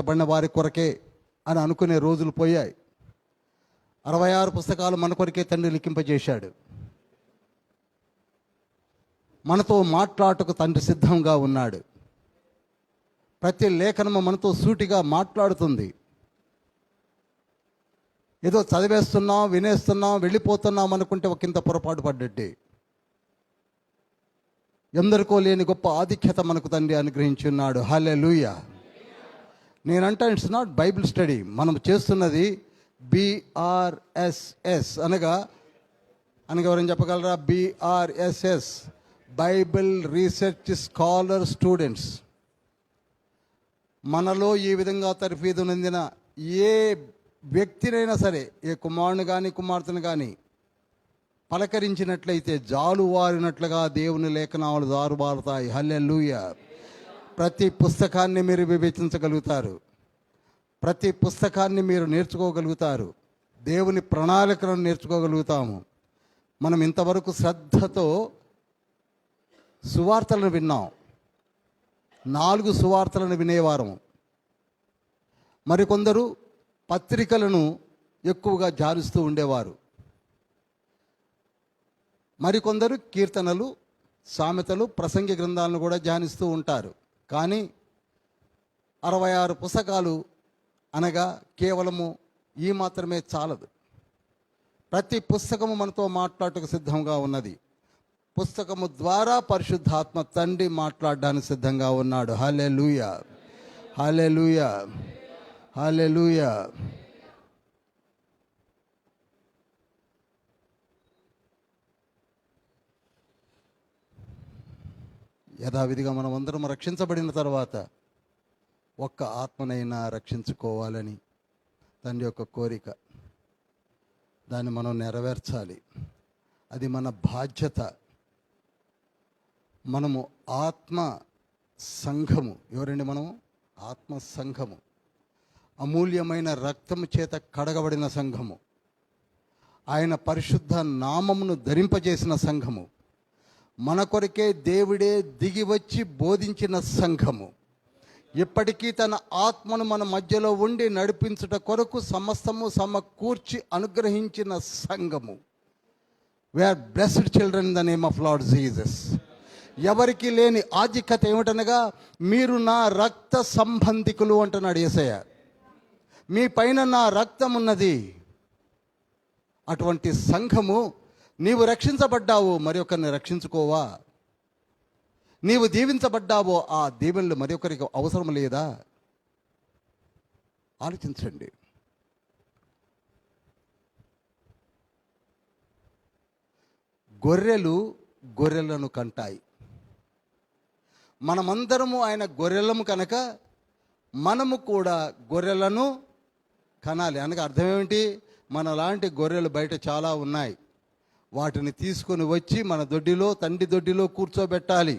రాయబడిన వారి కొరకే అని అనుకునే రోజులు పోయాయి. 66 పుస్తకాలు మన కొరకే తండ్రి లిఖింపజేశాడు. మనతో మాట్లాడటకు తండ్రి సిద్ధంగా ఉన్నాడు. ప్రతి లేఖనము మనతో సూటిగా మాట్లాడుతుంది. ఏదో చదివేస్తున్నాం, వినేస్తున్నాం, వెళ్ళిపోతున్నాం అనుకుంటే ఒకంత పొరపాటు పడ్డట్టే. ఎందరికో లేని గొప్ప ఆధిక్యత మనకు తండ్రి అనుగ్రహించి ఉన్నాడు. హల్లెలూయా. నేనంటా ఇట్స్ నాట్ బైబిల్ స్టడీ. మనం చేస్తున్నది BRSS అనగా ఎవరైనా చెప్పగలరా? BRSS, Bible research scholar students. మనలో ఈ విధంగా తర్ఫీదు నొందిన ఏ వ్యక్తినైనా సరే, ఏ కుమారుని కానీ కుమార్తెను కానీ పలకరించినట్లయితే జాలువారినట్లుగా దేవుని లేఖనాలు జారుబారుతాయి. హల్లెలూయా. ప్రతి పుస్తకాన్ని మీరు వివేచించగలుగుతారు. ప్రతి పుస్తకాన్ని మీరు నేర్చుకోగలుగుతారు. దేవుని ప్రణాళికలను నేర్చుకోగలుగుతాము. మనం ఇంతవరకు శ్రద్ధతో సువార్తలను విన్నాం. 4 సువార్తలను వినేవారం. మరికొందరు పత్రికలను ఎక్కువగా ధ్యానిస్తూ ఉండేవారు. మరికొందరు కీర్తనలు, సామెతలు, ప్రసంగి గ్రంథాలను కూడా ధ్యానిస్తూ ఉంటారు. కానీ 66 పుస్తకాలు అనగా కేవలము ఈ మాత్రమే చాలదు. ప్రతి పుస్తకము మనతో మాట్లాడటకు సిద్ధంగా ఉన్నది. పుస్తకము ద్వారా పరిశుద్ధాత్మ తండ్రి మాట్లాడడానికి సిద్ధంగా ఉన్నాడు. హల్లెలూయా, హల్లెలూయా, హల్లెలూయా. యథావిధిగా మనం అందరం రక్షించబడిన తర్వాత ఒక్క ఆత్మనైనా రక్షించుకోవాలని తండ్రి యొక్క కోరిక. దాన్ని మనం నెరవేర్చాలి. అది మన బాధ్యత. మనము ఆత్మ సంఘము. ఎవరండి మనము? ఆత్మ సంఘము. అమూల్యమైన రక్తము చేత కడగబడిన సంఘము. ఆయన పరిశుద్ధ నామమును ధరింపజేసిన సంఘము. మన కొరకే దేవుడే దిగి వచ్చి బోధించిన సంఘము. ఇప్పటికీ తన ఆత్మను మన మధ్యలో ఉండి నడిపించుట కొరకు సమస్తము సమకూర్చి అనుగ్రహించిన సంఘము. We are blessed children in the name of Lord Jesus. ఎవరికి లేని ఆధిక్యత ఏమిటనగా, మీరు నా రక్త సంబంధికులు అంటున్నాడు యేసయ్య. మీ పైన నా రక్తం ఉన్నది. అటువంటి సంఘము. నీవు రక్షించబడ్డావు, మరి ఒకరిని రక్షించుకోవా? నీవు దీవించబడ్డావో, ఆ దీవెనలు మరి ఒకరికి అవసరం లేదా? ఆలోచించండి. గొర్రెలను కంటాయి. మనమందరము ఆయన గొర్రెలము కనుక మనము కూడా గొర్రెలను కనాలి. అనగా అర్థం ఏమిటి? మనలాంటి గొర్రెలు బయట చాలా ఉన్నాయి. వాటిని తీసుకొని వచ్చి మన దొడ్డిలో, తండ్రి దొడ్డిలో కూర్చోబెట్టాలి.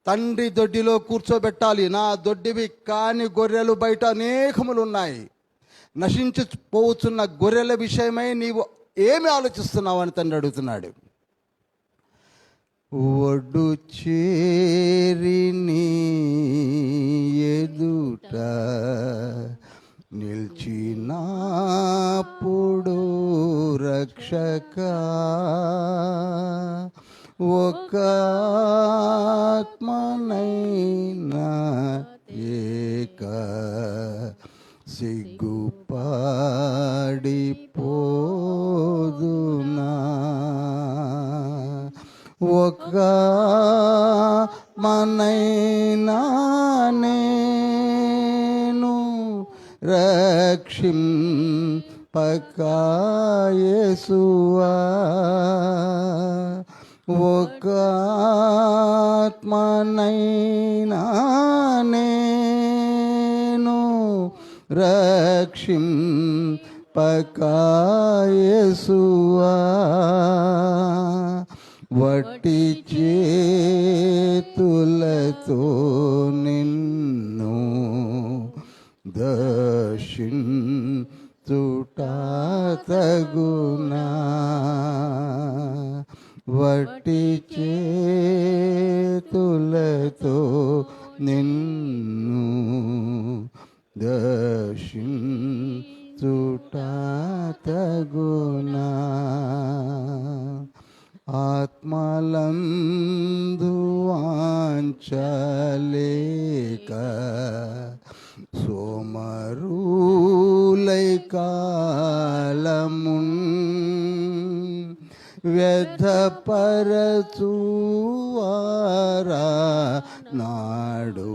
తండ్రి దొడ్డిలో కూర్చోబెట్టాలి. నా దొడ్డివి కాని గొర్రెలు బయట అనేకములు ఉన్నాయి. నశించిపోతున్న గొర్రెల విషయమై నీవు ఏమి ఆలోచిస్తున్నావు అని తండ్రి అడుగుతున్నాడు. ఒడ్డు చేరి నీ ఎదుట నిల్చినప్పుడు రక్షక, ఒక ఆత్మనైనా ఏక సిగ్గుపాడిపోదునా, ఒక మనైనా నేను రక్షింపక యేసువా, ఒక ఆత్మనైనా నేను రక్షింపక యేసువా, వట్టి చేతులతో నిన్ను దర్శించుట తగునా, వట్టి చేతులతో నిన్ను దర్శించుట తగునా. ఆత్మలందు వాంఛలేక సోమరులై కాలమున్ వ్యర్థపరచువారా నాడు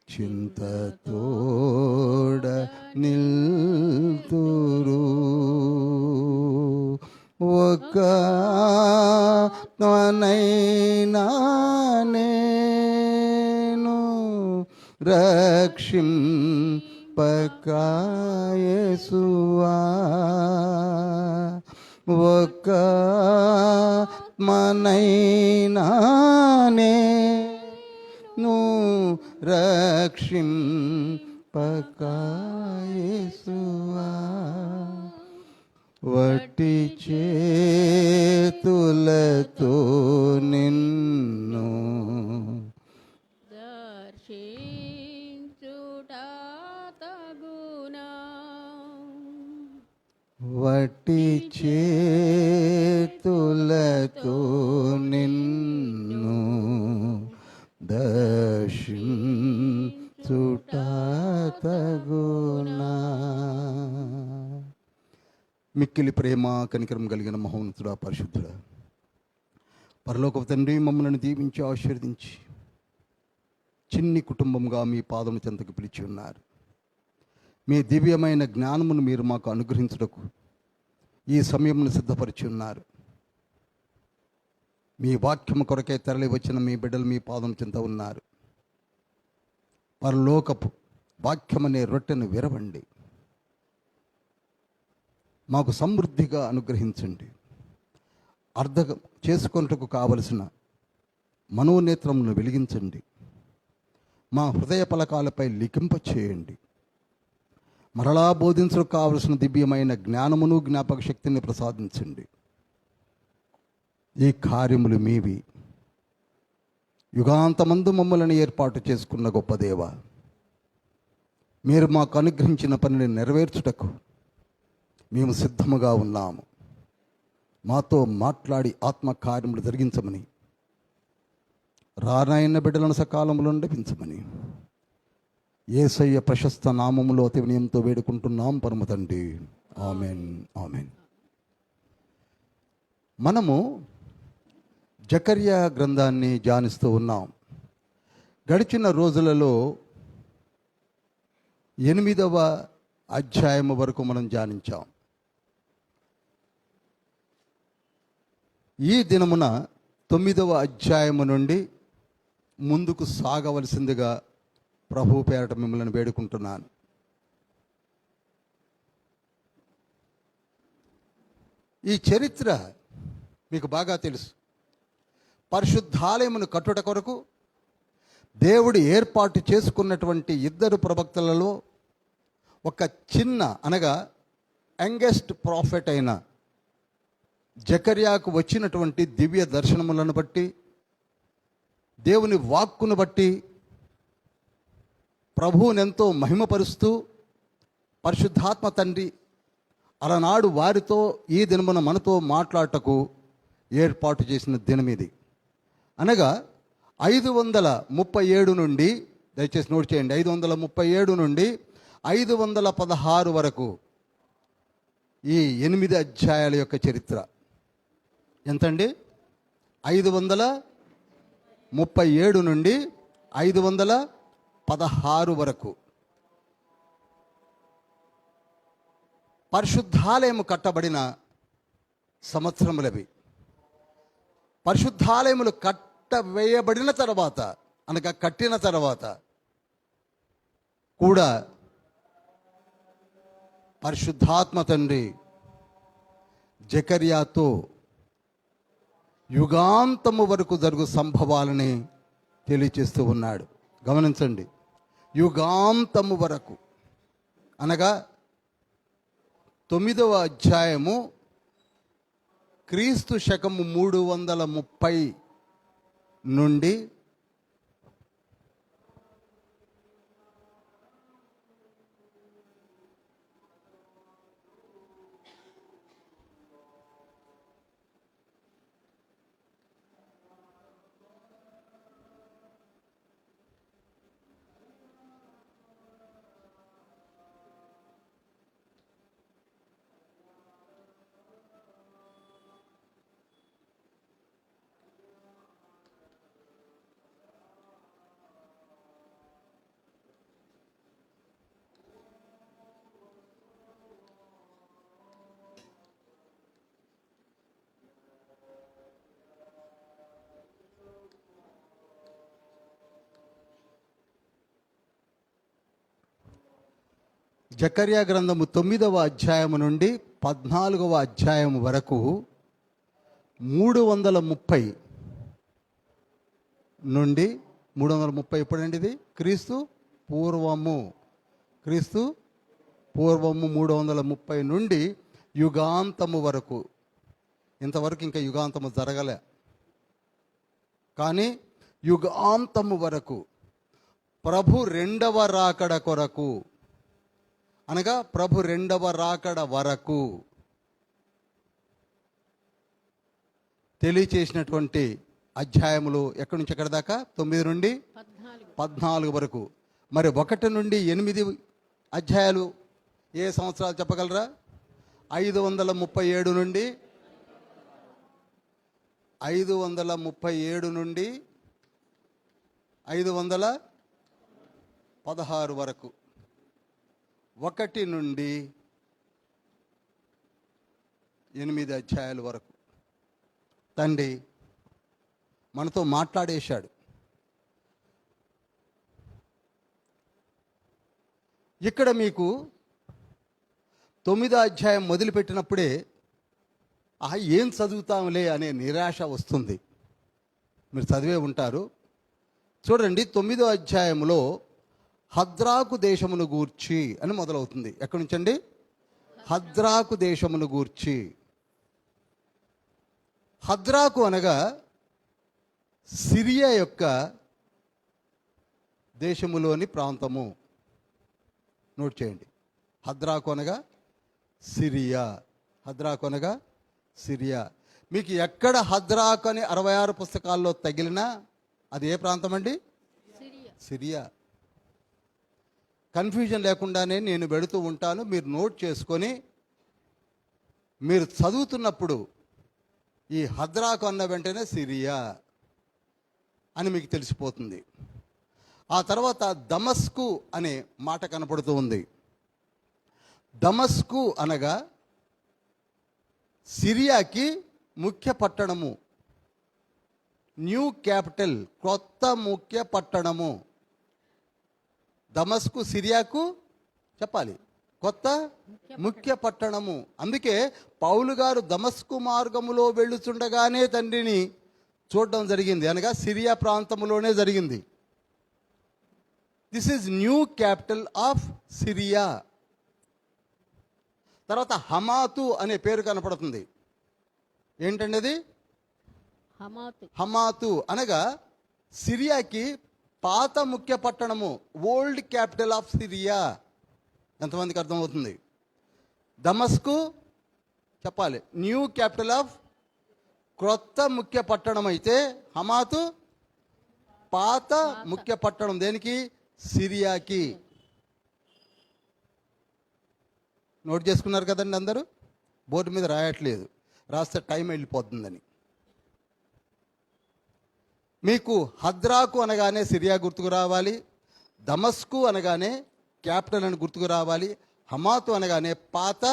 చింతతోడ నిల్తురు. ఒక ఆత్మనైనా నేను రక్షింపక యేసువా, ఒక ఆత్మనైనా నేను రక్షింపక యేసువా. వట్టి చేతులతో నిన్ను దర్శించుట తగునా. వట్టి చేతులతో నిన్ను దర్శించుట తగునా. మిక్కిలి ప్రేమ కనికరం కలిగిన మహోన్నతుడా, పరిశుద్ధుడా, పరలోకపు తండ్రి, మమ్మల్ని దీవించి ఆశీర్వదించి చిన్ని కుటుంబంగా మీ పాదము చెంతకు పిలిచి ఉన్నారు. మీ దివ్యమైన జ్ఞానమును మీరు మాకు అనుగ్రహించుటకు ఈ సమయమును సిద్ధపరిచి ఉన్నారు. మీ వాక్యము కొరకే తరలి వచ్చిన మీ బిడ్డలు మీ పాదం చెంత ఉన్నారు. పరలోకపు వాక్యమనే రొట్టెను విరవండి, మాకు సమృద్ధిగా అనుగ్రహించండి. అర్థం చేసుకొనుటకు కావలసిన మనోనేత్రములను వెలిగించండి. మా హృదయ పలకాలపై లిఖింప చేయండి. మరలా బోధించడానికి కావలసిన దివ్యమైన జ్ఞానమును జ్ఞాపక శక్తిని ప్రసాదించండి. ఈ కార్యములు మీవి. యుగాంతమందు మమ్మల్ని ఏర్పాటు చేసుకున్న గొప్ప దేవ, మీరు మాకు అనుగ్రహించిన పనిని నెరవేర్చుటకు మేము సిద్ధముగా ఉన్నాము. మాతో మాట్లాడి ఆత్మకార్యములు జరిగించమని, రానైన బిడ్డలను సకాలంలో నడిపించమని యేసయ్య ప్రశస్త నామములో అతి వినయంతో వేడుకుంటున్నాం పరమ తండ్రి. Amen, amen. మనము జకర్యా గ్రంథాన్ని ధ్యానిస్తూ ఉన్నాం. గడిచిన రోజులలో 8వ అధ్యాయం వరకు మనం ధ్యానించాం. ఈ దినమున 9వ అధ్యాయము నుండి ముందుకు సాగవలసిందిగా ప్రభు పేరట మిమ్మల్ని వేడుకుంటున్నాను. ఈ చరిత్ర మీకు బాగా తెలుసు. పరిశుద్ధాలయమును కట్టుట కొరకు దేవుడు ఏర్పాటు చేసుకున్నటువంటి 2 ప్రవక్తలలో ఒక చిన్న, అనగా యంగెస్ట్ ప్రాఫెట్ అయిన జకర్యాకు వచ్చినటువంటి దివ్య దర్శనములను బట్టి, దేవుని వాక్కును బట్టి ప్రభువునెంతో మహిమపరుస్తూ పరిశుద్ధాత్మ తండ్రి అలనాడు వారితో ఈ దినమున మనతో మాట్లాడటకు ఏర్పాటు చేసిన దినం ఇది. అనగా 537 నుండి, దయచేసి నోట్ చేయండి, 537 నుండి 516 వరకు ఈ 8 అధ్యాయాల యొక్క చరిత్ర ఎంతండి? 537 నుండి 516 వరకు పరిశుద్ధాలయము కట్టబడిన సంవత్సరములవి. పరిశుద్ధాలయములు కట్టవేయబడిన తర్వాత, అనగా కట్టిన తర్వాత కూడా పరిశుద్ధాత్మ తండ్రి జకర్యాతో యుగాంతము వరకు జరుగు సంభవాలని తెలియచేస్తూ ఉన్నాడు. గమనించండి, యుగాంతము వరకు అనగా 9వ అధ్యాయము క్రీస్తు శకము 330 నుండి జకర్యా గ్రంథము 9వ అధ్యాయము నుండి 14వ అధ్యాయం వరకు 330 నుండి 330 ఎప్పుడండి ఇది? క్రీస్తు పూర్వము 330 నుండి యుగాంతము వరకు. ఇంతవరకు ఇంకా యుగాంతము జరగలే, కానీ యుగాంతము వరకు ప్రభు రెండవ రాకడ కొరకు, అనగా ప్రభు రెండవ రాకడ వరకు తెలియచేసినటువంటి అధ్యాయములు ఎక్కడి నుంచి ఎక్కడి దాకా? 9 నుండి 14 వరకు. మరి 1 నుండి 8 అధ్యాయాలు ఏ సంవత్సరాలు చెప్పగలరా? 537 నుండి 516 వరకు. 1 నుండి 8 అధ్యాయాల వరకు తండ్రి మనతో మాట్లాడేశాడు. ఇక్కడ మీకు 9వ అధ్యాయం మొదలుపెట్టినప్పుడే ఏం చదువుతాంలే అనే నిరాశ వస్తుంది. మీరు చదివే ఉంటారు. చూడండి, 9వ అధ్యాయంలో హద్రాకు దేశమును గూర్చి అని మొదలవుతుంది. ఎక్కడి నుంచి అండి? హద్రాకు దేశమును గూర్చి. హద్రాకు అనగా సిరియా యొక్క దేశములోని ప్రాంతము. నోట్ చేయండి. హద్రాకు అనగా సిరియా. హద్రాకు అనగా సిరియా. మీకు ఎక్కడ హద్రాకు అని 66 పుస్తకాల్లో తగిలినా అది ఏ ప్రాంతం అండి? సిరియా. కన్ఫ్యూజన్ లేకుండానే నేను పెడుతూ ఉంటాను. మీరు నోట్ చేసుకొని మీరు చదువుతున్నప్పుడు ఈ హద్రాకు అన్న వెంటనే సిరియా అని మీకు తెలిసిపోతుంది. ఆ తర్వాత దమస్కు అనే మాట కనపడుతూ ఉంది. దమస్కు అనగా సిరియాకి ముఖ్య పట్టణము, న్యూ క్యాపిటల్, కొత్త ముఖ్య పట్టణము. దమస్కు సిరియాకు చెప్పాలి కొత్త ముఖ్య పట్టణము. అందుకే పౌలు గారు దమస్కు మార్గములో వెళ్ళుచుండగానే తండ్రిని చూడడం జరిగింది, అనగా సిరియా ప్రాంతంలోనే జరిగింది. This is new capital of Syria. తర్వాత హమాతు అనే పేరు కనపడుతుంది. ఏంటండి అది? హమాతు అనగా సిరియాకి పాత ముఖ్య పట్టణము, ఓల్డ్ క్యాపిటల్ ఆఫ్ సిరియా. ఎంతమందికి అర్థమవుతుంది? దమస్కు చెప్పాలి న్యూ క్యాపిటల్ ఆఫ్, క్రొత్త ముఖ్య పట్టణం అయితే హమాతు పాత ముఖ్య పట్టణం. దేనికి? సిరియాకి. నోట్ చేసుకున్నారు కదండి అందరూ? బోర్డు మీద రాయట్లేదు, రాస్తే టైం వెళ్ళిపోతుందని. మీకు హద్రాకు అనగానే సిరియా గుర్తుకు రావాలి, దమస్కు అనగానే క్యాపిటల్ అని గుర్తుకు రావాలి, హమాతు అనగానే పాత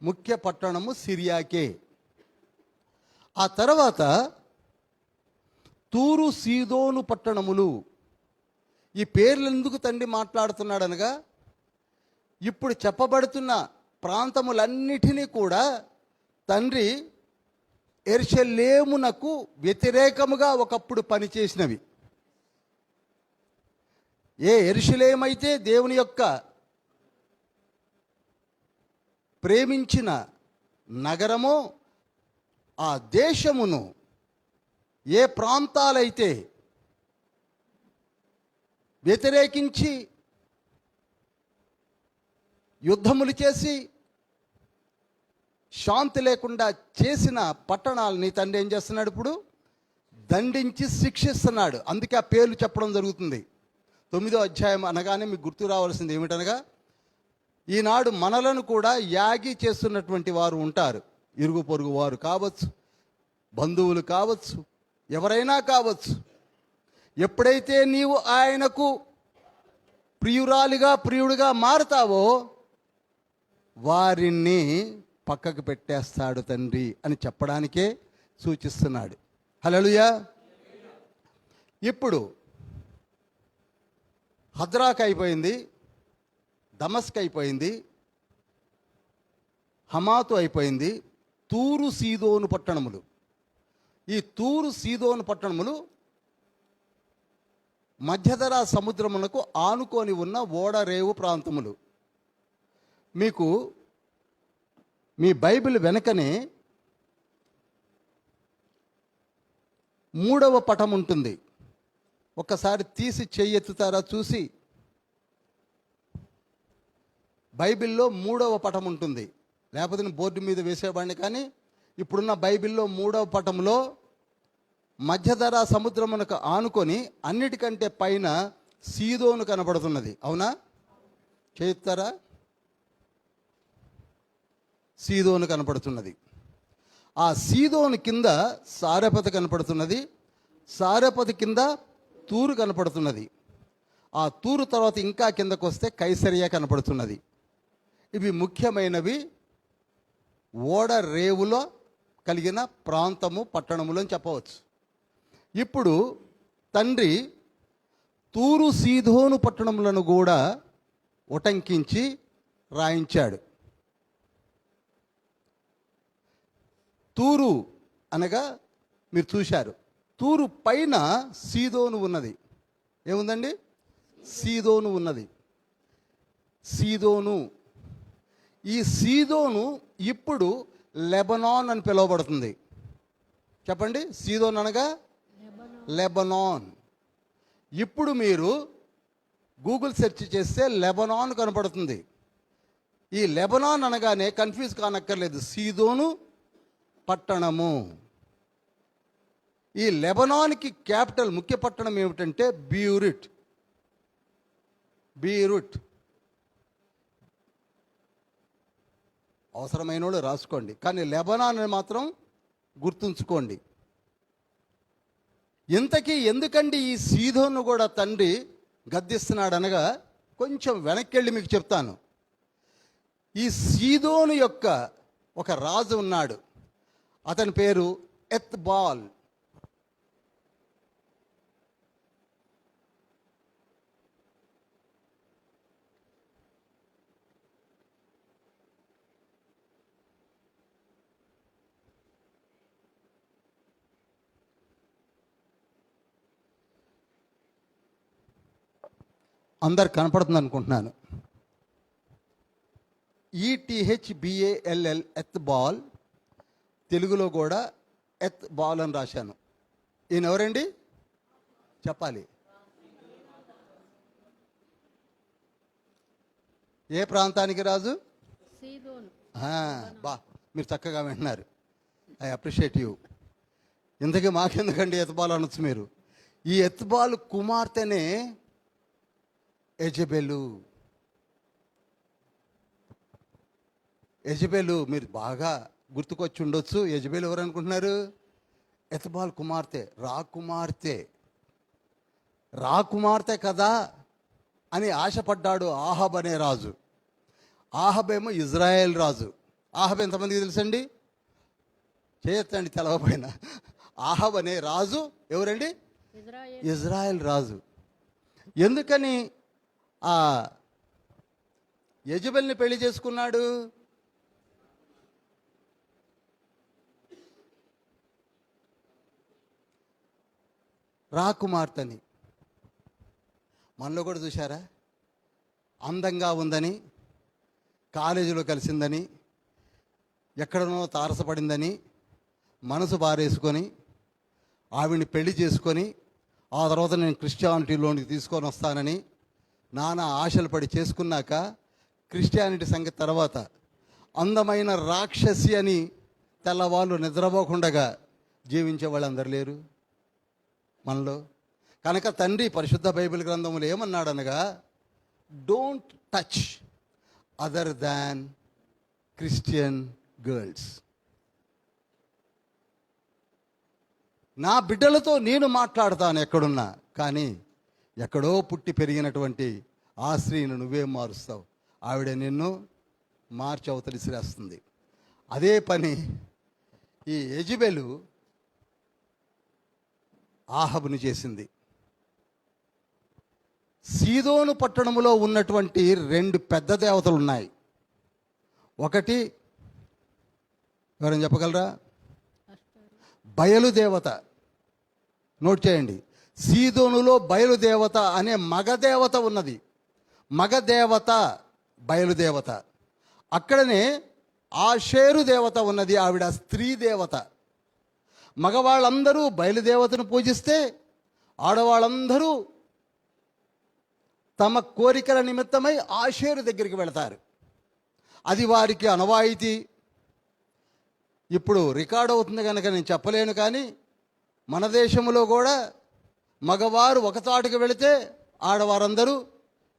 ముఖ్య పట్టణము సిరియాకే. ఆ తర్వాత తూరు, సీదోను పట్టణములు. ఈ పేర్లు ఎందుకు తండ్రి మాట్లాడుతున్నాడు అనగా, ఇప్పుడు చెప్పబడుతున్న ప్రాంతములన్నిటినీ కూడా తండ్రి యెరూషలేమునకు వ్యతిరేకముగా ఒకప్పుడు పనిచేసినవి. ఏ యెరూషలేమైతే దేవుని యొక్క ప్రేమించిన నగరమో, ఆ దేశమును ఏ ప్రాంతాలైతే వ్యతిరేకించి యుద్ధములు చేసి శాంతి లేకుండా చేసిన పట్టణాలని తండ్రి ఏం చేస్తున్నాడు? ఇప్పుడు దండించి శిక్షిస్తున్నాడు. అందుకే ఆ పేర్లు చెప్పడం జరుగుతుంది. 9వ అధ్యాయం అనగానే మీకు గుర్తు రావాల్సింది ఏమిటనగా, ఈనాడు మనలను కూడా యాగి చేస్తున్నటువంటి వారు ఉంటారు. ఇరుగు పొరుగు వారు కావచ్చు, బంధువులు కావచ్చు, ఎవరైనా కావచ్చు. ఎప్పుడైతే నీవు ఆయనకు ప్రియుడిగా మారుతావో వారిని పక్కకు పెట్టేస్తాడు తండ్రి అని చెప్పడానికే సూచిస్తున్నాడు. హల్లెలూయా. ఇప్పుడు హద్రాక్ అయిపోయింది, దమస్క్ అయిపోయింది, హమాతు అయిపోయింది, తూరు సీదోను పట్టణములు. ఈ తూరు సీదోను పట్టణములు మధ్యధరా సముద్రమునకు ఆనుకొని ఉన్న ఓడరేవు ప్రాంతములు. మీకు మీ బైబిల్ వెనకనే 3వ పటం ఉంటుంది. ఒక్కసారి తీసి చెయ్యెత్తుతారా చూసి. బైబిల్లో 3వ పటం ఉంటుంది, లేకపోతే నేను బోర్డు మీద వేసేవాడిని. కానీ ఇప్పుడున్న బైబిల్లో 3వ పటంలో మధ్యధరా సముద్రమునకు ఆనుకొని అన్నిటికంటే పైన సీదోను కనబడుతున్నది. అవునా? చేస్తారా? సీదోను కనపడుతున్నది. ఆ సీదోను కింద సారెపతి కనపడుతున్నది. సారెపతి కింద తూరు కనపడుతున్నది. ఆ తూరు తర్వాత ఇంకా కిందకు వస్తే కైసరియా కనపడుతున్నది. ఇవి ముఖ్యమైనవి ఓడ రేవులో కలిగిన ప్రాంతము, పట్టణములు అని చెప్పవచ్చు. ఇప్పుడు తండ్రి తూరు సీదోను పట్టణములను కూడా ఉటంకించి రాయించాడు. తూరు అనగా మీరు చూశారు, తూరు పైన సీదోను ఉన్నది. ఏముందండి? సీదోను ఉన్నది. సీదోను, ఈ సీదోను ఇప్పుడు లెబనాన్ అని పిలువబడుతుంది. చెప్పండి, సీదోన్ అనగా లెబనాన్. ఇప్పుడు మీరు గూగుల్ సెర్చ్ చేస్తే లెబనాన్ కనపడుతుంది. ఈ లెబనాన్ అనగానే కన్ఫ్యూజ్ కానక్కర్లేదు, సీదోను పట్టణము. ఈ లెబనాన్కి క్యాపిటల్, ముఖ్య పట్టణం ఏమిటంటే బీరుట్. బీరుట్ అవసరమైన వాళ్ళు రాసుకోండి, కానీ లెబనాన్ అని మాత్రం గుర్తుంచుకోండి. ఇంతకీ ఎందుకండి ఈ సీదోను కూడా తండ్రి గద్దిస్తున్నాడు అనగా, కొంచెం వెనక్కి వెళ్ళి మీకు చెప్తాను. ఈ సీదోను యొక్క ఒక రాజు ఉన్నాడు, అతని పేరు ఎత్బాల్. అందరు కనపడుతుంది అనుకుంటున్నాను. ETHBALL ఎత్బాల్, తెలుగులో కూడా ఎత్బాల్ అని రాశాను. ఈయన ఎవరండి? చెప్పాలి. ఏ ప్రాంతానికి రాజు? సీదోను. బా, మీరు చక్కగా వింటున్నారు. I appreciate you. ఇంతకీ మాకెందుకండి ఎత్బాల్ అనొచ్చు మీరు. ఈ ఎత్బాల్ కుమార్తెనే యెజబెలు. యెజబెలు మీరు బాగా గుర్తుకొచ్చి ఉండొచ్చు. యెజబెలు ఎవరు అనుకుంటున్నారు? ఎత్బాల్ కుమార్తె, రాకుమార్తె కదా అని ఆశపడ్డాడు ఆహాబ్ అనే రాజు. ఆహాబ్ ఏమో ఇజ్రాయెల్ రాజు. ఆహాబ్ ఎంతమందికి తెలుసండి? చేయొచ్చండి తెలవపైన. ఆహాబ్ అనే రాజు ఎవరండి? ఇజ్రాయెల్ రాజు. ఎందుకని ఆ యెజబెల్ని పెళ్లి చేసుకున్నాడు? రాకుమార్తెని. మనలో కూడా చూశారా? అందంగా ఉందని, కాలేజీలో కలిసిందని, ఎక్కడనో తారసపడిందని మనసు బారేసుకొని ఆవిడ్ని పెళ్లి చేసుకొని, ఆ తర్వాత నేను క్రిస్టియానిటీలోనికి తీసుకొని వస్తానని నానా ఆశలు పడి చేసుకున్నాక, క్రిస్టియానిటీ సంగతి తర్వాత అందమైన రాక్షసి అని తెల్లవాళ్ళు నిద్రపోకుండా జీవించే వాళ్ళు అందరు లేరు మనలో. కనుక తండ్రి పరిశుద్ధ బైబిల్ గ్రంథములు ఏమన్నాడనగా, don't touch other than Christian girls. నా బిడ్డలతో నేను మాట్లాడతాను ఎక్కడున్నా, కానీ ఎక్కడో పుట్టి పెరిగినటువంటి ఆ స్త్రీని నువ్వేం మారుస్తావు? ఆవిడ నిన్ను మార్చి అవతలి శ్రేస్తుంది. అదే పని ఈ యెజబెలు ఆహాబుని చేసింది. సీదోను పట్టణములో ఉన్నటువంటి 2 పెద్ద దేవతలు ఉన్నాయి. ఒకటి ఎవరైనా చెప్పగలరా? బయలుదేవత. నోట్ చేయండి. సీదోనులో బయలుదేవత అనే మగదేవత ఉన్నది. మగదేవత బయలుదేవత. అక్కడనే ఆషేరు దేవత ఉన్నది. ఆవిడ స్త్రీ దేవత. మగవాళ్ళందరూ బయలుదేవతను పూజిస్తే ఆడవాళ్ళందరూ తమ కోరికల నిమిత్తమై ఆషేరు దగ్గరికి వెళతారు. అది వారికి అనవాయితీ. ఇప్పుడు రికార్డ్ అవుతుంది కనుక నేను చెప్పలేను, కానీ మన దేశంలో కూడా మగవారు ఒక తాటుకు వెళితే ఆడవారందరూ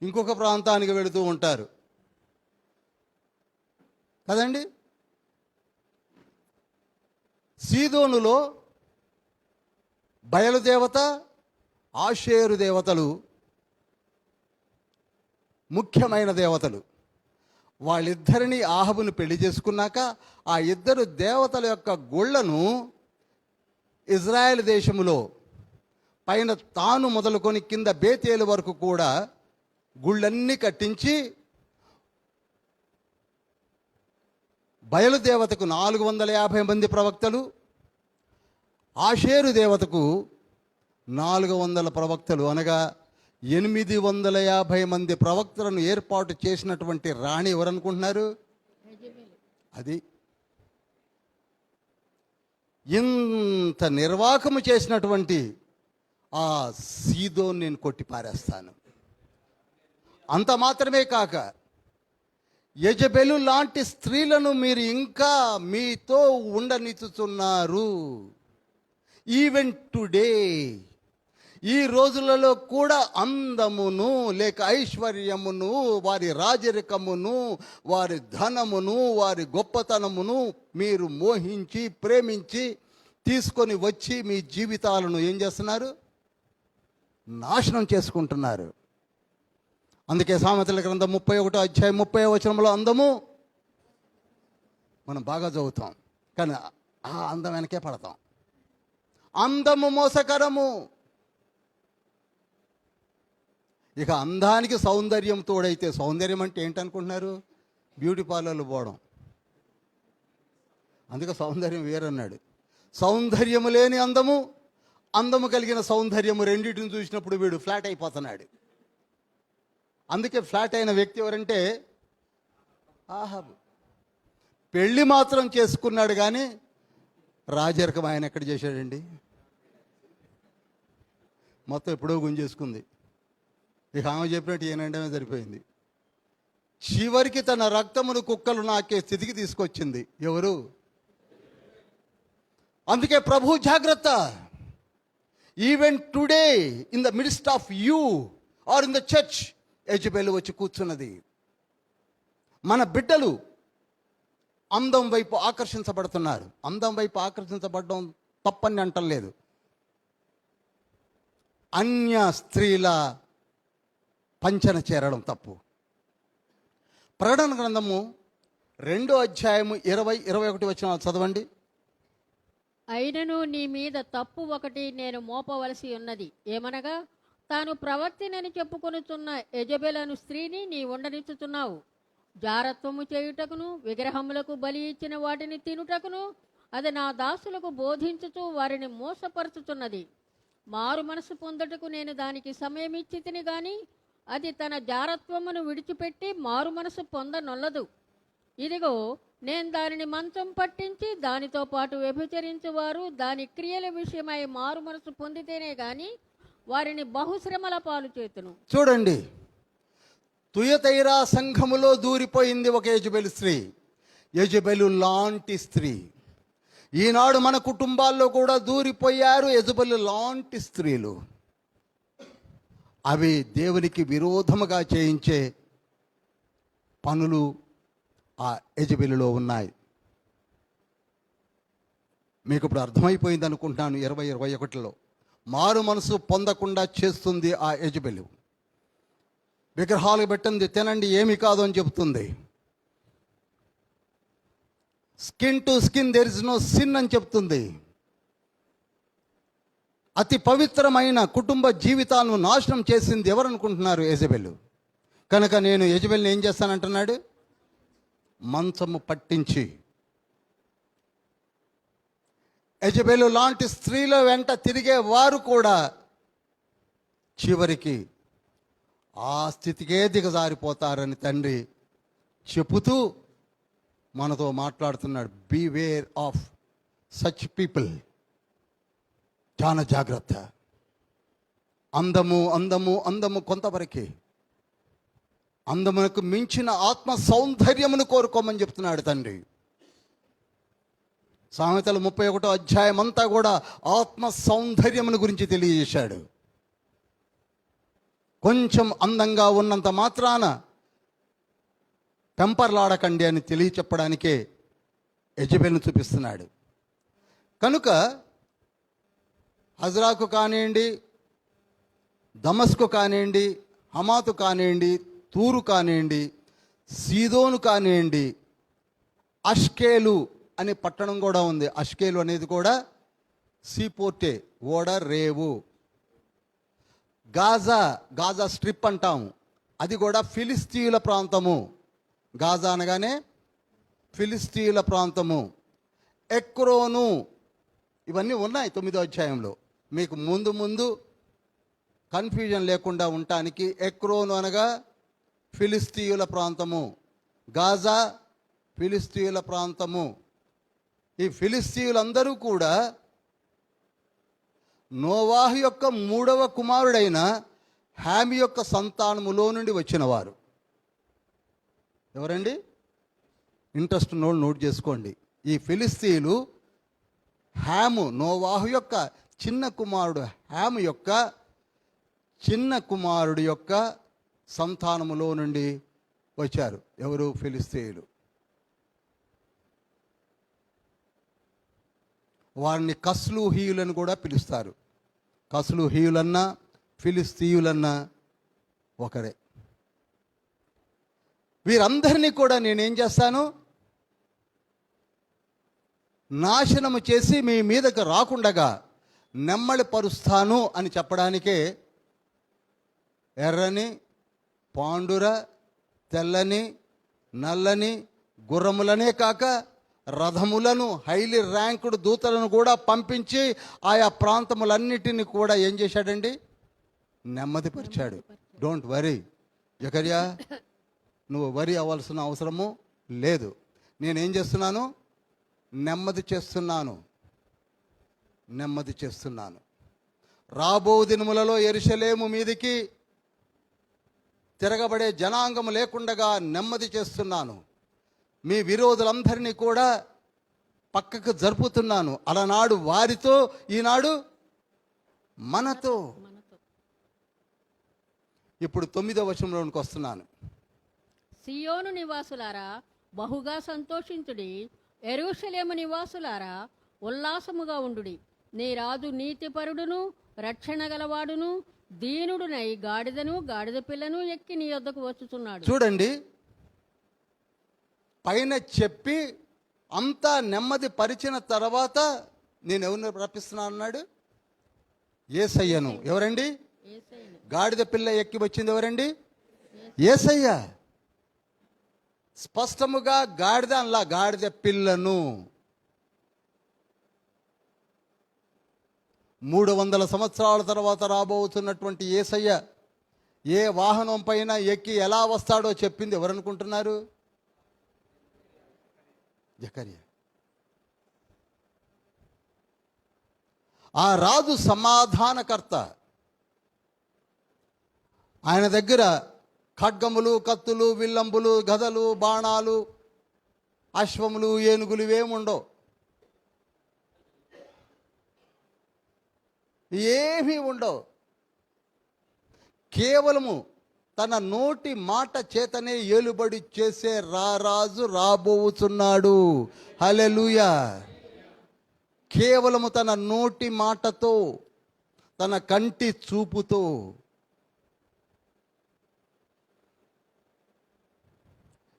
ఇంకొక ప్రాంతానికి వెళుతూ ఉంటారు కదండి. సీదోనులో బయలుదేవత, ఆషేరు దేవతలు ముఖ్యమైన దేవతలు. వాళ్ళిద్దరిని ఆహాబును పెళ్లి చేసుకున్నాక ఆ ఇద్దరు దేవతల యొక్క గుళ్లను ఇజ్రాయెల్ దేశములో పైన తాను మొదలుకొని కింద బేతేలు వరకు కూడా గుళ్ళన్నీ కట్టించి బయలుదేవతకు 450 మంది ప్రవక్తలు, ఆషేరు దేవతకు 400 ప్రవక్తలు, అనగా 850 మంది ప్రవక్తలను ఏర్పాటు చేసినటువంటి రాణి ఎవరనుకుంటున్నారు? అది. ఇంత నిర్వాకము చేసినటువంటి ఆ సీదోను నేను కొట్టి పారేస్తాను. అంత మాత్రమే కాక యెజబెలు లాంటి స్త్రీలను మీరు ఇంకా మీతో ఉండనిచ్చుతున్నారు. ఈవెన్ టుడే, ఈ రోజులలో కూడా అందమును లేక ఐశ్వర్యమును, వారి రాజరికమును, వారి ధనమును, వారి గొప్పతనమును మీరు మోహించి ప్రేమించి తీసుకొని వచ్చి మీ జీవితాలను ఏం చేస్తున్నారు? నాశనం చేసుకుంటున్నారు. అందుకే సామెతల గ్రంథం 31వ అధ్యాయం 30వ వచనంలో అందము మనం బాగా చదువుతాం, కానీ ఆ అందం వెనకే పడతాం. అందము మోసకరము. ఇక అందానికి సౌందర్యం తోడైతే, సౌందర్యం అంటే ఏంటనుకుంటున్నారు? బ్యూటీ పార్లర్లు పోవడం. అందుకే సౌందర్యం వేరన్నాడు. సౌందర్యము లేని అందము, అందము కలిగిన సౌందర్యము రెండింటిని చూసినప్పుడు వీడు ఫ్లాట్ అయిపోతున్నాడు. అందుకే ఫ్లాట్ అయిన వ్యక్తి ఎవరంటే ఆహాబు. పెళ్ళి మాత్రం చేసుకున్నాడు, కానీ రాజరికం ఆయన ఎక్కడ చేశాడండి? మొత్తం ఎప్పుడో గుంజేసుకుంది. ఇక ఆమె చెప్పినట్టు ఏనంటే సరిపోయింది. చివరికి తన రక్తమును కుక్కలు నాకే స్థితికి తీసుకొచ్చింది. ఎవరు? అందుకే ప్రభు జాగ్రత్త. Even today in the midst of you are in the church యెజబెలు వచ్చి కూర్చున్నది. మన బిడ్డలు అందం వైపు ఆకర్షించబడుతున్నారు. అందం వైపు ఆకర్షించబడడం తప్పని అంటలేదు. అన్య స్త్రీల పంచన చేరడం తప్పు. ప్రకటన గ్రంథము 2వ అధ్యాయము 20-21 వచనాలు చదవండి. అయినను నీ మీద తప్పు ఒకటి నేను మోపవలసి ఉన్నది. ఏమనగా తాను ప్రవక్తినని చెప్పుకొనుచున్న యెజబెలను స్త్రీని నీ ఉండనిచ్చుచున్నావు. జారత్వము చేయుటకును విగ్రహములకు బలి ఇచ్చిన వాటిని తినుటకును అది నా దాసులకు బోధించుచు వారిని మోసపరుచుచున్నది. మారు మనసు పొందుటకు నేను దానికి సమయం ఇచ్చి తిని గాని అది తన జారత్వమును విడిచిపెట్టి మారు మనసు పొందనొల్లదు. ఇదిగో నేను దానిని మంచం పట్టించి దానితో పాటు వ్యభిచరించువారు దాని క్రియల విషయమై మారు మనసు పొందితేనే గాని వారిని బహుశ్రమల పాలు చేతును. చూడండి, తుయతైరా సంఘములో దూరిపోయింది ఒక యెజబెలు స్త్రీ. యెజబెలు లాంటి స్త్రీ. ఈనాడు మన కుటుంబాల్లో కూడా దూరిపోయారు యెజబెలు లాంటి స్త్రీలు. అవి దేవునికి విరోధముగా చేయించే పనులు ఆ యెజబెలులో ఉన్నాయి. మీకు ఇప్పుడు అర్థమైపోయింది అనుకుంటున్నాను. 20-21లో మారు మనసు పొందకుండా చేస్తుంది ఆ యెజబెలు. విగ్రహాలు పెట్టింది తినండి ఏమి కాదు అని చెబుతుంది. Skin to skin there is no sin అని చెప్తుంది. అతి పవిత్రమైన కుటుంబ జీవితాలను నాశనం చేసింది ఎవరనుకుంటున్నారు? యెజబెలు. కనుక నేను యెజబెల్ని ఏం చేస్తానంటున్నాడు? మంచము పట్టించి. యెజబెలు లాంటి స్త్రీల వెంట తిరిగే వారు కూడా చివరికి ఆ స్థితికే దిగజారిపోతారని తండ్రి చెబుతూ మనతో మాట్లాడుతున్నాడు. Beware of such people. చాలా జాగ్రత్త. అందము అందము అందము కొంతవరకే. అందమునకు మించిన ఆత్మ సౌందర్యమును కోరుకోమని చెప్తున్నాడు తండ్రి. సామెతలు 31వ అధ్యాయం అంతా కూడా ఆత్మ సౌందర్యమును గురించి తెలియజేశాడు. కొంచెం అందంగా ఉన్నంత మాత్రాన టెంపర్లాడకండి అని తెలియచెప్పడానికే యెజబెలును చూపిస్తున్నాడు. కనుక హజ్రాకు కానివ్వండి, దమస్కు కానివ్వండి, హమాతు కానివ్వండి, తూరు కానివ్వండి, సీదోను కానివ్వండి, అష్కేలు అనే పట్టణం కూడా ఉంది. అష్కేలు అనేది కూడా సీపోర్టే, ఓడ రేవు. గాజా స్ట్రిప్ అంటాము, అది కూడా ఫిలిస్తీయుల ప్రాంతము. గాజా అనగానే ఫిలిస్తీయుల ప్రాంతము. ఎక్రోను, ఇవన్నీ ఉన్నాయి 9వ అధ్యాయంలో. మీకు ముందు కన్ఫ్యూజన్ లేకుండా ఉండటానికి ఎక్రోను అనగా ఫిలిస్తీయుల ప్రాంతము, గాజా ఫిలిస్తీయుల ప్రాంతము. ఈ ఫిలిస్తీయులందరూ కూడా నోవాహు యొక్క 3వ కుమారుడైన హామి యొక్క సంతానములో నుండి వచ్చినవారు. ఎవరండి? ఇంట్రెస్ట్ నోట్ చేసుకోండి. ఈ ఫిలిస్తీయులు హాము, నోవాహు యొక్క చిన్న కుమారుడు హాము యొక్క చిన్న కుమారుడు యొక్క సంతానములో నుండి వచ్చారు. ఎవరు? ఫిలిస్తీయులు. వారిని కస్లూహీయులను కూడా పిలుస్తారు. కస్లూహీయులన్నా ఫిలిస్తీయులన్నా ఒకరే. వీరందరినీ కూడా నేనేం చేస్తాను? నాశనము చేసి మీ మీదకు రాకుండగా నెమ్మళి పరుస్తాను అని చెప్పడానికే ఎర్రని, పాండుర, తెల్లని, నల్లని గుర్రములనే కాక రథములను, హైలీ ర్యాంకుడు దూతలను కూడా పంపించి ఆయా ప్రాంతములన్నిటిని కూడా ఏం చేశాడండి? నెమ్మదిపరిచాడు. డోంట్ వరీ జకర్యా, నువ్వు వరి అవ్వాల్సిన అవసరము లేదు. నేనేం చేస్తున్నాను? నెమ్మది చేస్తున్నాను. రాబో దినములలో యెరూషలేము మీదికి తిరగబడే జనాంగము లేకుండగా నెమ్మది చేస్తున్నాను. మీ విరోధులందరినీ కూడా పక్కకు జరుపుతున్నాను. అలనాడు వారితో, ఈనాడు మనతో. ఇప్పుడు 9వ వచనంలోనికి వస్తున్నాను. సియోను నివాసులారా బహుగా సంతోషించుడి, యెరూషలేము నివాసులారా ఉల్లాసముగా ఉండుడి. నీ రాజు నీతిపరుడును రక్షణ గలవాడును దీనుడునై గాడిదను గాడిద పిల్లను ఎక్కి నీ వద్దకు వచ్చుచున్నాడు. చూడండి, పైన చెప్పి అంతా నెమ్మది పరిచిన తర్వాత నేను ఎవరిని రప్పిస్తున్నాను అన్నాడు? యేసయ్యను. ఎవరండి? గాడిద పిల్ల ఎక్కి వచ్చింది ఎవరండి? యేసయ్య. స్పష్టముగా గాడిద అనలా, గాడిద పిల్లను. 300 సంవత్సరాల తర్వాత రాబోతున్నటువంటి యేసయ్య ఏ వాహనం పైన ఎక్కి ఎలా వస్తాడో చెప్పింది ఎవరనుకుంటున్నారు? జకర్యా. ఆ రాజు సమాధానకర్త. ఆయన దగ్గర ఖడ్గములు, కత్తులు, విల్లంబులు, గదలు, బాణాలు, అశ్వములు, ఏనుగులు ఇవేముండవు. ఏమీ ఉండవు. కేవలము తన నోటి మాట చేతనే ఏలుబడి చేసే రారాజు రాబోతున్నాడు. హల్లెలూయా. కేవలము తన నోటి మాటతో, తన కంటి చూపుతో.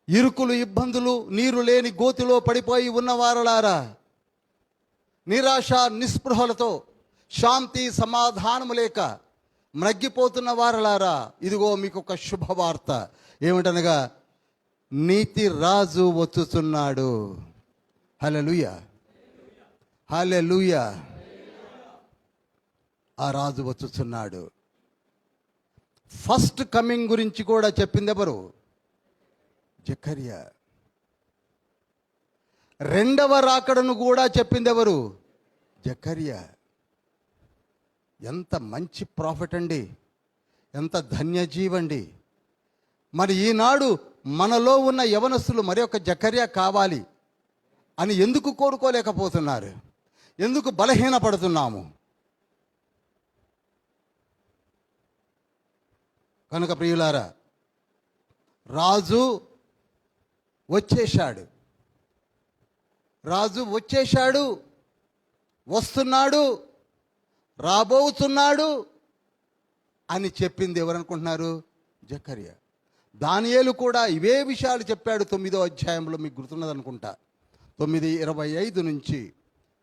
ఇరుకులు, ఇబ్బందులు, నీరు లేని గోతిలో పడిపోయి ఉన్నవారలారా, నిరాశ నిస్పృహలతో, శాంతి సమాధానము లేక మ్రగ్గిపోతున్న వారలారా, ఇదిగో మీకు ఒక శుభవార్త. ఏమిటనగా, నీతి రాజు వచ్చుచున్నాడు. హల్లెలూయా, హల్లెలూయా. ఆ రాజు వచ్చుచున్నాడు. ఫస్ట్ కమింగ్ గురించి కూడా చెప్పింది ఎవరు? జకర్యా. రెండవ రాకడను కూడా చెప్పింది ఎవరు? జకర్యా. ఎంత మంచి ప్రాఫిట్ అండి, ఎంత ధన్యజీవండి. మరి ఈనాడు మనలో ఉన్న యవనస్తులు మరి ఒక జకర్యా కావాలి అని ఎందుకు కోరుకోలేకపోతున్నారు? ఎందుకు బలహీనపడుతున్నాము? కనుక ప్రియులారా, రాజు వచ్చేశాడు, రాజు వచ్చేశాడు, వస్తున్నాడు, రాబోతున్నాడు అని చెప్పింది ఎవరనుకుంటున్నారు? జకర్యా. దానియేలు కూడా ఇవే విషయాలు చెప్పాడు 9వ అధ్యాయంలో. మీకు గుర్తున్నది అనుకుంటా, 9:25 నుంచి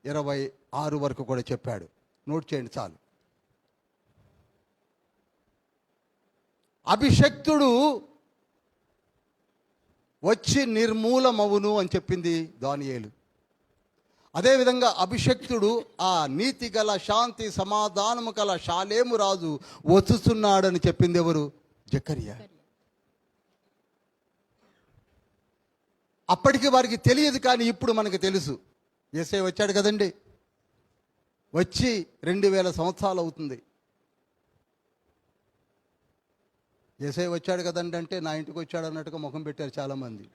26 వరకు కూడా చెప్పాడు. నోట్ చేయండి చాలు. అభిషక్తుడు వచ్చి నిర్మూలమవును అని చెప్పింది దానియేలు. అదేవిధంగా అభిషక్తుడు, ఆ నీతి గల శాంతి సమాధానము గల షాలేము రాజు వచ్చుతున్నాడని చెప్పింది ఎవరు? జకర్యా. అప్పటికి వారికి తెలియదు, కానీ ఇప్పుడు మనకు తెలుసు. యేసయ్య వచ్చాడు కదండి, వచ్చి 2000 సంవత్సరాలు అవుతుంది. యేసయ్య వచ్చాడు కదండి అంటే నా ఇంటికి వచ్చాడు అన్నట్టుగా ముఖం పెట్టారు చాలామంది.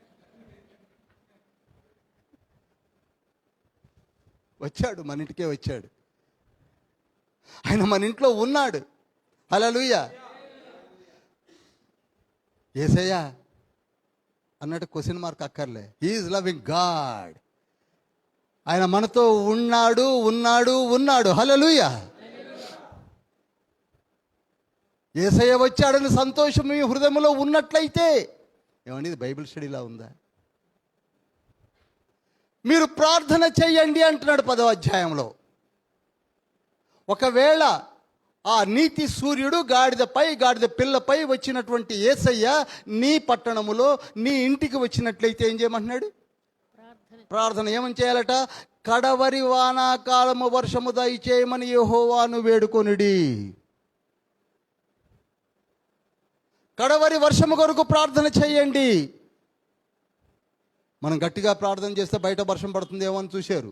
వచ్చాడు, మన ఇంటికే వచ్చాడు. ఆయన మన ఇంట్లో ఉన్నాడు. హల్లెలూయా. యేసయ్య అన్నట్టు క్వశ్చన్ మార్క్ అక్కర్లే. He is loving God. ఆయన మనతో ఉన్నాడు, ఉన్నాడు, ఉన్నాడు. హల్లెలూయా. యేసయ్య వచ్చాడని సంతోషం మీ హృదయంలో ఉన్నట్లయితే, ఏమండి ఇది బైబిల్ స్టడీలా ఉందా? మీరు ప్రార్థన చెయ్యండి అంటున్నాడు 10వ అధ్యాయంలో. ఒకవేళ ఆ నీతి సూర్యుడు గాడిద పిల్లపై వచ్చినటువంటి యేసయ్య నీ పట్టణములో నీ ఇంటికి వచ్చినట్లయితే ఏం చేయమంటున్నాడు? ప్రార్థన. ఏమని చేయాలట? కడవరి వానాకాలము వర్షము దయచేయమని యెహోవాను వేడుకొనుడి. కడవరి వర్షము కొరకు ప్రార్థన చేయండి. మనం గట్టిగా ప్రార్థన చేస్తే బయట వర్షం పడుతుందేమో అని చూశారు.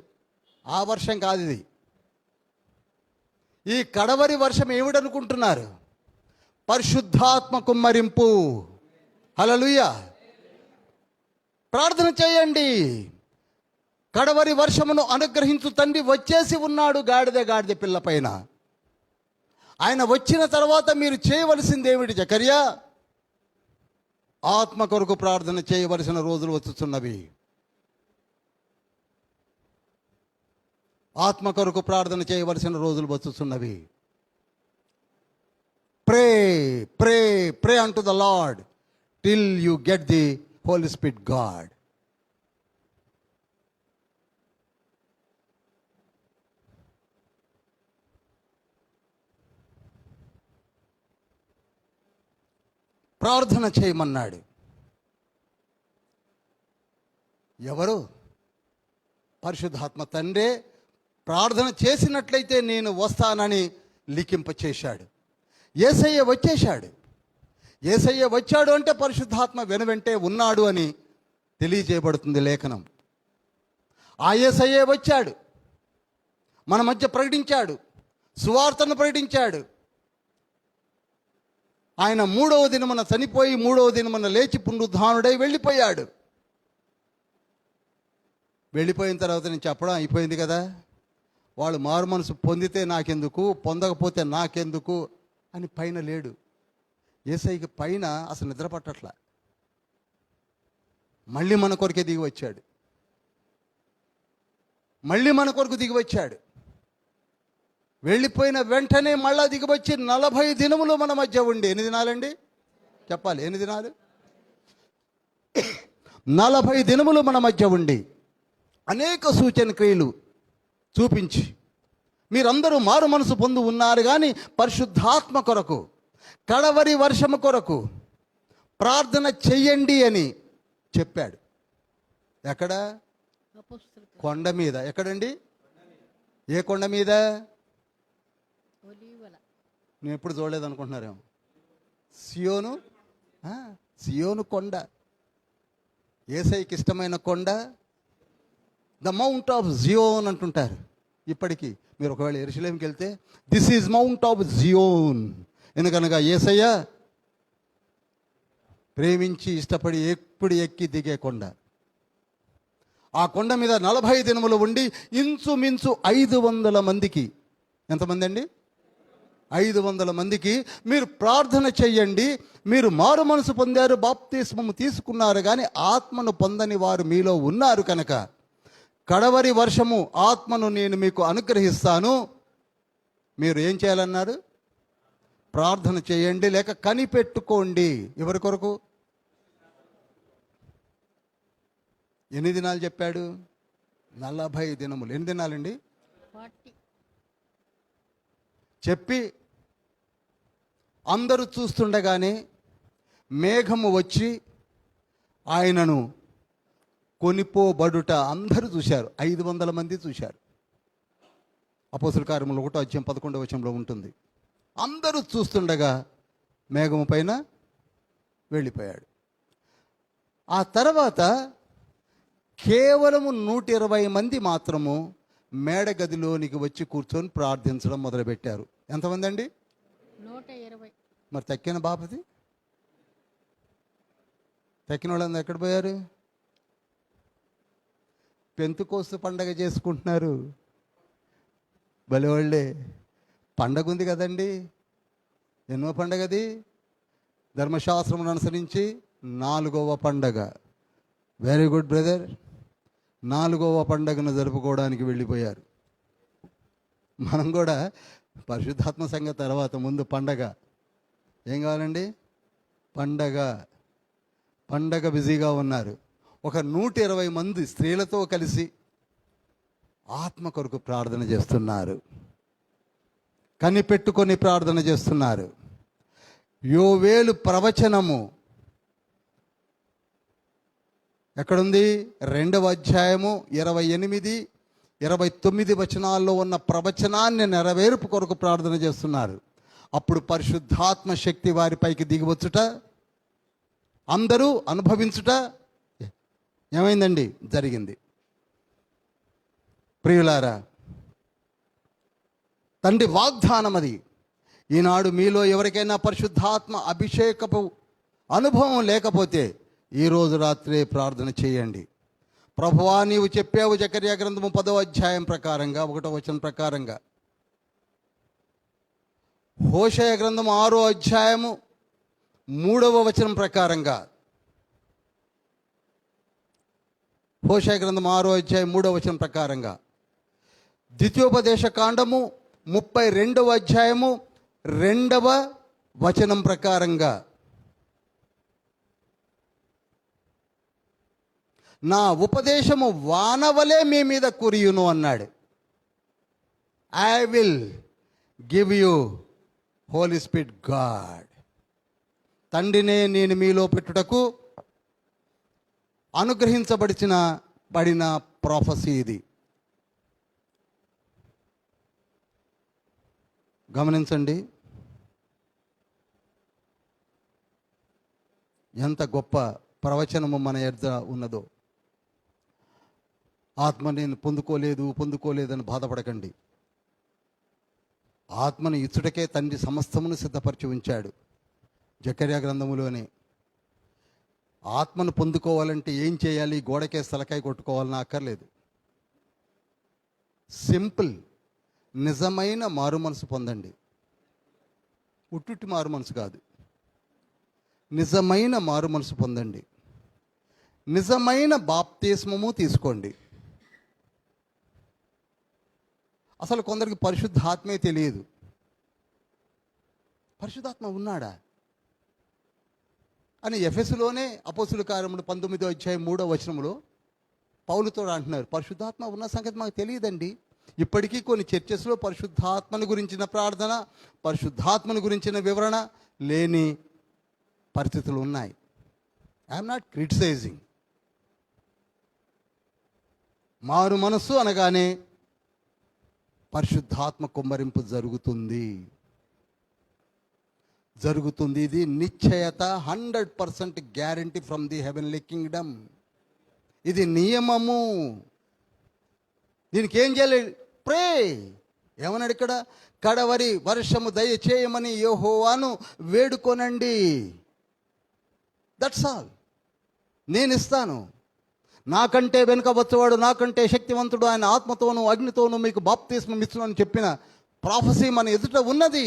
ఆ వర్షం కాదు ఇది. ఈ కడవరి వర్షం ఏమిటనుకుంటున్నారు? పరిశుద్ధాత్మ కుమ్మరింపు. హల్లెలూయా. ప్రార్థన చేయండి. కడవరి వర్షమును అనుగ్రహించు తండ్రి వచ్చేసి ఉన్నాడు గాడిద పిల్ల పైన. ఆయన వచ్చిన తర్వాత మీరు చేయవలసింది ఏమిటి జకర్యా? ఆత్మ కొరకు ప్రార్థన చేయవలసిన రోజులు వచ్చుతున్నవి. ఆత్మ కొరకు ప్రార్థన చేయవలసిన రోజులు వచ్చుతున్నవి. ప్రే ప్రే ప్రే అంటు the Lord till you get the Holy Spirit God. ప్రార్థన చేయమన్నాడు. ఎవరు? పరిశుద్ధాత్మ తండ్రే ప్రార్థన చేసినట్లయితే నేను వస్తానని లిఖింపచేశాడు. యేసయ్య వచ్చేశాడు. యేసయ్య వచ్చాడు అంటే పరిశుద్ధాత్మ వెనువెంటే ఉన్నాడు అని తెలియజేయబడుతుంది లేఖనం. ఆ యేసయ్యే వచ్చాడు, మన మధ్య ప్రకటించాడు, సువార్తను ప్రకటించాడు. ఆయన 3వ దినమున చనిపోయి 3వ దినమున లేచి పునరుద్ధానుడై వెళ్ళిపోయాడు. వెళ్ళిపోయిన తర్వాత నేను చెప్పడం అయిపోయింది కదా, వాళ్ళు మారు మనసు పొందితే నాకెందుకు, పొందకపోతే నాకెందుకు అని పైన లేడు. యేసయ్యకి పైన అసలు నిద్ర పట్టట్లా. మళ్ళీ మన కొరకే దిగి వచ్చాడు. మళ్ళీ మన కొరకు దిగి వచ్చాడు. వెళ్ళిపోయిన వెంటనే మళ్ళా దిగివచ్చి 40 దినములు మన మధ్య ఉండి, ఎన్ని దినాలండి చెప్పాలి? ఎన్ని దినాలు? 40 దినములు మన మధ్య ఉండి అనేక సూచన క్రియలు చూపించి మీరందరూ మారు మనసు పొంది ఉన్నారు, కానీ పరిశుద్ధాత్మ కొరకు, కడవరి వర్షము కొరకు ప్రార్థన చెయ్యండి అని చెప్పాడు. ఎక్కడ? అపోస్తలుల కొండ మీద. ఎక్కడండి? ఏ కొండ మీద? ఒలీవల. నేను ఎప్పుడు చూడలేదు అనుకుంటున్నారేమో. సియోను, సియోను కొండ, యేసయ్యకి ఇష్టమైన కొండ, ద మౌంట్ ఆఫ్ జియోన్ అంటుంటారు ఇప్పటికీ. మీరు ఒకవేళ యెరూషలేంకి వెళ్తే this is Mount of Zion, ఎందుకనగా యేసయ్య ప్రేమించి ఇష్టపడి ఎప్పుడు ఎక్కి దిగే కొండ. ఆ కొండ మీద 40 దినములు ఉండి ఇంచుమించు 500 మందికి, ఎంతమంది అండి? 500 మందికి మీరు ప్రార్థన చెయ్యండి, మీరు మారు మనసు పొందారు, బాప్తిస్మము తీసుకున్నారు, కానీ ఆత్మను పొందని వారు మీలో ఉన్నారు కనుక కడవరి వర్షము ఆత్మను నేను మీకు అనుగ్రహిస్తాను. మీరు ఏం చేయాలన్నారు? ప్రార్థన చేయండి, లేక కనిపెట్టుకోండి. ఎవరి కొరకు? ఎన్ని దినాలు చెప్పాడు? 40 దినములు. ఎన్ని దినాలండి? 40. చెప్పి అందరూ చూస్తుండగానే మేఘము వచ్చి ఆయనను కొనిపోబడుట అందరూ చూశారు. 500 మంది చూశారు. అపోస్తలుల కార్యములు 1:11 ఉంటుంది. అందరూ చూస్తుండగా మేఘము పైన వెళ్ళిపోయాడు. ఆ తర్వాత కేవలము 120 మంది మాత్రము మేడ గదిలోనికి వచ్చి కూర్చొని ప్రార్థించడం మొదలుపెట్టారు. ఎంతమంది అండి? 120. మరి తక్కిన బాపతి, తక్కిన వాళ్ళందరూ ఎక్కడ పోయారు? పెంతుకోస్తు పండగ చేసుకుంటున్నారు. భలేవాళ్ళే. పండగ ఉంది కదండి. ఎన్నో పండగది? ధర్మశాస్త్రమును అనుసరించి 4వ పండగ. Very good brother. 4వ పండగను జరుపుకోవడానికి వెళ్ళిపోయారు. మనం కూడా పరిశుద్ధాత్మ సంఘ తర్వాత ముందు పండగ. ఏం కావాలండి? పండగ. పండగ బిజీగా ఉన్నారు. ఒక 120 మంది స్త్రీలతో కలిసి ఆత్మ కొరకు ప్రార్థన చేస్తున్నారు, కనిపెట్టుకొని ప్రార్థన చేస్తున్నారు. యోవేలు ప్రవచనము ఎక్కడుంది? 2వ అధ్యాయము 28, 29 వచనాల్లో ఉన్న ప్రవచనాన్ని నెరవేర్పు కొరకు ప్రార్థన చేస్తున్నారు. అప్పుడు పరిశుద్ధాత్మ శక్తి వారిపైకి దిగివచ్చుట, అందరూ అనుభవించుట ఏమైందండి? జరిగింది. ప్రియులారా, తండ్రి వాగ్దానం అది. ఈనాడు మీలో ఎవరికైనా పరిశుద్ధాత్మ అభిషేకపు అనుభవం లేకపోతే ఈరోజు రాత్రే ప్రార్థన చేయండి. ప్రభువా, నీవు చెప్పావు జకర్యా గ్రంథము 10వ అధ్యాయం ప్రకారంగా 1వ వచనం ప్రకారంగా, హోషేయ గ్రంథము 6వ అధ్యాయము 3వ వచనం ప్రకారంగా, హోషేయ గ్రంథం 6వ అధ్యాయం 3వ వచనం ప్రకారంగా, ద్వితీయోపదేశ కాండము 32వ అధ్యాయము 2వ వచనం ప్రకారంగా, నా ఉపదేశము వానవలే మీ మీద కురియును అన్నాడు. I will give you Holy Spirit God. తండ్రినే నేను మీలో పెట్టుటకు పడిన ప్రాఫసీ ఇది. గమనించండి, ఎంత గొప్ప ప్రవచనము మన ఎద్ద ఉన్నదో. ఆత్మ నేను పొందుకోలేదని బాధపడకండి. ఆత్మను ఇచ్చుటకే తండ్రి సమస్తమును సిద్ధపరిచి ఉంచాడు. జకర్యా గ్రంథములోనే ఆత్మను పొందుకోవాలంటే ఏం చేయాలి? గోడకే తలకాయ కొట్టుకోవాలని అక్కర్లేదు. సింపుల్. నిజమైన మారు మనసు పొందండి. ఉట్టుటి మారు మనసు కాదు, నిజమైన మారు మనసు పొందండి. నిజమైన బాప్తిస్మము తీసుకోండి. అసలు కొందరికి పరిశుద్ధాత్మే తెలియదు. పరిశుద్ధాత్మ ఉన్నాడా అని ఎఫెసులోనే అపోస్తుల కార్యములు 19వ అధ్యాయం 3వ వచనములో పౌలుతో అంటున్నారు, పరిశుద్ధాత్మ ఉన్న సంగతి మాకు తెలియదండి. ఇప్పటికీ కొన్ని చర్చెస్లో పరిశుద్ధాత్మను గురించిన ప్రార్థన, పరిశుద్ధాత్మను గురించిన వివరణ లేని పరిస్థితులు ఉన్నాయి. I'm not criticising. మారు మనస్సు అనగానే పరిశుద్ధాత్మ కుమ్మరింపు జరుగుతుంది. ఇది నిశ్చయత, 100% guarantee from the heavenly kingdom. ఇది నియమము. దీనికి ఏం చేయాలి? ప్రే. ఏమన్నాడు ఇక్కడ? కడవరి వర్షము దయచేయమని యెహోవాను వేడుకొనండి. That's all. నేను ఇస్తాను. నాకంటే వెనుక వచ్చేవాడు నాకంటే శక్తివంతుడు, ఆయన ఆత్మతోనూ అగ్నితోనూ మీకు బాప్తిస్మం ఇచ్చును అని చెప్పిన ప్రాఫెసీ మన ఎదుట ఉన్నది.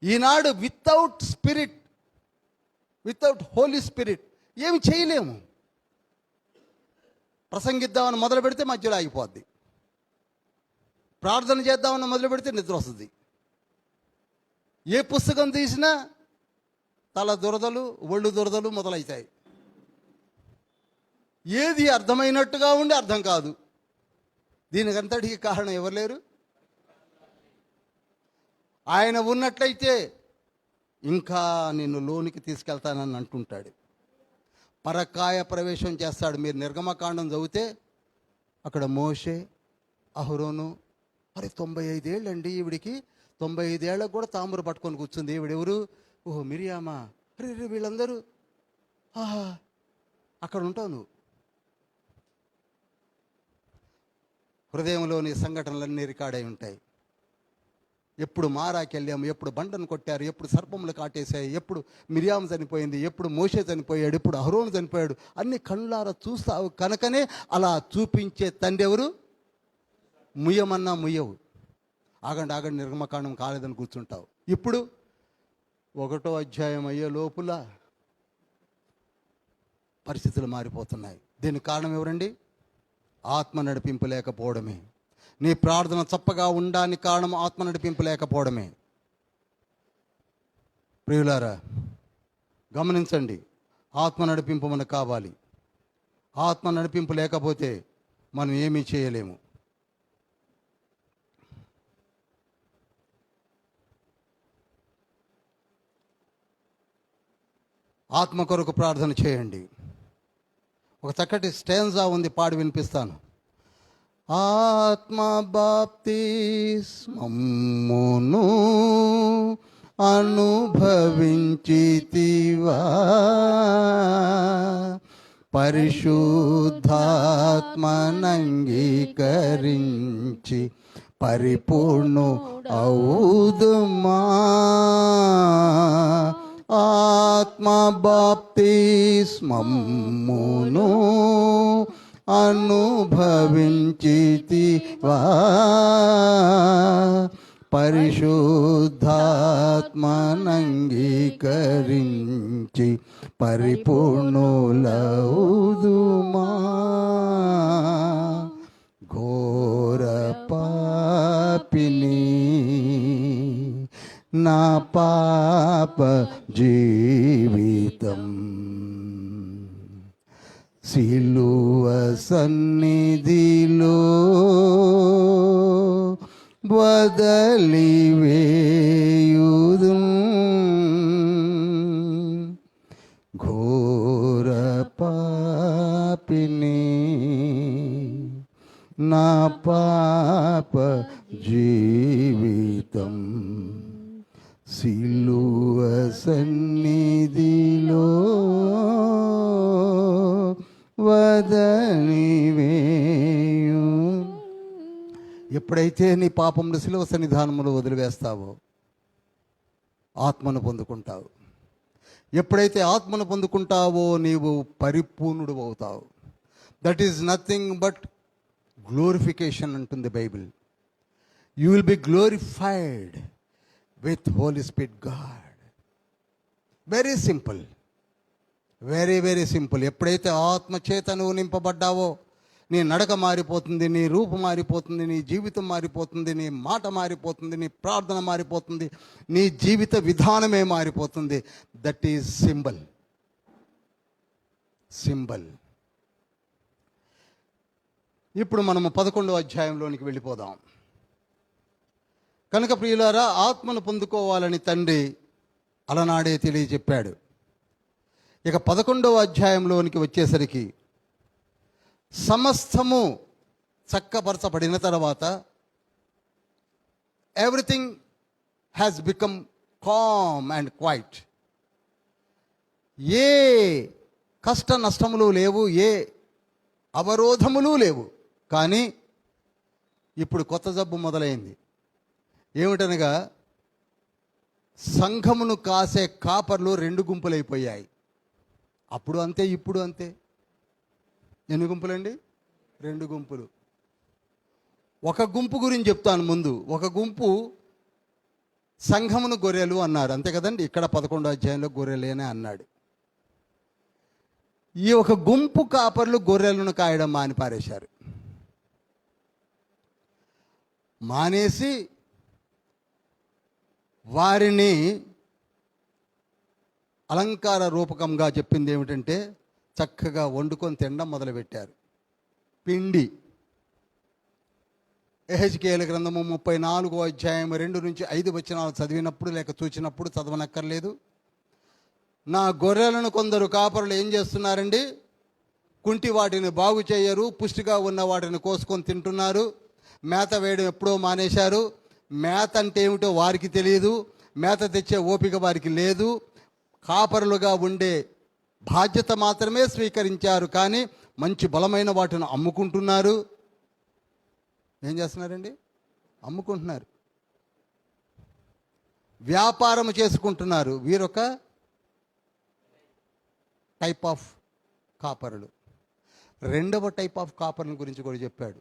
ఈనాడు without spirit, without Holy Spirit ఏమి చేయలేము. ప్రసంగిద్దామని మొదలు పెడితే మధ్యలో ఆగిపోద్ది. ప్రార్థన చేద్దామని మొదలు పెడితే నిద్ర వస్తుంది. ఏ పుస్తకం తీసినా తల దురదలు, ఒళ్ళు దురదలు మొదలవుతాయి. ఏది అర్థమైనట్టుగా ఉండి అర్థం కాదు. దీనికంతటికి కారణం ఎవరు లేరు? ఆయన ఉన్నట్లయితే ఇంకా నిన్ను లోనికి తీసుకెళ్తానని అంటుంటాడు. పరకాయ ప్రవేశం చేస్తాడు. మీరు నిర్గమకాండం చదివితే అక్కడ మోషే, అహరోను, 95 ఏళ్ళండి ఈవిడికి, 95 ఏళ్ళకు కూడా తాంబూరు పట్టుకొని కూర్చుంది. ఈవిడెవరు? ఓహో మిరియామా. అరే వీళ్ళందరూ ఆహా, అక్కడ ఉంటావు నువ్వు. హృదయంలోని సంఘటనలన్నీ రికార్డ్ అయి ఉంటాయి. ఎప్పుడు మారాకి వెళ్ళాము, ఎప్పుడు బండను కొట్టారు, ఎప్పుడు సర్పములు కాటేశాయి, ఎప్పుడు మిరియాము చనిపోయింది, ఎప్పుడు మోషే చనిపోయాడు, ఎప్పుడు అహరోను చనిపోయాడు, అన్ని కళ్ళారా చూస్తావు. కనుకనే అలా చూపించే తండ్రి ఎవరు? ముయ్యమన్నా ముయ్యవు. ఆగండి నిర్గమకాండం కాలేదని కూర్చుంటావు. ఇప్పుడు 1వ అధ్యాయం అయ్యే లోపల పరిస్థితులు మారిపోతున్నాయి. దీనికి కారణం ఎవరండి? ఆత్మ నడిపింపు లేకపోవడమే. నీ ప్రార్థన చప్పగా ఉండడానికి కారణం ఆత్మ నడిపింపు లేకపోవడమే. ప్రియులారా గమనించండి, ఆత్మ నడిపింపు మనకు కావాలి. ఆత్మ నడిపింపు లేకపోతే మనం ఏమీ చేయలేము. ఆత్మ కొరకు ప్రార్థన చేయండి. ఒక చక్కటి స్టాంజా ఉంది, పాడి వినిపిస్తాను. ఆత్మ బాప్తిస్మమ్మును అనుభవించితివా, పరిశుద్ధాత్మనంగీకరించి పరిపూర్ణు ఔదుమా. ఆత్మ బాప్తిస్మమ్మును అనుభవించితివా, పరిశుద్ధాత్మనంగీకరించి పరిపూర్ణులౌదుమా. ఘోర పాపిని నా పాప జీవితం సిలువ సన్నిధిలో వదలివేయుదు. ఘోర పాపిని నా పాప జీవితం సిలువ సన్నిధిలో వదలివేయు. ఎప్పుడైతే నీ పాపమును సిలువ సన్నిధానములో వదిలివేస్తావో ఆత్మను పొందుకుంటావు. ఎప్పుడైతే ఆత్మను పొందుకుంటావో నీవు పరిపూర్ణుడు అవుతావు. That is nothing but glorification అంటుంది Bible. You will be glorified with Holy Spirit God. Very simple, very very simple. ఎప్పుడైతే ఆత్మ చేత నువ్వు నింపబడ్డావో నీ నడక మారిపోతుంది, నీ రూపు మారిపోతుంది, నీ జీవితం మారిపోతుంది, నీ మాట మారిపోతుంది, నీ ప్రార్థన మారిపోతుంది, నీ జీవిత విధానమే మారిపోతుంది. That is symbol. ఇప్పుడు మనము 11వ అధ్యాయంలోనికి వెళ్ళిపోదాం. కనుక ప్రియులారా, ఆత్మను పొందుకోవాలని తండ్రి అలనాడే తెలియజెప్పాడు. ఇక 11వ అధ్యాయంలోనికి వచ్చేసరికి సమస్తము చక్కపరచబడిన తర్వాత everything has become calm and quiet. ఏ కష్ట నష్టములు లేవు, ఏ అవరోధములు లేవు. కానీ ఇప్పుడు కొత్త జబ్బు మొదలైంది. ఏమిటనగా సంఘమును కాసే కాపర్లు 2 గుంపులైపోయాయి. అప్పుడు అంతే, ఇప్పుడు అంతే. ఎన్ని గుంపులండి? 2 గుంపులు. ఒక గుంపు గురించి చెప్తాను ముందు. ఒక గుంపు సంఘమును గొర్రెలు అన్నారు, అంతే కదండి. ఇక్కడ 11వ అధ్యాయంలో గొర్రెలేనే అన్నాడు. ఈ ఒక గుంపు కాపర్లు గొర్రెలను కాయడం మానిపారేశారు. మానేసి వారిని అలంకార రూపకంగా చెప్పింది ఏమిటంటే చక్కగా వండుకొని తినడం మొదలుపెట్టారు. పిండి. యెహెజ్కేలు గ్రంథము 34వ అధ్యాయం 2 నుంచి 5 వచనాలు చదివినప్పుడు లేక చూచినప్పుడు చదవనక్కర్లేదు. నా గొర్రెలను కొందరు కాపరులు ఏం చేస్తున్నారండి? కుంటి వాటిని బాగు చేయరు, పుష్టిగా ఉన్న వాటిని కోసుకొని తింటున్నారు. మేత వేయడం ఎప్పుడో మానేశారు. మేత అంటే ఏమిటో వారికి తెలియదు, మేత తెచ్చే ఓపిక వారికి లేదు. కాపరులుగా ఉండే బాధ్యత మాత్రమే స్వీకరించారు, కానీ మంచి బలమైన వాటిని అమ్ముకుంటున్నారు. ఏం చేస్తున్నారండి? అమ్ముకుంటున్నారు, వ్యాపారం చేసుకుంటున్నారు. వీరొక టైప్ ఆఫ్ కాపరులు. 2వ టైప్ ఆఫ్ కాపరుల గురించి కూడా చెప్పాడు.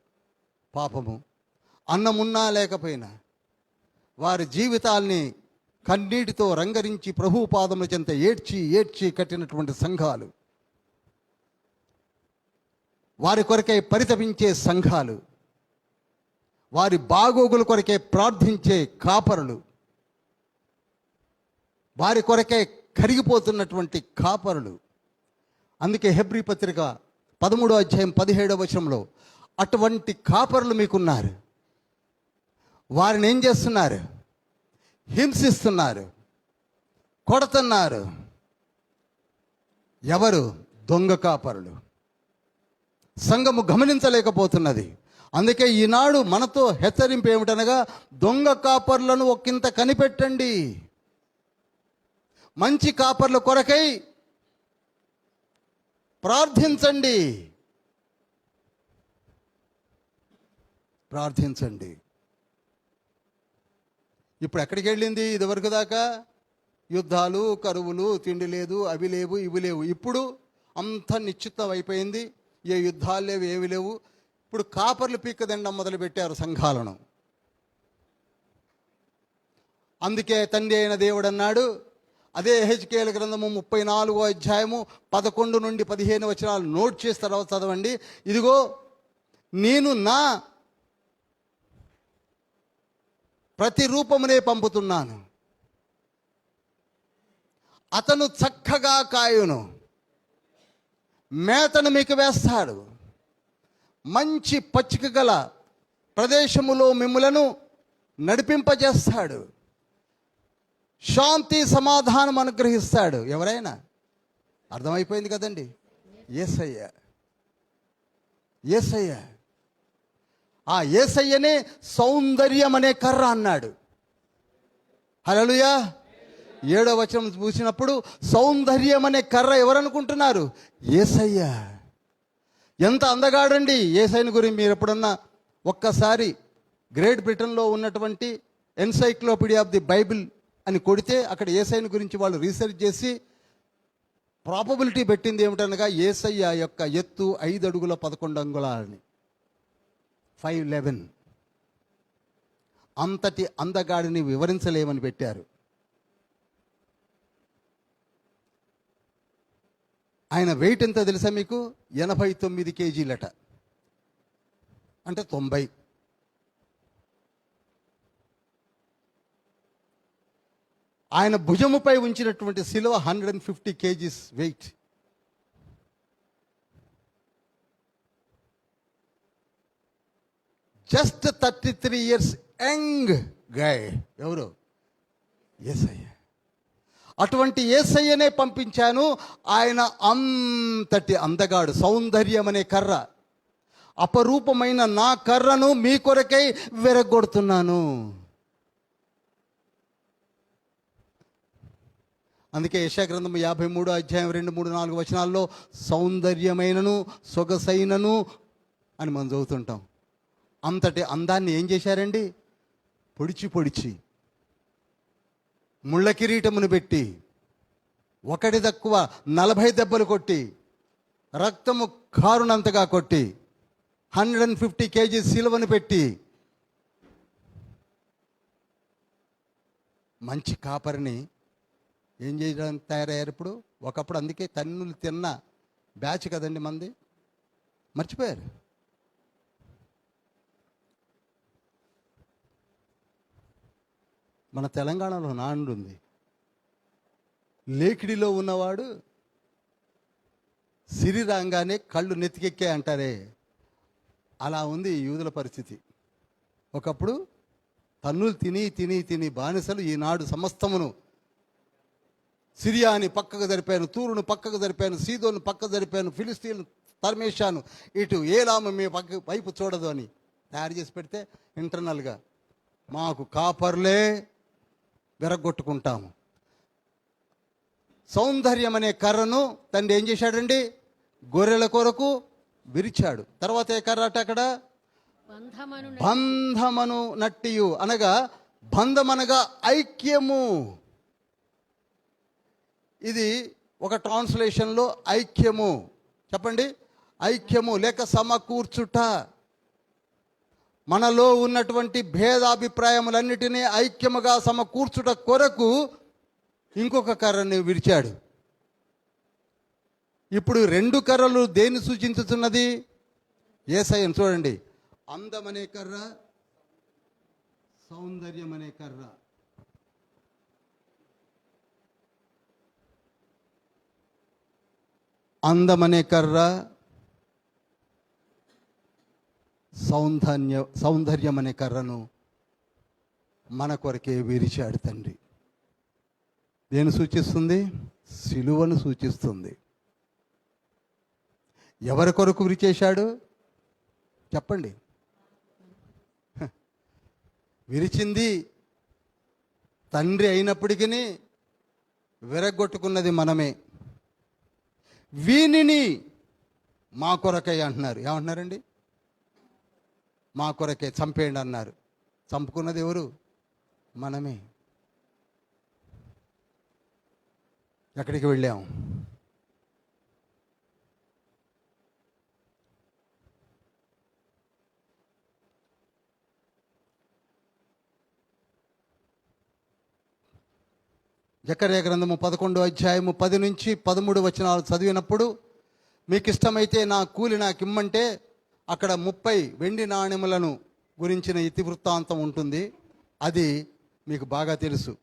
పాపము, అన్నమున్నా లేకపోయినా వారి జీవితాల్ని కన్నీటితో రంగరించి ప్రభు పాదముల చెంత ఏడ్చి ఏడ్చి కట్టినటువంటి సంఘాలు, వారి కొరకై పరితపించే సంఘాలు, వారి బాగోగుల కొరకే ప్రార్థించే కాపరులు, వారి కొరకే కరిగిపోతున్నటువంటి కాపరులు. అందుకే హెబ్రీ పత్రిక 13వ అధ్యాయం 17వ వచనంలో అటువంటి కాపరులు మీకున్నారు. వారిని ఏం చేస్తున్నారు? హింసిస్తున్నారు, కొడుతున్నారు. ఎవరు? దొంగ కాపరులు. సంఘము గమనించలేకపోతున్నది. అందుకే ఈనాడు మనతో హెచ్చరింపు ఏమిటనగా, దొంగ కాపర్లను ఒకంత కనిపెట్టండి. మంచి కాపర్ల కొరకై ప్రార్థించండి, ప్రార్థించండి. ఇప్పుడు ఎక్కడికి వెళ్ళింది? ఇదివరకు దాకా యుద్ధాలు, కరువులు, తిండి లేదు, అవి లేవు, ఇవి లేవు. ఇప్పుడు అంత నిశ్చితం అయిపోయింది. ఏ యుద్ధాలు లేవు, ఏవి లేవు. ఇప్పుడు కాపర్లు పీక్కదండం మొదలుపెట్టారు సంఘాలను. అందుకే తండ్రి అయిన దేవుడు అన్నాడు, అదే యెహెజ్కేలు గ్రంథము 34వ అధ్యాయము 11 నుండి 15 వచనాలు నోట్ చేసి తర్వాత చదవండి. ఇదిగో నేను నా ప్రతిరూపమునే పంపుతున్నాను, అతను చక్కగా కాయును, మేతను మీకు వేస్తాడు, మంచి పచ్చిక గల ప్రదేశములో మిమ్ములను నడిపింపజేస్తాడు, శాంతి సమాధానం అనుగ్రహిస్తాడు. ఎవరైనా అర్థమైపోయింది కదండి? యేసయ్య. యేసయ్య. ఆ యేసయ్యనే సౌందర్యం అనే కర్ర అన్నాడు. హల్లెలూయా. 7వ వచనం చూసినప్పుడు సౌందర్యం అనే కర్ర ఎవరనుకుంటున్నారు? యేసయ్య. ఎంత అందగాడండి యేసయ్యని గురించి మీరు ఎప్పుడన్నా ఒక్కసారి గ్రేట్ బ్రిటన్లో ఉన్నటువంటి ఎన్సైక్లోపీడియా ఆఫ్ ది బైబిల్ అని కొడితే అక్కడ యేసయ్యని గురించి వాళ్ళు రీసెర్చ్ చేసి ప్రాబబిలిటీ పెట్టింది ఏమిటనగా, యేసయ్య యొక్క ఎత్తు 5 అడుగుల 11 అంగుళాలని, 5'11". అంతటి అందగాడిని వివరించలేమని పెట్టారు. ఆయన వెయిట్ ఎంత తెలుసా మీకు? 89 కేజీలట, అంటే 90. ఆయన భుజముపై ఉంచినటువంటి శిలువ 150 KGs weight. Just 33 years young guy. ఎవరు? యేసయ్య. అటువంటి యేసయ్యనే పంపించాను. ఆయన అంతటి అందగాడు. సౌందర్యం అనే కర్ర, అపరూపమైన నా కర్రను మీ కొరకై విరగొడుతున్నాను. అందుకే యెషయా గ్రంథం 53 అధ్యాయం 2, 3, 4 వచనాల్లో సౌందర్యమైనను సొగసైనను అని మనం చదువుతుంటాం. అంతటి అందాన్ని ఏం చేశారండి? పొడిచి ముళ్ళ కిరీటమును పెట్టి, ఒకటి తక్కువ 40 దెబ్బలు కొట్టి, రక్తము కారునంతగా కొట్టి, 150 kg సిలువను పెట్టి, మంచి కాపరిని ఏం చేయడానికి తయారయ్యారు ఇప్పుడు? ఒకప్పుడు అందుకే తన్నులు తిన్న బ్యాచ్ కదండి మంది. మర్చిపోయారు. మన తెలంగాణలో నానుడు ఉంది, లేకిడిలో ఉన్నవాడు సిరి రాగానే కళ్ళు నెత్తికెక్కే అంటారే, అలా ఉంది యూదుల పరిస్థితి. ఒకప్పుడు తన్నులు తిని బానిసలు ఈనాడు సమస్తమును, సిరియాని పక్కకు జరిపాను, తూరును పక్కకు జరిపాను, సీదోను పక్కకు జరిపాను, ఫిలిస్తీన్ను తరిమేశాను, ఇటు ఏలాము మీ పక్క వైపు చూడదు అని తయారు చేసి పెడితే ఇంటర్నల్గా మాకు కాపర్లే విరగొట్టుకుంటాము. సౌందర్యం అనే కర్రను తండ్రి ఏం చేశాడండి? గొర్రెల కొరకు విరిచాడు. తర్వాత ఏ కర్ర అట అక్కడ? బంధమను నట్టియు, అనగా బంధమనగా ఐక్యము. ఇది ఒక ట్రాన్స్లేషన్లో ఐక్యము. చెప్పండి, ఐక్యము లేక సమకూర్చుట. మనలో ఉన్నటువంటి భేదాభిప్రాయములన్నిటినీ ఐక్యముగా సమకూర్చుట కొరకు ఇంకొక కర్రని విరిచాడు. ఇప్పుడు 2 కర్రలు దేన్ని సూచించుతున్నది? యేసయ్యను. చూడండి, అందమనే కర్ర, సౌందర్యం అనే కర్ర. అందమనే కర్ర, సౌందర్యం అనే కర్రను మన కొరకే విరిచాడు తండ్రి. దేని సూచిస్తుంది? సిలువను సూచిస్తుంది. ఎవరి కొరకు విరిచేశాడు చెప్పండి? విరిచింది తండ్రి అయినప్పటికీ విరగొట్టుకున్నది మనమే. వీనిని మా కొరకై అంటున్నారు. ఏమంటున్నారండి? మా కొరకే చంపేయండి అన్నారు. చంపుకున్నది ఎవరు? మనమే. ఎక్కడికి వెళ్ళాము? జకర్యా గ్రంథము 11 అధ్యాయము 10 నుంచి 13 వచనాలు చదివినప్పుడు, మీకు ఇష్టమైతే నా కూలి నాకు ఇమ్మంటే అక్కడ 30 వెండి నాణెములను గురించిన ఇతివృత్తాంతం ఉంటుంది. అది మీకు బాగా తెలుసు.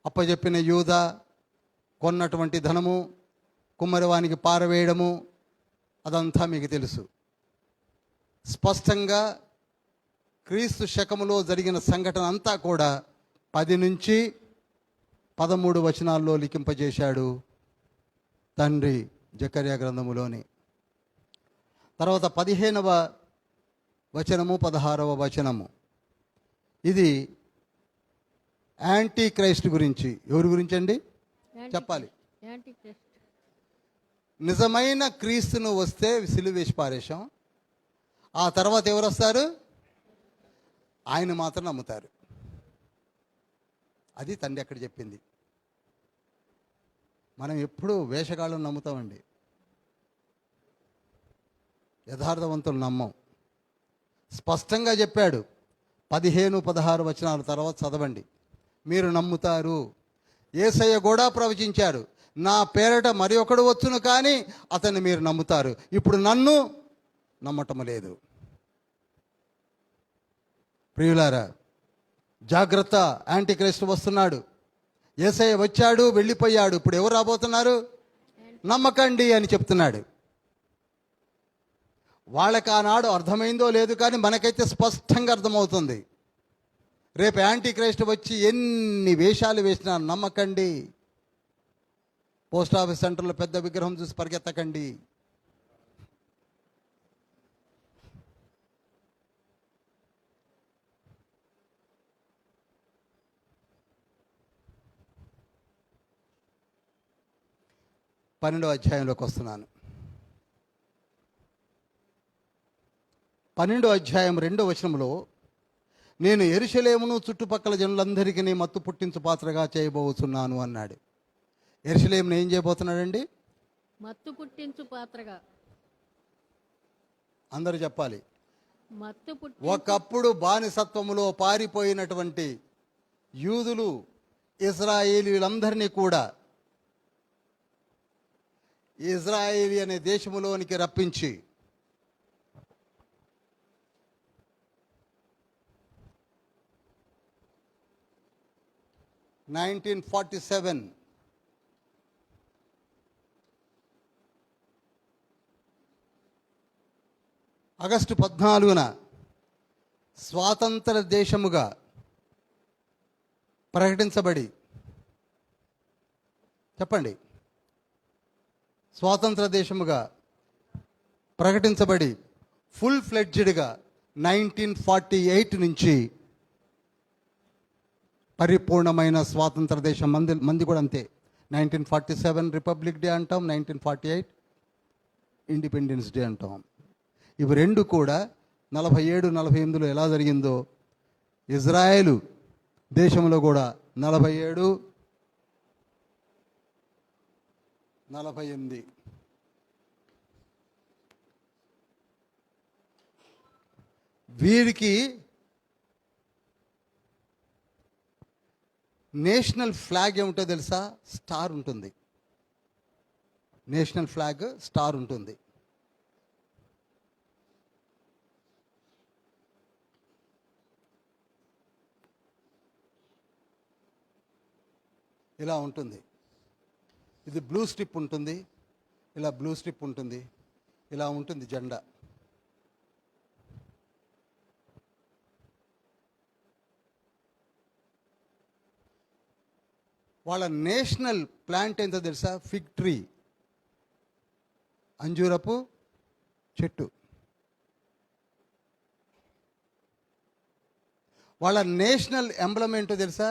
అప్పజెప్పిన యూదా కొన్నటువంటి ధనము కుమ్మరివానికి పారవేయడము, అదంతా మీకు తెలుసు. స్పష్టంగా క్రీస్తు శకములో జరిగిన సంఘటన అంతా కూడా 10 నుంచి 13 వచనాల్లో లిఖింపజేశాడు తండ్రి జకర్యా గ్రంథములోని. తర్వాత 15వ వచనము 16వ వచనము, ఇది యాంటీ క్రైస్ట్ గురించి. ఎవరి గురించి అండి చెప్పాలి? నిజమైన క్రీస్తును వస్తే సిలువ వేసి పారేశాం. ఆ తర్వాత ఎవరు వస్తారు? ఆయన మాత్రం నమ్ముతారు. అది తండ్రి అక్కడ చెప్పింది. మనం ఎప్పుడు వేషగాళ్ళను నమ్ముతామండి, యథార్థవంతులు నమ్మం. స్పష్టంగా చెప్పాడు. 15, 16 వచనాల తర్వాత చదవండి, మీరు నమ్ముతారు. యేసయ్య కూడా ప్రవచించారు, నా పేరట మరి ఒకడు వచ్చును కానీ అతన్ని మీరు నమ్ముతారు. ఇప్పుడు నన్ను నమ్మటం లేదు. ప్రియులారా, జాగ్రత్త, యాంటీ క్రైస్ట్ వస్తున్నాడు. యేసయ్య వచ్చాడు, వెళ్ళిపోయాడు. ఇప్పుడు ఎవరు రాబోతున్నారు? నమ్మకండి అని చెప్తున్నాడు. వాళ్ళకి ఆనాడు అర్థమైందో లేదు కానీ మనకైతే స్పష్టంగా అర్థమవుతుంది. రేపు యాంటీ క్రైస్ట్ వచ్చి ఎన్ని వేషాలు వేసినా నమ్మకండి. పోస్ట్ ఆఫీస్ సెంటర్లో పెద్ద విగ్రహం చూసి పరిగెత్తకండి. పన్నెండవ అధ్యాయంలోకి వస్తున్నాను. 12వ అధ్యాయం 2వ వచనంలో, నేను యెరూషలేమును చుట్టుపక్కల జనులందరికీ మత్తు పుట్టించు పాత్రగా చేయబోతున్నాను అన్నాడు. యెరూషలేమును ఏం చేయబోతున్నాడండి? మత్తు పుట్టించు పాత్రగా. అందరూ చెప్పాలి. మత్తు పుట్టి ఒకప్పుడు బానిసత్వములో పారిపోయినటువంటి యూదులు, ఇశ్రాయేలీలందరినీ కూడా ఇజ్రాయేలీ అనే దేశములోనికి రప్పించి 1947 ఆగస్టు 14న స్వాతంత్ర దేశముగా ప్రకటించబడి, చెప్పండి, స్వాతంత్ర దేశముగా ప్రకటించబడి ఫుల్ ఫ్లెడ్జ్డ్గా 1948 నుంచి పరిపూర్ణమైన స్వాతంత్ర దేశం. మంది కూడా అంతే. 1947 రిపబ్లిక్ డే అంటాం, 1948 ఇండిపెండెన్స్ డే అంటాం. ఇవి రెండు కూడా 47-48లో ఎలా జరిగిందో ఇజ్రాయేలు దేశంలో కూడా 47-48 వీరికి నేషనల్ ఫ్లాగ్ ఏమిటో తెలుసా? స్టార్ ఉంటుంది. నేషనల్ ఫ్లాగ్ స్టార్ ఉంటుంది. ఇలా ఉంటుంది. ఇది బ్లూ స్ట్రిప్ ఉంటుంది, ఇలా బ్లూ స్ట్రిప్ ఉంటుంది, ఇలా ఉంటుంది జెండా. వాళ్ళ నేషనల్ ప్లాంట్ ఏంటో తెలుసా? ఫిగ్ ట్రీ, అంజూరపు చెట్టు. వాళ్ళ నేషనల్ ఎంబ్లమ్ ఏంటో తెలుసా?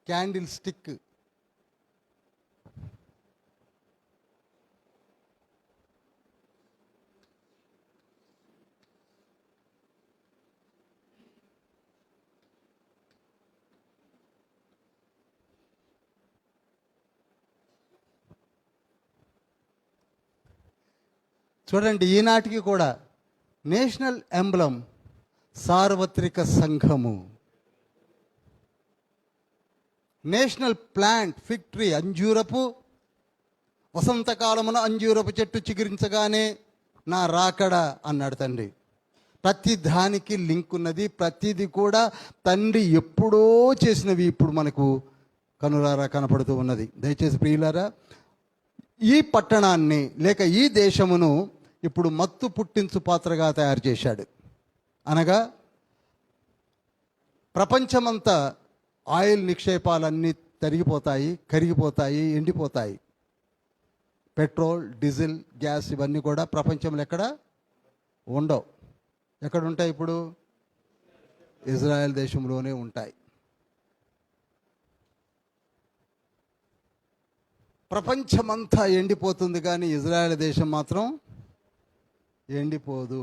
Candle stick. చూడండి, ఈనాటికి కూడా నేషనల్ ఎంబ్లమ్ సార్వత్రిక సంఘము. నేషనల్ ప్లాంట్ ఫిగ్ ట్రీ, అంజూరపు, వసంతకాలమున అంజూరపు చెట్టు చిగురించగానే నా రాకడ అన్నాడు తండ్రి. ప్రతి దానికి లింక్ ఉన్నది. ప్రతిది కూడా తండ్రి ఎప్పుడో చేసినవి ఇప్పుడు మనకు కనులారా కనపడుతూ ఉన్నది. దయచేసి ప్రియులారా, ఈ పట్టణాన్ని లేక ఈ దేశమును ఇప్పుడు మత్తు పుట్టించు పాత్రగా తయారు చేశాడు. అనగా ప్రపంచమంతా ఆయిల్ నిక్షేపాలన్నీ తరిగిపోతాయి, కరిగిపోతాయి, ఎండిపోతాయి. పెట్రోల్, డీజిల్, గ్యాస్ ఇవన్నీ కూడా ప్రపంచంలో ఎక్కడ ఉండవు. ఎక్కడ ఉంటాయి ఇప్పుడు? ఇజ్రాయెల్ దేశంలోనే ఉంటాయి. ప్రపంచమంతా ఎండిపోతుంది కానీ ఇజ్రాయెల్ దేశం మాత్రం ఎండిపోదు.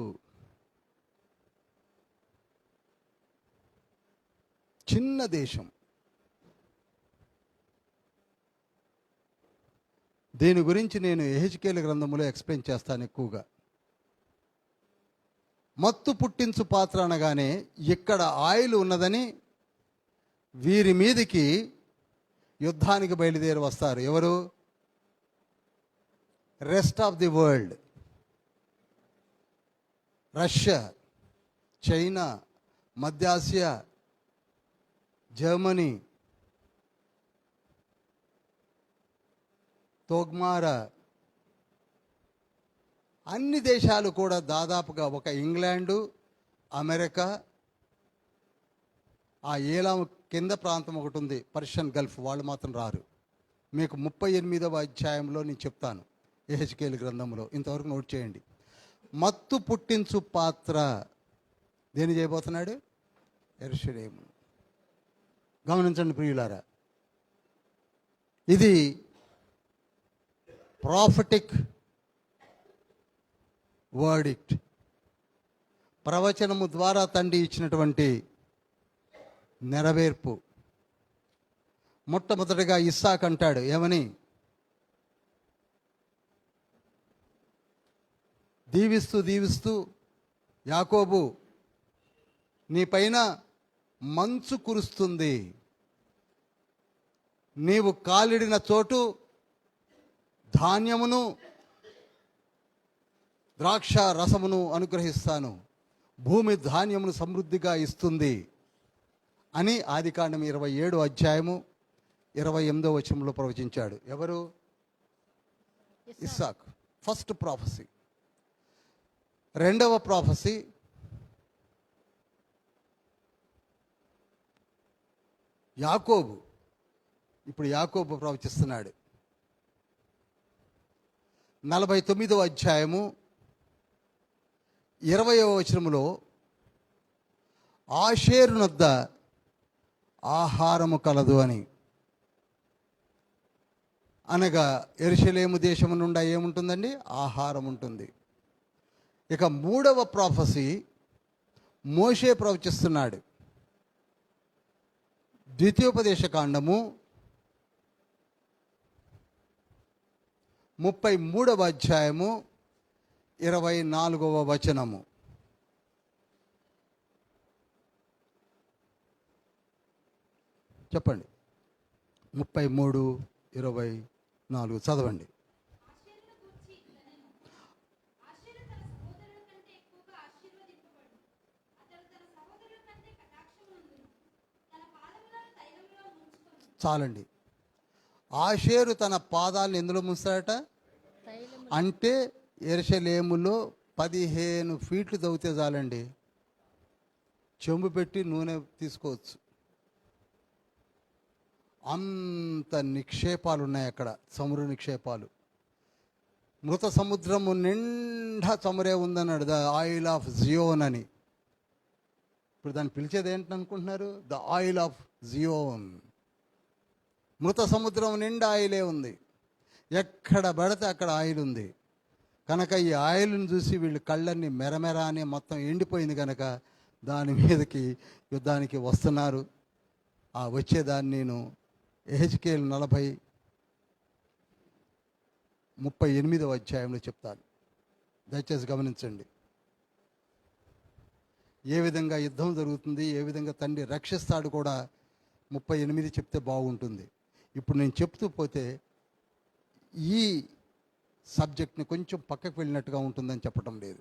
చిన్న దేశం. దీని గురించి నేను యెహెజ్కేలు గ్రంథములో ఎక్స్ప్లెయిన్ చేస్తాను ఎక్కువగా. మత్తు పుట్టించు పాత్ర అనగానే ఇక్కడ ఆయిల్ ఉన్నదని వీరి మీదికి యుద్ధానికి బయలుదేరి వస్తారు. ఎవరు? Rest of the world. Russia, China, మధ్య ఆసియా, జర్మనీ, తోగ్మారా, అన్ని దేశాలు కూడా దాదాపుగా ఒక ఇంగ్లాండు, అమెరికా, ఆ ఏలాం కింద ప్రాంతం ఒకటి ఉంది, పర్షియన్ గల్ఫ్, వాళ్ళు మాత్రం రారు. మీకు 38వ అధ్యాయంలో నేను చెప్తాను, యెహెజ్కేలు గ్రంథంలో. ఇంతవరకు నోట్ చేయండి. మత్తు పుట్టించు పాత్ర దేని చేయబోతున్నాడు? యెరూషలేము. గమనించండి ప్రియులారా, ఇది ప్రాఫిటిక్ వర్డిక్ట్, ప్రవచనము ద్వారా తండ్రి ఇచ్చినటువంటి నెరవేర్పు. మొట్టమొదటిగా ఇస్సాకు అంటాడు, ఏమని? దీవిస్తూ దీవిస్తూ, యాకోబు నీ పైన మంచు కురుస్తుంది, నీవు కాలిడిన చోటు ధాన్యమును ద్రాక్ష రసమును అనుగ్రహిస్తాను, భూమి ధాన్యమును సమృద్ధిగా ఇస్తుంది అని ఆదికాండం 27వ అధ్యాయము 28వ వచనంలో ప్రవచించాడు. ఎవరు? ఇస్సాకు. First prophecy. రెండవ ప్రాఫెసీ యాకోబు. ఇప్పుడు యాకోబు ప్రవచిస్తున్నాడు. 49వ అధ్యాయము 20వ వచనములో ఆషేరు నొద్ద ఆహారము కలదు అని. అనగా యెరూషలేము దేశము నుండి ఏముంటుందండి? ఆహారం ఉంటుంది. ఇక 3వ ప్రాఫెసీ మోషే ప్రవచిస్తున్నాడు. ద్వితీయోపదేశ కాండము 33వ అధ్యాయము 24వ వచనము. చెప్పండి. 33:24 చదవండి. చాలండి. ఆషేరు తన పాదాలను ఎందులో ముంచాడట? అంటే యెరూషలేములో 15 ఫీట్లు తవ్వితే చాలండి, చెంబు పెట్టి నూనె తీసుకోవచ్చు. అంత నిక్షేపాలు ఉన్నాయి అక్కడ, చమురు నిక్షేపాలు. మృత సముద్రము నిండా చమురే ఉందన్నాడు, ద ఆయిల్ ఆఫ్ జియోన్ అని. ఇప్పుడు దాన్ని పిలిచేది ఏంటనుకుంటున్నారు? The oil of Zion. మృత సముద్రం నిండా ఆయిలే ఉంది, ఎక్కడ పడితే అక్కడ ఆయిల్ ఉంది. కనుక ఈ ఆయిల్ని చూసి వీళ్ళు కళ్ళన్ని మెరమెర అని మొత్తం ఎండిపోయింది కనుక దాని మీదకి యుద్ధానికి వస్తున్నారు. ఆ వచ్చేదాన్ని నేను యెహెజ్కేలు 38వ అధ్యాయంలో చెప్తాను. దయచేసి గమనించండి. ఏ విధంగా యుద్ధం జరుగుతుంది, ఏ విధంగా తండ్రి రక్షిస్తాడు కూడా 38 చెప్తే బాగుంటుంది. ఇప్పుడు నేను చెప్తూ పోతే ఈ సబ్జెక్ట్ని కొంచెం పక్కకు వెళ్ళినట్టుగా ఉంటుందని చెప్పడం లేదు.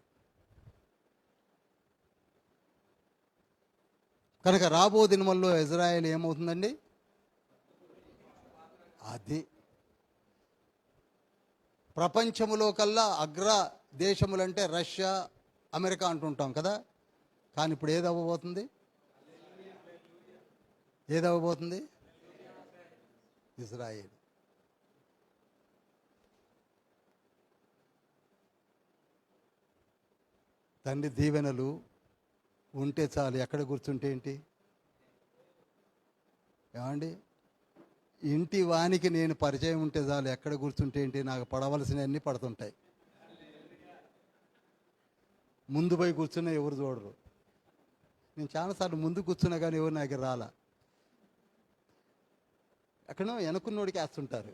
కనుక రాబో దినముల్లో ఇజ్రాయెల్ ఏమవుతుందండి? అది ప్రపంచములో కల్లా అగ్ర దేశములంటే రష్యా, అమెరికా అంటుంటాం కదా. కానీ ఇప్పుడు ఏదవ్వబోతుంది? ఏదవ్వబోతుంది? ఇజ్రాయేల్. తండ్రి దీవెనలు ఉంటే చాలు. ఎక్కడ కూర్చుంటే ఏంటి? ఏమండి? ఇంటి వానికి నేను పరిచయం ఉంటే చాలు, ఎక్కడ కూర్చుంటే ఏంటి? నాకు పడవలసినవన్నీ పడుతుంటాయి. ముందు పోయి కూర్చున్నా ఎవరు చూడరు. నేను చాలాసార్లు ముందు కూర్చున్నా కానీ ఎవరు నాకు రాలా. ఎక్కడో వెనుకున్నోడికి వేస్తుంటారు.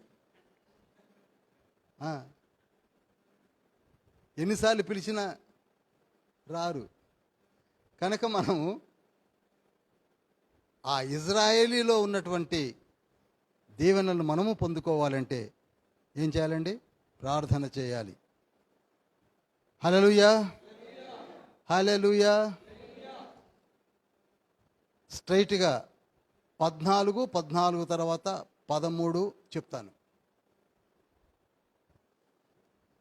ఎన్నిసార్లు పిలిచినా రారు. కనుక మనం ఆ ఇజ్రాయేలీలో ఉన్నటువంటి దీవెనలు మనము పొందుకోవాలంటే ఏం చేయాలండి? ప్రార్థన చేయాలి. హల్లెలూయా, హల్లెలూయా. స్ట్రైట్గా 14 తర్వాత 13 చెప్తాను.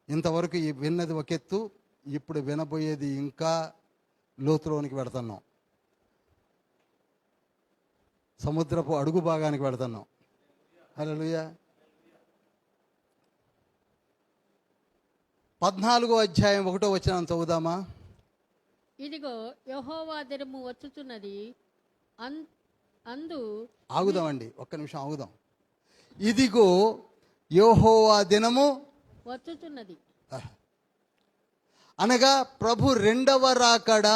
ఇంతవరకు ఈ విన్నది ఒక ఎత్తు, ఇప్పుడు వినబోయేది ఇంకా లోతులోనికి వెళుతున్నాం. సముద్రపు అడుగు భాగానికి వెళుతున్నాం. హల్లెలూయా. 14వ అధ్యాయం 1వ వచనం చదువుదామా? ఇదిగో యెహోవా దినము వచ్చుచున్నది, అందు ఆగుదామండి, ఒక్క నిమిషం ఆగుదాం. ఇదిగో యెహోవా దినము వచ్చుచున్నది అనగా ప్రభు రెండవ రాకడ.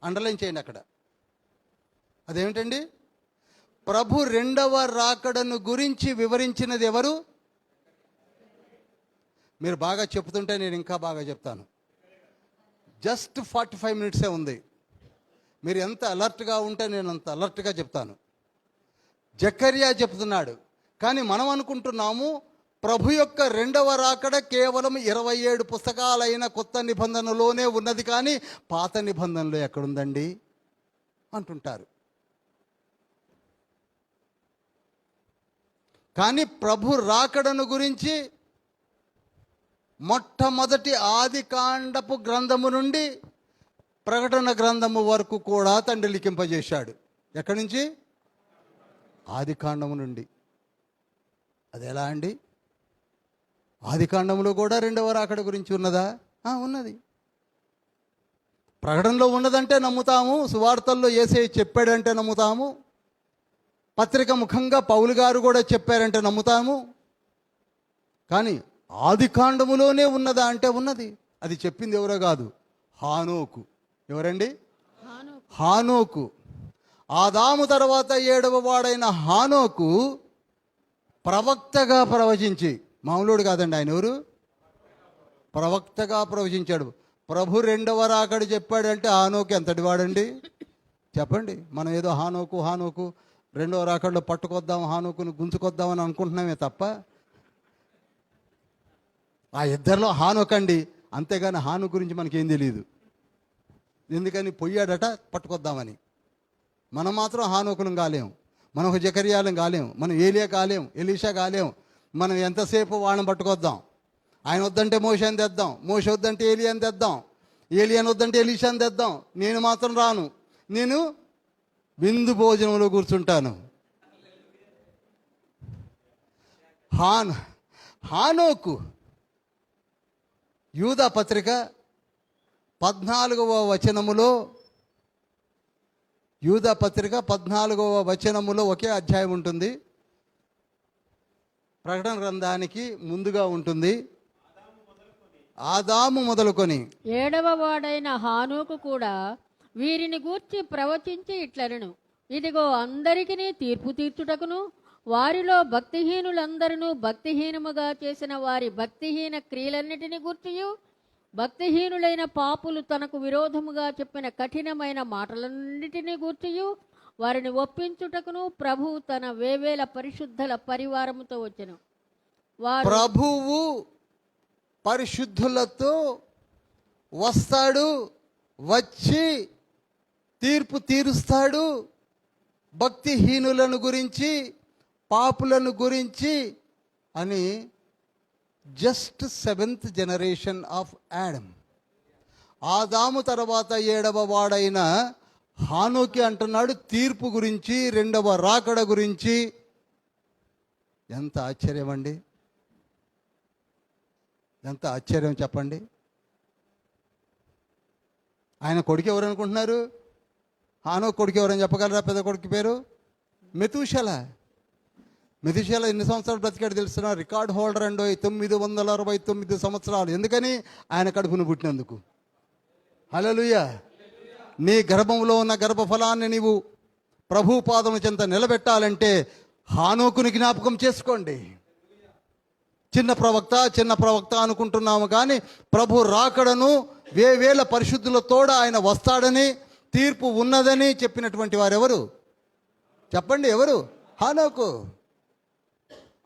అండర్లైన్ చేయండి అక్కడ. అదేమిటండి? ప్రభు రెండవ రాకడను గురించి వివరించినది ఎవరు? మీరు బాగా చెప్తుంటే నేను ఇంకా బాగా చెప్తాను. జస్ట్ 45 మినిట్సే ఉంది. మీరు ఎంత అలర్ట్గా ఉంటే నేను అంత అలర్ట్గా చెప్తాను. జకర్యా చెప్తున్నాడు, కానీ మనం అనుకుంటున్నాము ప్రభు యొక్క రెండవ రాకడ కేవలం 27 పుస్తకాలైన కొత్త నిబంధనలోనే ఉన్నది, కానీ పాత నిబంధనలో ఎక్కడుందండి అంటుంటారు. కానీ ప్రభు రాకడను గురించి మొట్టమొదటి ఆది కాండపు గ్రంథము నుండి ప్రకటన గ్రంథము వరకు కూడా తండ్రి లిఖింపజేశాడు. ఎక్కడి నుంచి? ఆది కాండము నుండి. అది ఎలా అండి? ఆది కాండంలో కూడా రెండవ రాకడ గురించి ఉన్నదా? ఉన్నది. ప్రకటనలో ఉన్నదంటే నమ్ముతాము, సువార్తల్లో యేసయ్య చెప్పాడంటే నమ్ముతాము, పత్రిక ముఖంగా పౌలు గారు కూడా చెప్పారంటే నమ్ముతాము. కానీ ఆది కాండములోనే ఉన్నదా అంటే ఉన్నది. అది చెప్పింది ఎవరో కాదు, హానోకు. ఎవరండి? హానోకు. ఆదాము తర్వాత 7వ వాడైన హానోకు ప్రవక్తగా ప్రవచించి, మామూలుడు కాదండి ఆయన, ఎవరు? ప్రవక్తగా ప్రవచించాడు. ప్రభు రెండవ రాకడ చెప్పాడంటే హానోకు ఎంతటి వాడండి చెప్పండి. మనం ఏదో హానోకు రెండవ రాకడలో పట్టుకొద్దాం, హానోకును గుంజుకొద్దామని అనుకుంటున్నామే తప్ప, ఆ ఇద్దరిలో హానోకండి. అంతేగాని హాను గురించి మనకేం తెలియదు. ఎందుకని? పొయ్యాడట పట్టుకొద్దామని. మనం మాత్రం హానోకులం కాలేం, మనం ఒక జకర్యాలం కాలేం, మనం ఏలియా కాలేం, ఎలీషా కాలేం. మనం ఎంతసేపు వాళ్ళని పట్టుకొద్దాం. ఆయన వద్దంటే మోషేని తెద్దాం, మోషే వద్దంటే ఏలియాని తెద్దాం, ఏలియాని వద్దంటే ఎలీషాని తెద్దాం. నేను మాత్రం రాను, నేను విందు భోజనంలో కూర్చుంటాను. హానోకు యూదా పత్రిక 14వ వచనములో, యూదా పత్రిక 14వ వచనములో ఒకే అధ్యాయం ఉంటుంది. ప్రకటన గ్రంథానికి ముందుగా ఉంటుంది. ఆదాము మొదలుకొని 7వ వాడైన హానోకు కూడా వీరిని గూర్చి ప్రవచించి ఇట్లనెను, ఇదిగో అందరికిని తీర్పు తీర్చుటకును వారిలో భక్తిహీనులందరూ భక్తిహీనముగా చేసిన వారి భక్తిహీన క్రియలన్నిటిని గూర్చియు భక్తిహీనులైన పాపులు తనకు విరోధముగా చెప్పిన కఠినమైన మాటలన్నిటిని గూర్చియు వారిని ఒప్పించుటకును ప్రభువు తన వేవేల పరిశుద్ధుల పరివారముతో వచ్చెను. ప్రభువు పరిశుద్ధులతో వస్తాడు, వచ్చి తీర్పు తీరుస్తాడు. భక్తిహీనులను గురించి, పాపులను గురించి అని. Just 7th generation of Adam. ఆదాము తర్వాత 7వ వాడైన హానోకి అంటున్నాడు తీర్పు గురించి, రెండవ రాకడ గురించి. ఎంత ఆశ్చర్యం అండి, ఎంత ఆశ్చర్యం చెప్పండి. ఆయన కొడుకు ఎవరు అనుకుంటున్నారు? హానోకు కొడుకు ఎవరని చెప్పగలరా? పెద్ద కొడుకు పేరు మెతూషెల. మెతూషెల ఎన్ని సంవత్సరాలు బ్రతికాడు తెలుస్తున్నా? రికార్డ్ హోల్డర్ అండో, 969 సంవత్సరాలు. ఎందుకని? ఆయన కడుపును పుట్టినందుకు. హల్లెలూయా. నీ గర్భంలో ఉన్న గర్భఫలాన్ని నీవు ప్రభు పాదముల చెంత నిలబెట్టాలంటే హానోకుని జ్ఞాపకం చేసుకోండి. చిన్న ప్రవక్త అనుకుంటున్నాము, కానీ ప్రభు రాకడను వేవేల పరిశుద్ధులతోడ ఆయన వస్తాడని, తీర్పు ఉన్నదని చెప్పినటువంటి వారెవరు చెప్పండి? ఎవరు? హానోకు.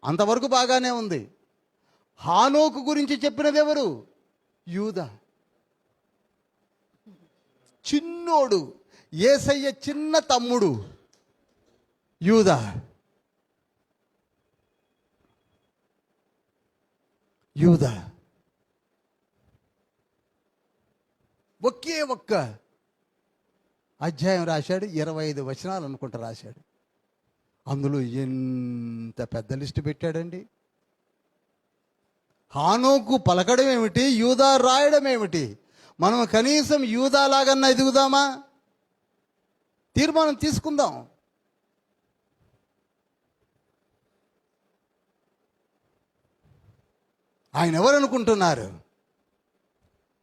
అంతవరకు బాగానే ఉంది. హానోకు గురించి చెప్పినది ఎవరు? యూదా. చిన్నోడు, యేసయ్య చిన్న తమ్ముడు యూదా. యూదా. ఒకే ఒక్క అధ్యాయం రాశాడు, 25 వచనాలు అనుకుంటా రాశాడు. అందులో ఎంత పెద్ద లిస్టు పెట్టాడండి. హానోకు పలకడం ఏమిటి, యూదా రాయడం ఏమిటి? మనం కనీసం యూదా లాగన్నా ఎదుగుదామా? తీర్మానం తీసుకుందాం. ఆయన ఎవరనుకుంటున్నారు?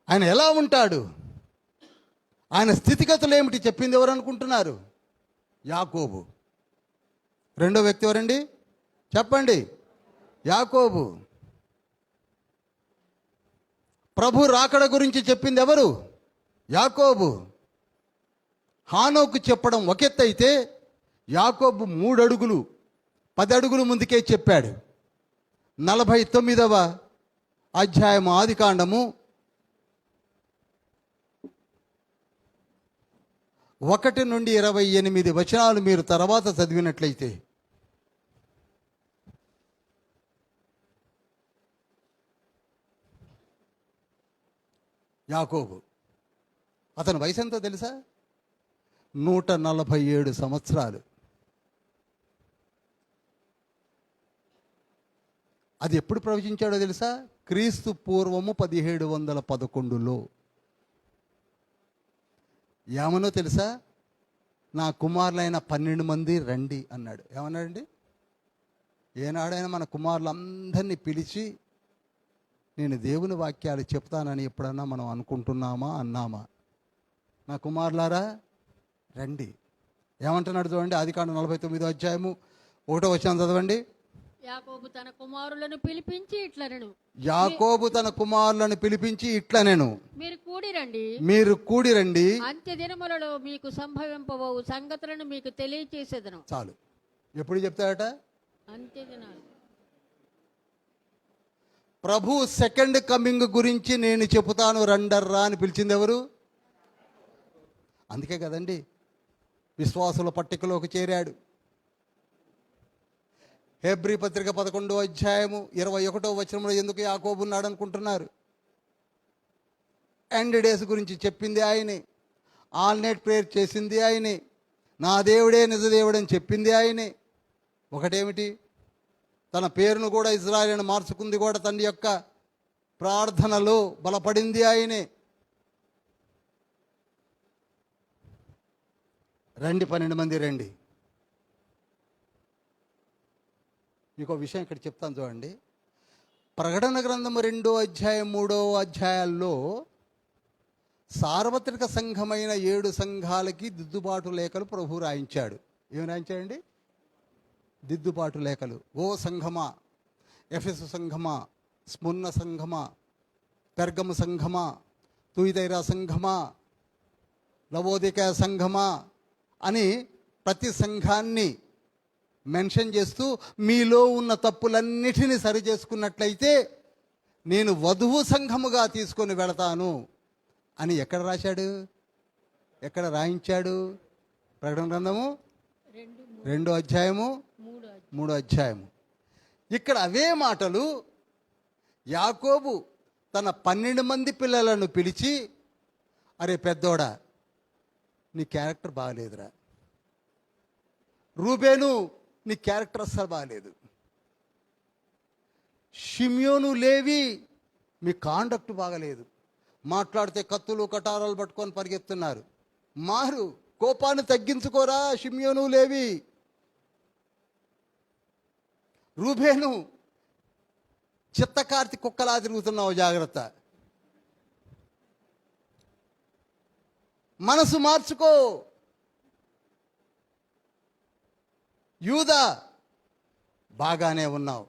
ఆయన ఎలా ఉంటాడు? ఆయన స్థితిగతులు ఏమిటి చెప్పింది ఎవరనుకుంటున్నారు? యాకోబు. రెండో వ్యక్తి ఎవరండి? చెప్పండి. యాకోబు. ప్రభు రాకడ గురించి చెప్పింది ఎవరు? యాకోబు. హానోకు చెప్పడం ఒక ఎత్తు అయితే, యాకోబు 3 అడుగులు 10 అడుగులు ముందుకే చెప్పాడు. 49వ అధ్యాయము ఆదికాండము 1 నుండి 28 వచనాలు మీరు తర్వాత చదివినట్లయితే, యాకోబు అతని వయసు ఎంతో తెలుసా? 147 సంవత్సరాలు. అది ఎప్పుడు ప్రవచించాడో తెలుసా? క్రీస్తు పూర్వము 1711లో. ఏమనో తెలుసా? నా కుమారులైన 12 మంది రండి అన్నాడు. ఏమన్నాడండి? ఏనాడైనా మన కుమారులందరినీ పిలిచి నేను దేవుని వాక్యాలు చెప్తానని ఎప్పుడన్నా మనం అనుకుంటున్నామా, అన్నామా? నా కుమారులారా రండి. ఏమంటున్నాడు చూడండి, ఆదికాండం 49వ అధ్యాయము 1వ వచనం చదవండి. యాకోబు తన కుమారులను పిలిపించి ఇట్లనెను. యాకోబు తన కుమారులను పిలిపించి ఇట్లనెను, మీరు కూడి రండి, అంత్య దినములలో మీకు సంభవింపబోవు సంగతులను మీకు తెలియచేసేదను. చాలు. ఎప్పుడు చెప్తాడట? అంత్య దినాలు. ప్రభు సెకండ్ కమింగ్ గురించి నేను చెబుతాను రండర్రా అని పిలిచింది ఎవరు? అందుకే కదండి విశ్వాసుల పట్టికలోకి చేరాడు. హెబ్రీ పత్రిక 11వ అధ్యాయము 21వ వచనంలో ఎందుకు యాకోబు ఉన్నాడు అనుకుంటున్నారు? ఎండ్ డేస్ గురించి చెప్పింది ఆయనే, ఆల్ నైట్ ప్రేయర్ చేసింది ఆయనే, నా దేవుడే నిజ దేవుడని చెప్పింది ఆయనే. ఒకటేమిటి, తన పేరును కూడా ఇజ్రాయేల్ అని మార్చుకుంది కూడా తండ్రి యొక్క ప్రార్థనలో బలపడింది ఆయనే. రండి 12 మంది రండి. మీకు విషయం ఇక్కడ చెప్తాను చూడండి. ప్రకటన గ్రంథము 2వ అధ్యాయం 3వ అధ్యాయాల్లో సార్వత్రిక సంఘమైన 7 సంఘాలకి దిద్దుబాటు లేఖలు ప్రభు రాయించాడు. ఏమి రాయించాడండి? దిద్దుబాటు లేఖలు. ఓ సంఘమా, ఎఫెసు సంఘమా, స్ముర్న సంఘమా, పెర్గము సంఘమా, తుయిదైరా సంఘమా, లవోదికయ సంఘమా అని ప్రతి సంఘాన్ని మెన్షన్ చేస్తూ మీలో ఉన్న తప్పులన్నిటినీ సరి చేసుకున్నట్లయితే నేను వధువు సంఘముగా తీసుకొని వెళతాను అని ఎక్కడ రాశాడు? ఎక్కడ రాయించాడు? ప్రకటన గ్రంథము 2వ అధ్యాయము 3వ అధ్యాయము. ఇక్కడ అవే మాటలు యాకోబు తన 12 మంది పిల్లలను పిలిచి, అరే పెద్దోడా నీ క్యారెక్టర్ బాగలేదురా, రూబేను నీ క్యారెక్టర్ అస్సలు బాగలేదు, షిమ్యోను లేవి మీ కాండక్ట్ బాగలేదు, మాట్లాడితే కత్తులు కటారాలు పట్టుకొని పరిగెత్తున్నారు, మారు, కోపాన్ని తగ్గించుకోరా షిమ్యోను లేవి. రూబేను చిత్తకార్తి కుక్కలా తిరుగుతున్నావు, జాగ్రత్త, మనసు మార్చుకో. యూదా బాగానే ఉన్నావు,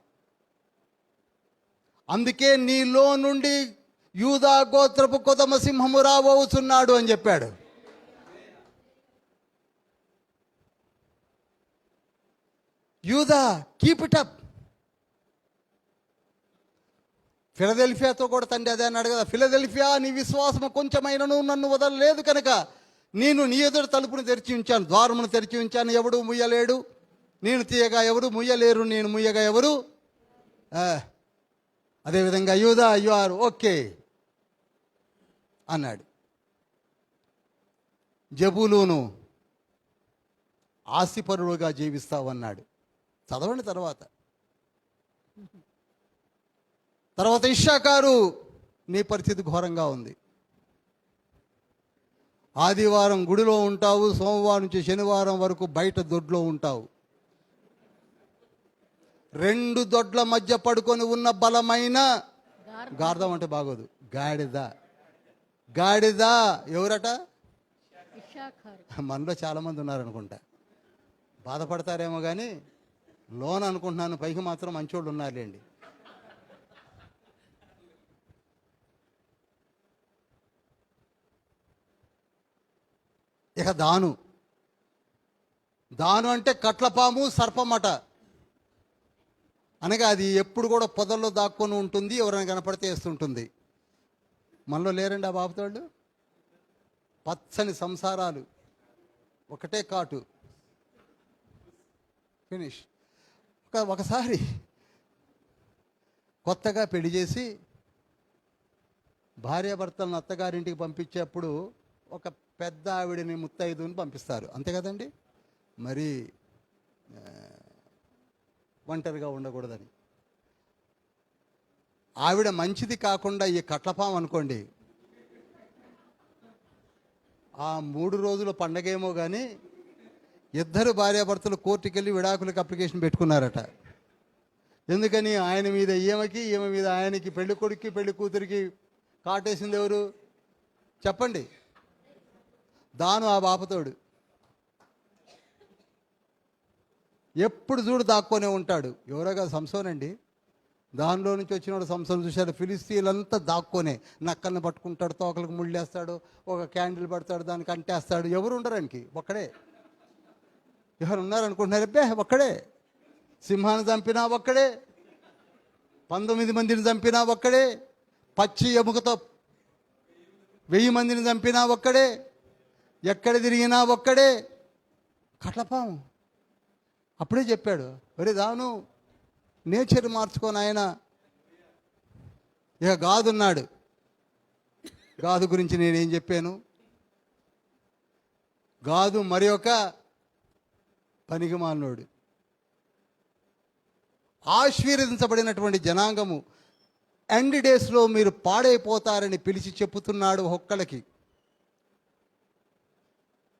అందుకే నీలో నుండి యూదా గోత్రపు కొదమ సింహము రాబోతున్నాడు అని చెప్పాడు. యూదా కీప్ ఇట్ అప్. ఫిలదెల్ఫియాతో కూడా తండ్రి అదే అన్నాడు కదా, ఫిలదెల్ఫియా నీ విశ్వాసము కొంచెమైనను నన్ను వదలలేదు కనుక నేను నీ ఎదురు తలుపును తెరిచి ఉంచాను, ద్వారమును తెరిచి ఉంచాను, ఎవడు ముయ్యలేడు, నేను తీయగా ఎవరు ముయ్యలేరు, నేను ముయ్యగా ఎవరు. అదేవిధంగా యూదా, యు ఆర్ ఓకే అన్నాడు. జబూలూను, ఆస్తిపరుడుగా జీవిస్తావన్నాడు. చదవండి తర్వాత ఇశ్శాఖారు, నీ పరిస్థితి ఘోరంగా ఉంది. ఆదివారం గుడిలో ఉంటావు, సోమవారం నుంచి శనివారం వరకు బయట దొడ్లో ఉంటావు. 2 దొడ్ల మధ్య పడుకొని ఉన్న బలమైన గార్ధం అంటే బాగోదు, గాడిద ఎవరట? ఇశ్శాఖారు. మనలో చాలామంది ఉన్నారనుకుంటా. బాధపడతారేమో కానీ లోన్ అనుకుంటున్నాను, పైకి మాత్రం మంచోళ్ళు ఉన్నారులేండి. ఇక దాను అంటే కట్లపాము, సర్పమట. అనగా అది ఎప్పుడు కూడా పొదల్లో దాక్కొని ఉంటుంది, ఎవరైనా కనపడితే వేస్తుంటుంది. మనలో లేరండి ఆ బాబుతోళ్ళు. పచ్చని సంసారాలు, ఒకటే కాటు, ఫినిష్. ఒకసారి కొత్తగా పెళ్లి చేసి భార్యాభర్తలను అత్తగారింటికి పంపించేప్పుడు ఒక పెద్ద ఆవిడని ముత్తైదుని పంపిస్తారు, అంతే కదండి. మరి ఒంటరిగా ఉండకూడదని. ఆవిడ మంచిది కాకుండా ఈ కట్లపాం అనుకోండి, ఆ 3 రోజుల పండగేమో కానీ ఇద్దరు భార్యాభర్తలు కోర్టుకు వెళ్ళి విడాకులకు అప్లికేషన్ పెట్టుకున్నారట. ఎందుకని? ఆయన మీద ఈమెకి, ఈమె మీద ఆయనకి, పెళ్లి కొడుక్కి పెళ్లి కూతురికి కాటేసింది ఎవరు చెప్పండి? దాను ఆ బాపతోడు. ఎప్పుడు చూడు దాక్కొనే ఉంటాడు. ఎవరోగా సంసోనండి. దానిలో నుంచి వచ్చినవాడు సంసోను చూశాడు. ఫిలిస్తీన్లంతా దాక్కొనే, నక్కల్ని పట్టుకుంటాడు, తోకలకు ముళ్ళేస్తాడు, ఒక క్యాండిల్ పడతాడు, దానికి అంటేస్తాడు. ఎవరు ఉండరానికి, ఒక్కడే. ఎవరు ఉన్నారనుకుంటున్నారు? అబ్బే ఒక్కడే. సింహాన్ని చంపినా ఒక్కడే, 19 మందిని చంపినా ఒక్కడే, పచ్చి ఎముకతో 1000 మందిని చంపినా ఒక్కడే, ఎక్కడ తిరిగినా ఒక్కడే. కట్లపాము. అప్పుడే చెప్పాడు, ఒరే దాను, నేచర్ మార్చుకొని ఆయన. ఇక గాదున్నాడు. గాదు గురించి నేనేం చెప్పాను? గాదు మరి ఒక పనికిమాలినోడు. ఆశీర్వదించబడినటువంటి జనాంగము. ఎండ్ డేస్లో మీరు పాడైపోతారని పిలిచి చెప్పుతున్నాడు ఒక్కళ్ళకి.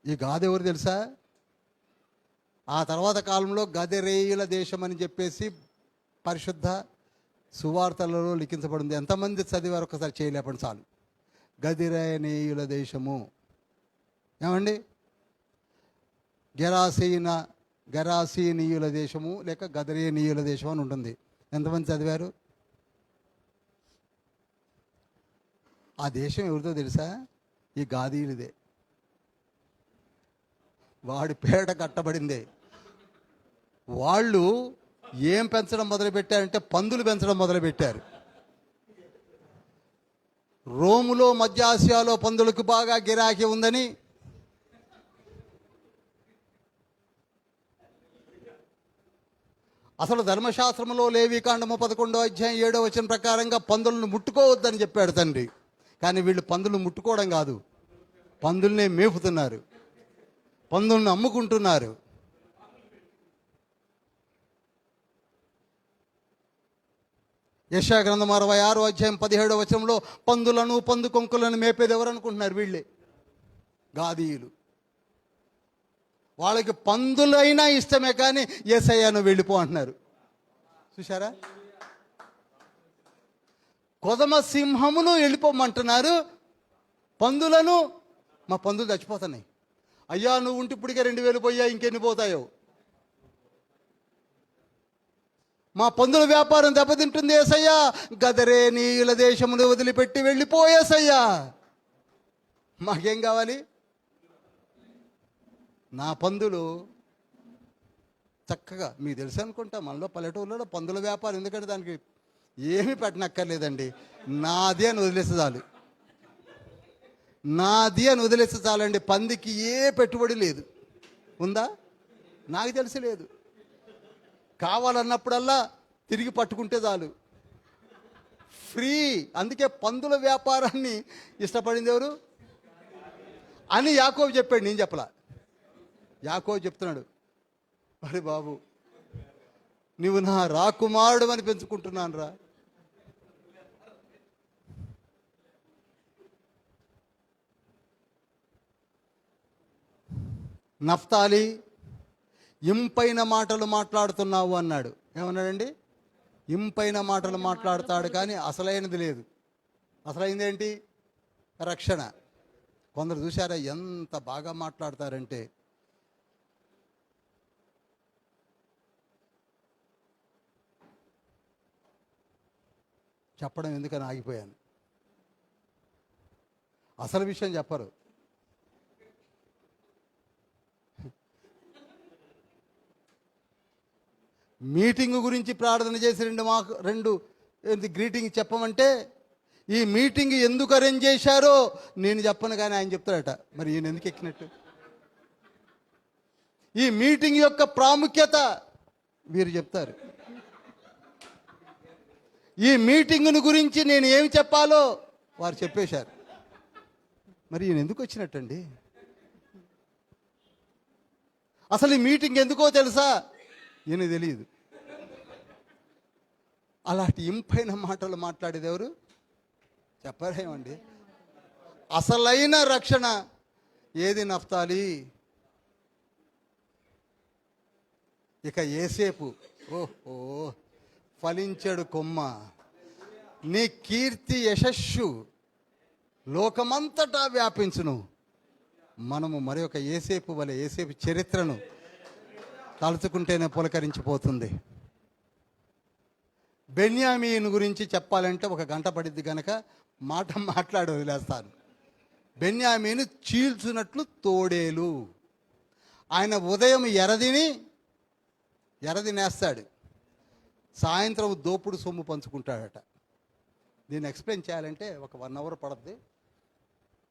ఈ గాదెవరు తెలుసా? ఆ తర్వాత కాలంలో గదరేయుల దేశం అని చెప్పేసి పరిశుద్ధ సువార్తలలో లిఖించబడింది. ఎంతమంది చదివారు ఒకసారి చేయలేపండి చాలు. గదిరేనేయుల దేశము. ఏమండి? గెరాసీనీయుల దేశము లేక గదరేనీయుల దేశం అని ఉంటుంది. ఎంతమంది చదివారు? ఆ దేశం ఎవరితో తెలుసా? ఈ గాదీయులదే. వాడి పేట కట్టబడిందే. వాళ్ళు ఏం పెంచడం మొదలుపెట్టారంటే పందులు పెంచడం మొదలుపెట్టారు. రోములో, మధ్య ఆసియాలో పందులకు బాగా గిరాకీ ఉందని అసలు ధర్మశాస్త్రంలో లేవికాండము 11వ అధ్యాయం 7వ వచనం ప్రకారంగా పందులను ముట్టుకోవద్దని చెప్పాడు తండ్రి. కానీ వీళ్ళు పందులు ముట్టుకోవడం కాదు, పందుల్నే మేపుతున్నారు, పందులను అమ్ముకుంటున్నారు. యెషయా గ్రంథం 66వ అధ్యాయం 17వ వచనంలో పందులను, పందు కొంకులను మేపేది ఎవరు అనుకుంటున్నారు? వీళ్ళే, గాదీయులు. వాళ్ళకి పందులైనా ఇష్టమే కానీ యేసయ్యను వెళ్ళిపో అంటున్నారు. చూసారా? కొదమ సింహమును వెళ్ళిపోమంటున్నారు, పందులను, మా పందులు చచ్చిపోతున్నాయి. అయ్యా నువ్వు ఉంటే ఇప్పటికే 2000 పోయా, ఇంకెన్ని పోతాయో. మా పందుల వ్యాపారం దెబ్బతింటుంది యేసయ్యా, గదరేనీయుల దేశమును వదిలిపెట్టి వెళ్ళిపోయేసయ్యా. మాకేం కావాలి? నా పందులు చక్కగా, మీకు తెలుసు అనుకుంటా, మనలో పల్లెటూరులో పందుల వ్యాపారం, ఎందుకంటే దానికి ఏమీ పెట్టనక్కర్లేదండి. నాది అని వదిలేస్తే చాలు, నాది అని వదిలేస్తే చాలండి. పందికి ఏ పెట్టుబడి లేదు. ఉందా? నాకు తెలిసి లేదు. కావాలన్నప్పుడల్లా తిరిగి పట్టుకుంటే చాలు. ఫ్రీ. అందుకే పందుల వ్యాపారాన్ని ఇష్టపడింది ఎవరు అని యాకోబు చెప్పాడు, నేను చెప్పలా. యాకోబు చెప్తున్నాడు, మరి బాబు నువ్వు నా రాకుమారుడు అని పెంచుకుంటున్నాను రా. నఫ్తాలి, ఇంపైన మాటలు మాట్లాడుతున్నావు అన్నాడు. ఏమన్నాడండి? ఇంపైన మాటలు మాట్లాడతాడు కానీ అసలైనది లేదు. అసలైంది ఏంటి? రక్షణ. కొందరు చూసారా ఎంత బాగా మాట్లాడతారంటే, చెప్పడం ఎందుకని ఆగిపోయాను. అసలు విషయం చెప్పరు. మీటింగ్ గురించి ప్రార్థన చేసి రెండు గ్రీటింగ్ చెప్పమంటే, ఈ మీటింగ్ ఎందుకు అరేంజ్ చేశారో నేను చెప్పను కానీ ఆయన చెప్తాడట. మరి ఈయన ఎందుకు ఎక్కినట్టు? ఈ మీటింగ్ యొక్క ప్రాముఖ్యత వీరు చెప్తారు. ఈ మీటింగ్ను గురించి నేను ఏమి చెప్పాలో వారు చెప్పేశారు. మరి ఈయన ఎందుకు వచ్చినట్టండి? అసలు ఈ మీటింగ్ ఎందుకో తెలుసా? ఈయన తెలియదు. అలాంటి ఇంపైన మాటలు మాట్లాడేది ఎవరు? చెప్పరేమండి? అసలైన రక్షణ ఏది? నఫ్తాలి. ఇక యేసేపు, ఓహో ఫలించడు కొమ్మ, నీ కీర్తి యశస్సు లోకమంతటా వ్యాపించును. మనము మరి ఒక యేసేపు వలె యేసేపు చరిత్రను తలుచుకుంటేనే పులకరించిపోతుంది. బెన్యామీను గురించి చెప్పాలంటే ఒక గంట పడిద్ది కనుక మాట్లాడి వదిలేస్తాను. బెన్యామీను చీల్చునట్లు తోడేలు. ఆయన ఉదయం ఎరది నేస్తాడు, సాయంత్రం దోపుడు సొమ్ము పంచుకుంటాడట. దీన్ని ఎక్స్ప్లెయిన్ చేయాలంటే ఒక 1 అవర్ పడుద్ది.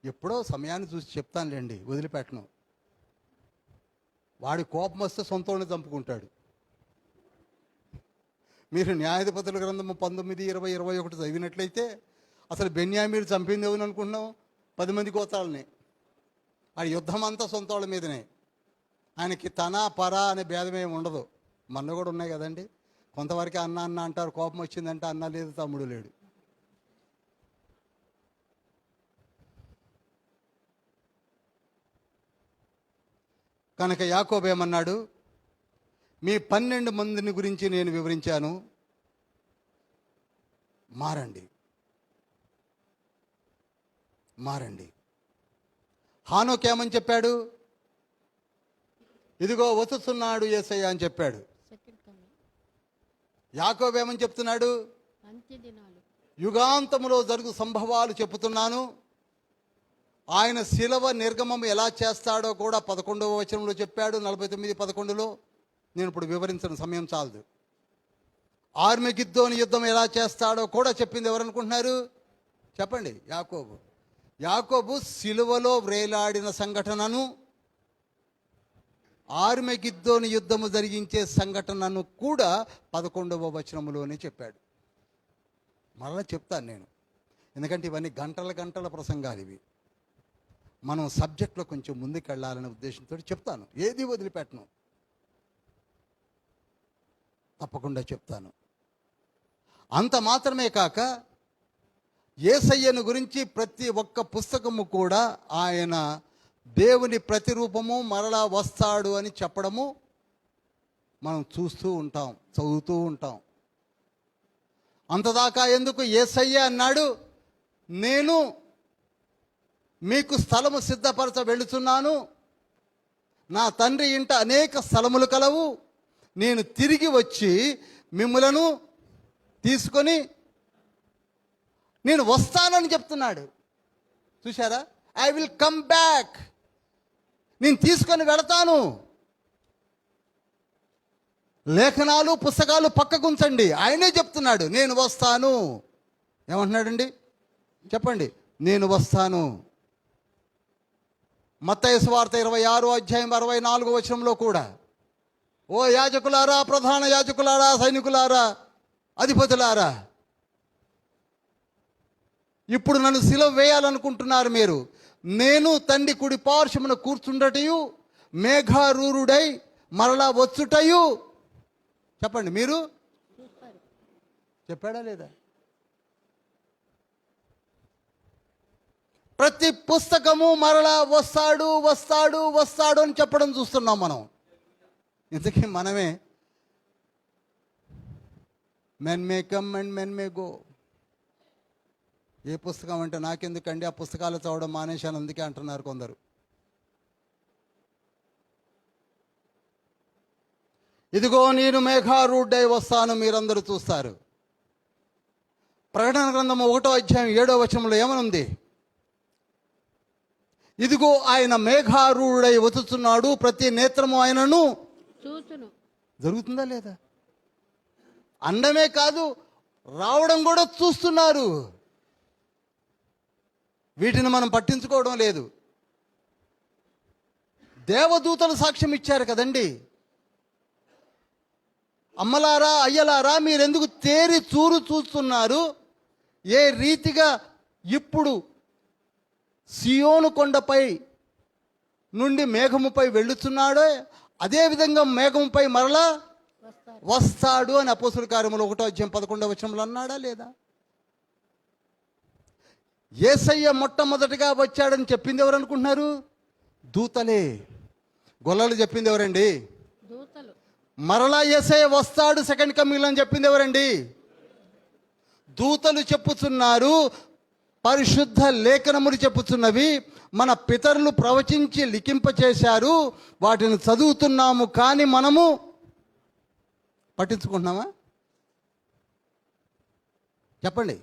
ఎప్పుడో సమయాన్ని చూసి చెప్తానులేండి, వదిలిపెట్టను. వాడి కోపం వస్తే సొంతంలో చంపుకుంటాడు. మీరు న్యాయాధిపతుల గ్రంథము 19, 20, 21 చదివినట్లయితే అసలు బెన్యామీను చంపింది ఎవరు అనుకుంటున్నాం? 10 మంది గోత్రాలని. ఆ యుద్ధం అంతా సొంత వాళ్ళ మీదనే. ఆయనకి తన పర అనే భేదమేమి ఉండదు. మన కూడా ఉన్నాయి కదండి, కొంతవరకు అన్న అన్న అంటారు, కోపం వచ్చిందంటే అన్న లేదు తమ్ముడు లేడు. కనుక యాకోబు ఏమన్నాడు? మీ 12 మందిని గురించి నేను వివరించాను, మారండి. హానోకు ఏమని చెప్పాడు? ఇదిగో వస్తున్నాడు యేసయ్య అని చెప్పాడు. యాకోబు ఏమని చెప్తున్నాడు? యుగాంతములో జరుగు సంభవాలు చెప్పుతున్నాను. ఆయన శిలవ నిర్గమం ఎలా చేస్తాడో కూడా 11వ వచనంలో చెప్పాడు, 49, 11లో. నేను ఇప్పుడు వివరించిన సమయం చాలదు. ఆర్మగిద్దోని యుద్ధం ఎలా చేస్తాడో కూడా చెప్పింది ఎవరనుకుంటున్నారు? చెప్పండి. యాకోబు శిలువలో వ్రేలాడిన సంఘటనను, ఆర్మగిద్దోని యుద్ధము జరిగించే సంఘటనను కూడా 11వ వచనములోనే చెప్పాడు. మరలా చెప్తాను నేను, ఎందుకంటే ఇవన్నీ గంటల ప్రసంగాలు ఇవి. మనం సబ్జెక్ట్లో కొంచెం ముందుకు వెళ్ళాలనే ఉద్దేశంతో చెప్తాను. ఏది వదిలిపెట్టను, తప్పకుండా చెప్తాను. అంత మాత్రమే కాక యేసయ్యను గురించి ప్రతి ఒక్క పుస్తకము కూడా ఆయన దేవుని ప్రతిరూపము, మరలా వస్తాడు అని చెప్పడము మనం చూస్తూ ఉంటాం, చదువుతూ ఉంటాం. అంతదాకా ఎందుకు? యేసయ్య అన్నాడు, నేను మీకు స్థలము సిద్ధపరచ వెళుతున్నాను, నా తండ్రి ఇంట అనేక స్థలములు కలవు, నేను తిరిగి వచ్చి మిమ్ములను తీసుకొని నేను వస్తానని చెప్తున్నాడు. చూశారా? ఐ విల్ కమ్ బ్యాక్, నేను తీసుకొని వెళతాను. లేఖనాలు పుస్తకాలు పక్కకుంచండి, ఆయనే చెప్తున్నాడు నేను వస్తాను. ఏమంటున్నాడండి? చెప్పండి. నేను వస్తాను. మత్తయి సువార్త 26వ అధ్యాయం 64వ వచనంలో కూడా, ఓ యాజకులారా, ప్రధాన యాజకులారా, సైనికులారా, అధిపతులారా, ఇప్పుడు నన్ను సిలువ వేయాలనుకుంటున్నారు మీరు. నేను తండ్రి కుడి పార్శ్వమున కూర్చుండటయు మేఘారూరుడై మరలా వచ్చుటయు. చెప్పండి, మీరు చెప్పాడా లేదా? ప్రతి పుస్తకము మరలా వస్తాడు వస్తాడు వస్తాడు అని చెప్పడం చూస్తున్నాం మనం. ఇంతకీ మనమే men may come and men may go. ఏ పుస్తకం అంటే నాకెందుకండి, ఆ పుస్తకాలు చదవడం మానేశాను అందుకే అంటున్నారు కొందరు. ఇదిగో నేను మేఘారూఢై వస్తాను, మీరందరూ చూస్తారు. ప్రకటన గ్రంథం 1వ అధ్యాయం 7వ వచనంలో ఏమనుంది? ఇదిగో ఆయన మేఘారూఢై వచ్చుచున్నాడు, ప్రతి నేత్రము ఆయనను చూచును. జరుగుతుందా లేదా? అండమే కాదు, రావడం కూడా చూస్తున్నారు. వీటిని మనం పట్టించుకోవడం లేదు. దేవదూతలు సాక్ష్యం ఇచ్చారు కదండి. అమ్మలారా అయ్యలారా, మీరెందుకు తేరి చూస్తున్నారు? ఏ రీతిగా ఇప్పుడు సియోను కొండపై నుండి మేఘముపై వెళ్ళుచున్నాడో అదేవిధంగా మేఘముపై మరలా వస్తాడు అని అపోస్తుల కార్యములు 1వ అధ్యాయం 11వ వచనంలో అన్నాడా లేదా? యేసయ్య మొట్టమొదటిగా వచ్చాడని చెప్పింది ఎవరు అనుకుంటున్నారు? దూతలే. గొల్లలు చెప్పింది ఎవరండి? దూతలు. మరలా యేసయ్య వస్తాడు సెకండ్ కమింగ్ అని చెప్పింది ఎవరండి? దూతలు చెప్పుచున్నారు. పరిశుద్ధ లేఖనములు చెప్పుచున్నవి. మన పితరులు ప్రవచించి లిఖింపచేశారు. వాటిని చదువుతున్నాము, కానీ మనము పట్టించుకుంటున్నామా? చెప్పండి.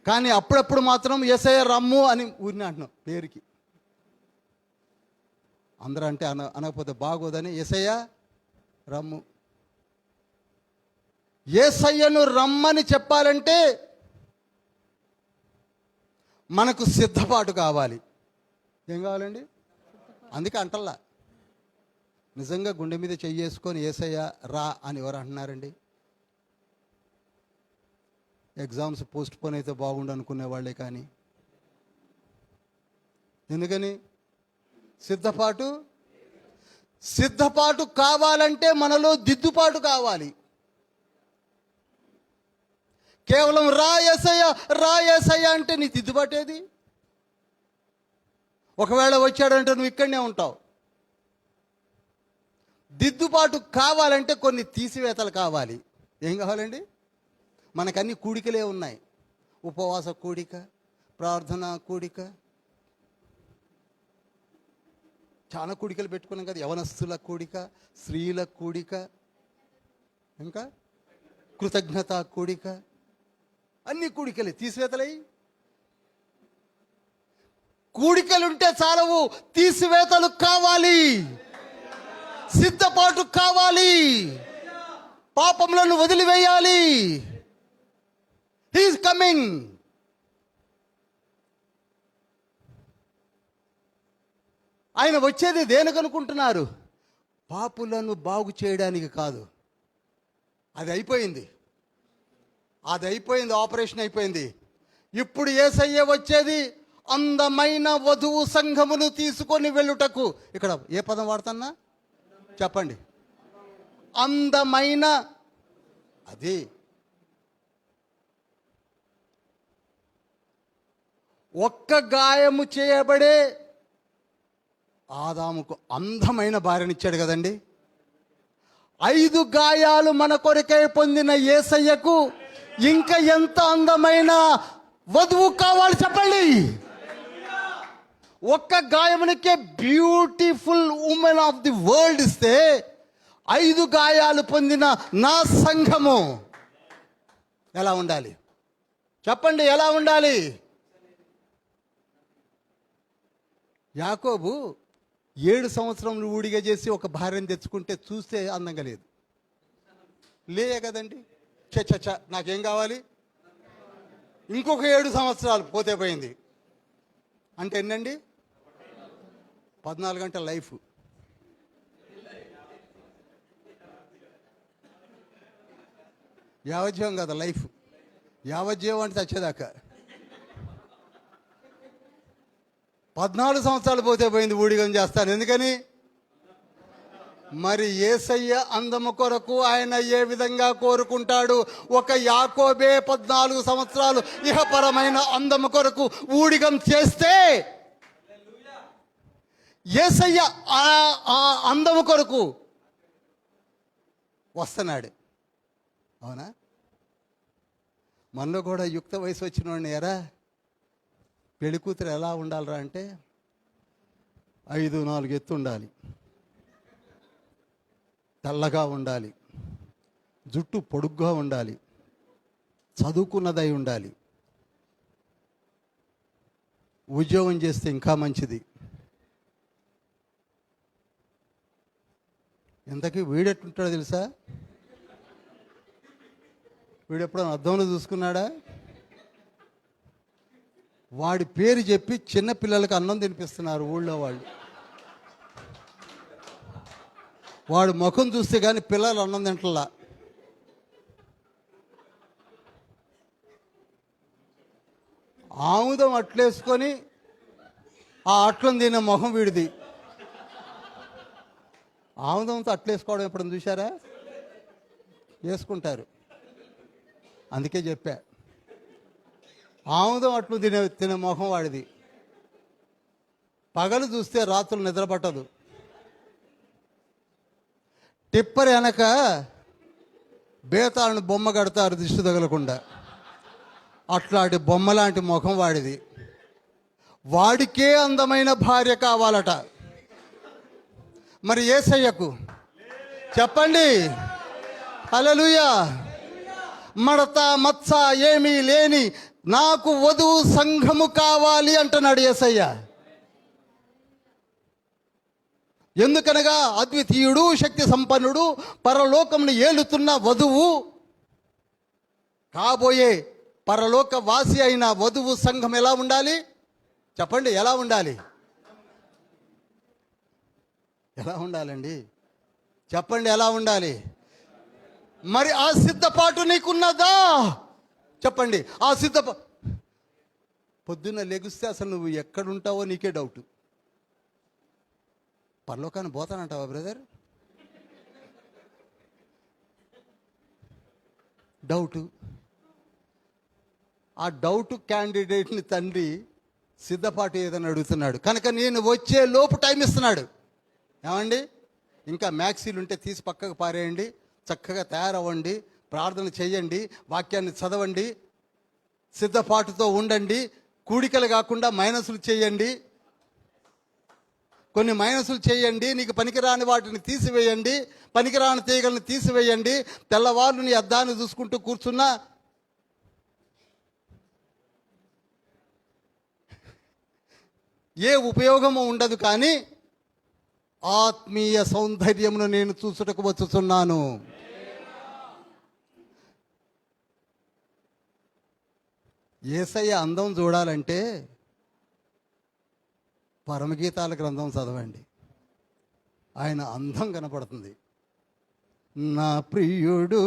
కానీ అప్పుడప్పుడు మాత్రం యేసయ్య రమ్ము అని ఊరిని అంటున్నాం పేరుకి. అందరూ అంటే అనకపోతే బాగోదని యేసయ్య రమ్ము. యేసయ్యను రమ్మని చెప్పాలంటే మనకు సిద్ధపాటు కావాలి. ఏం కావాలండి? అందుకే అంటల్లా. నిజంగా గుండె మీద చెయ్యేసుకొని యేసయ్య రా అని ఎవరు అంటున్నారండి? ఎగ్జామ్స్ పోస్ట్ పోన్ అయితే బాగుండు అనుకునే వాళ్ళే. కానీ ఎందుకని? సిద్ధపాటు కావాలంటే మనలో దిద్దుపాటు కావాలి. కేవలం రా యేసయ్య అంటే నీ దిద్దుబాటు ఏది? ఒకవేళ వచ్చాడంటే నువ్వు ఇక్కడనే ఉంటావు. దిద్దుబాటు కావాలంటే కొన్ని తీసివేతలు కావాలి. ఏం కావాలండి? మనకన్నీ కూడికలే ఉన్నాయి. ఉపవాస కూడిక, ప్రార్థన కూడిక, చాలా కూడికలు పెట్టుకున్నాం కదా. యవనస్తుల కూడిక, స్త్రీల కూడిక, ఇంకా కృతజ్ఞత కూడిక, అన్ని కూడికలే. తీసివేతలై కూడికలుంటే చాలవు, తీసివేతలు కావాలి, సిద్ధపాటు కావాలి, పాపములను వదిలివేయాలి. He is coming. ఆయన వచ్చేది దేనికనుకుంటున్నారు? పాపులను బాగు చేయడానికి కాదు. అది అయిపోయింది, ఆపరేషన్ అయిపోయింది. ఇప్పుడు యేసయ్య వచ్చేది అందమైన వధువు సంఘమును తీసుకొని వెళ్ళుటకు. ఇక్కడ ఏ పదం వాడుతున్నా చెప్పండి? అందమైన. అది ఒక్క గాయము చేయబడే ఆదాముకు అందమైన భార్యనిచ్చాడు కదండి. 5 గాయాలు మన కొరకై పొందిన యేసయ్యకు ఇంకా ఎంత అందమైన వధువు కావాలి చెప్పండి. ఒక్క గాయమునికే beautiful women of the world ఇస్తే 5 గాయాలు పొందిన నా సంఘము ఎలా ఉండాలి చెప్పండి? ఎలా ఉండాలి? యాకోబు 7 సంవత్సరములు ఊడిగా చేసి ఒక భార్యను తెచ్చుకుంటే చూస్తే అందంగా లేదు, లేయే కదండి. చ నాకేం కావాలి? ఇంకొక 7 సంవత్సరాలు పోతే పోయింది అంటే ఎన్నండి? 14 గంటల లైఫ్. యావజ్జీవం కదా లైఫ్. యావజ్జీవం అంటే చచ్చేదాకా. 14 సంవత్సరాలు పోతే పోయింది, ఊడిగం చేస్తాను. ఎందుకని? మరి యేసయ్య అందము కొరకు ఆయన ఏ విధంగా కోరుకుంటాడు? ఒక యాకోబే 14 సంవత్సరాలు ఇహపరమైన అందము కొరకు ఊడిగం చేస్తే, యేసయ్య ఆ అందము కొరకు వస్తున్నాడు. అవునా? మనలో కూడా యుక్త వయసు వచ్చిన వాడిని, ఎరా పెళ్లి కూతురు ఎలా ఉండాలరా అంటే 5-4 ఎత్తు ఉండాలి, తెల్లగా ఉండాలి, జుట్టు పొడుగ్గా ఉండాలి, చదువుకున్నదై ఉండాలి, ఉద్యోగం చేస్తే ఇంకా మంచిది. ఇంతకీ వీడెట్టుంటాడో తెలుసా? వీడెప్పుడైనా అద్దంలో చూసుకున్నాడా? వాడి పేరు చెప్పి చిన్న పిల్లలకి అన్నం తినిపిస్తున్నారు ఊళ్ళో వాళ్ళు. వాడు ముఖం చూస్తే కానీ పిల్లలు అన్నం తింటలా. ఆముదం అట్లేసుకొని ఆ అట్లను తినే మొహం వీడిది. ఆముదంతో అట్లేసుకోవడం ఎప్పుడైనా చూసారా? వేసుకుంటారు. అందుకే చెప్పా, ఆముదం అట్లు తినే మొహం వాడిది. పగలు చూస్తే రాత్రులు నిద్ర పట్టదు. టిప్పర్ వెనక బేతాళను బొమ్మ కడతారు దిష్టి తగలకుండా. అట్లాంటి బొమ్మ లాంటి ముఖం వాడిది. వాడికే అందమైన భార్య కావాలట. మరి యేసయ్యకు చెప్పండి, హల్లెలూయా. మడత మచ్చ ఏమీ లేని నాకు వధువు సంఘము కావాలి అంటున్నాడు యేసయ్య. ఎందుకనగా అద్వితీయుడు, శక్తి సంపన్నుడు, పరలోకమును ఏలుతున్న వధువు, కాబోయే పరలోక వాసి అయిన వధువు సంఘం ఎలా ఉండాలి చెప్పండి? ఎలా ఉండాలి? ఎలా ఉండాలండి? చెప్పండి, ఎలా ఉండాలి? మరి ఆ సిద్ధపాటు నీకున్నదా? చెప్పండి. ఆ పొద్దున్న లెగుస్తే అసలు నువ్వు ఎక్కడుంటావో నీకే డౌట్. పరలోకాన్ని పోతానంటావా బ్రదర్? డౌటు. ఆ డౌట్ క్యాండిడేట్ని తండ్రి సిద్ధపాటు ఏదని అడుగుతున్నాడు కనుక నేను వచ్చే లోపు టైం ఇస్తున్నాడు. ఏమండి, ఇంకా మ్యాక్సీలు ఉంటే తీసి పక్కకు పారేయండి, చక్కగా తయారవ్వండి, ప్రార్థన చేయండి, వాక్యాన్ని చదవండి, సిద్ధపాటుతో ఉండండి, కూడికలు కాకుండా మైనసులు చేయండి, కొన్ని మైనసులు చేయండి, నీకు పనికిరాని వాటిని తీసివేయండి, పనికిరాని తీగలను తీసివేయండి. తెల్లవారు నీ అద్దాన్ని చూసుకుంటూ కూర్చున్నా ఏ ఉపయోగము ఉండదు. కానీ ఆత్మీయ సౌందర్యమును నేను చూసుటకు వచ్చుచున్నాను. యేసయ్య అందం చూడాలంటే పరమగీతాల గ్రంథం చదవండి, ఆయన అందం కనపడుతుంది. నా ప్రియుడు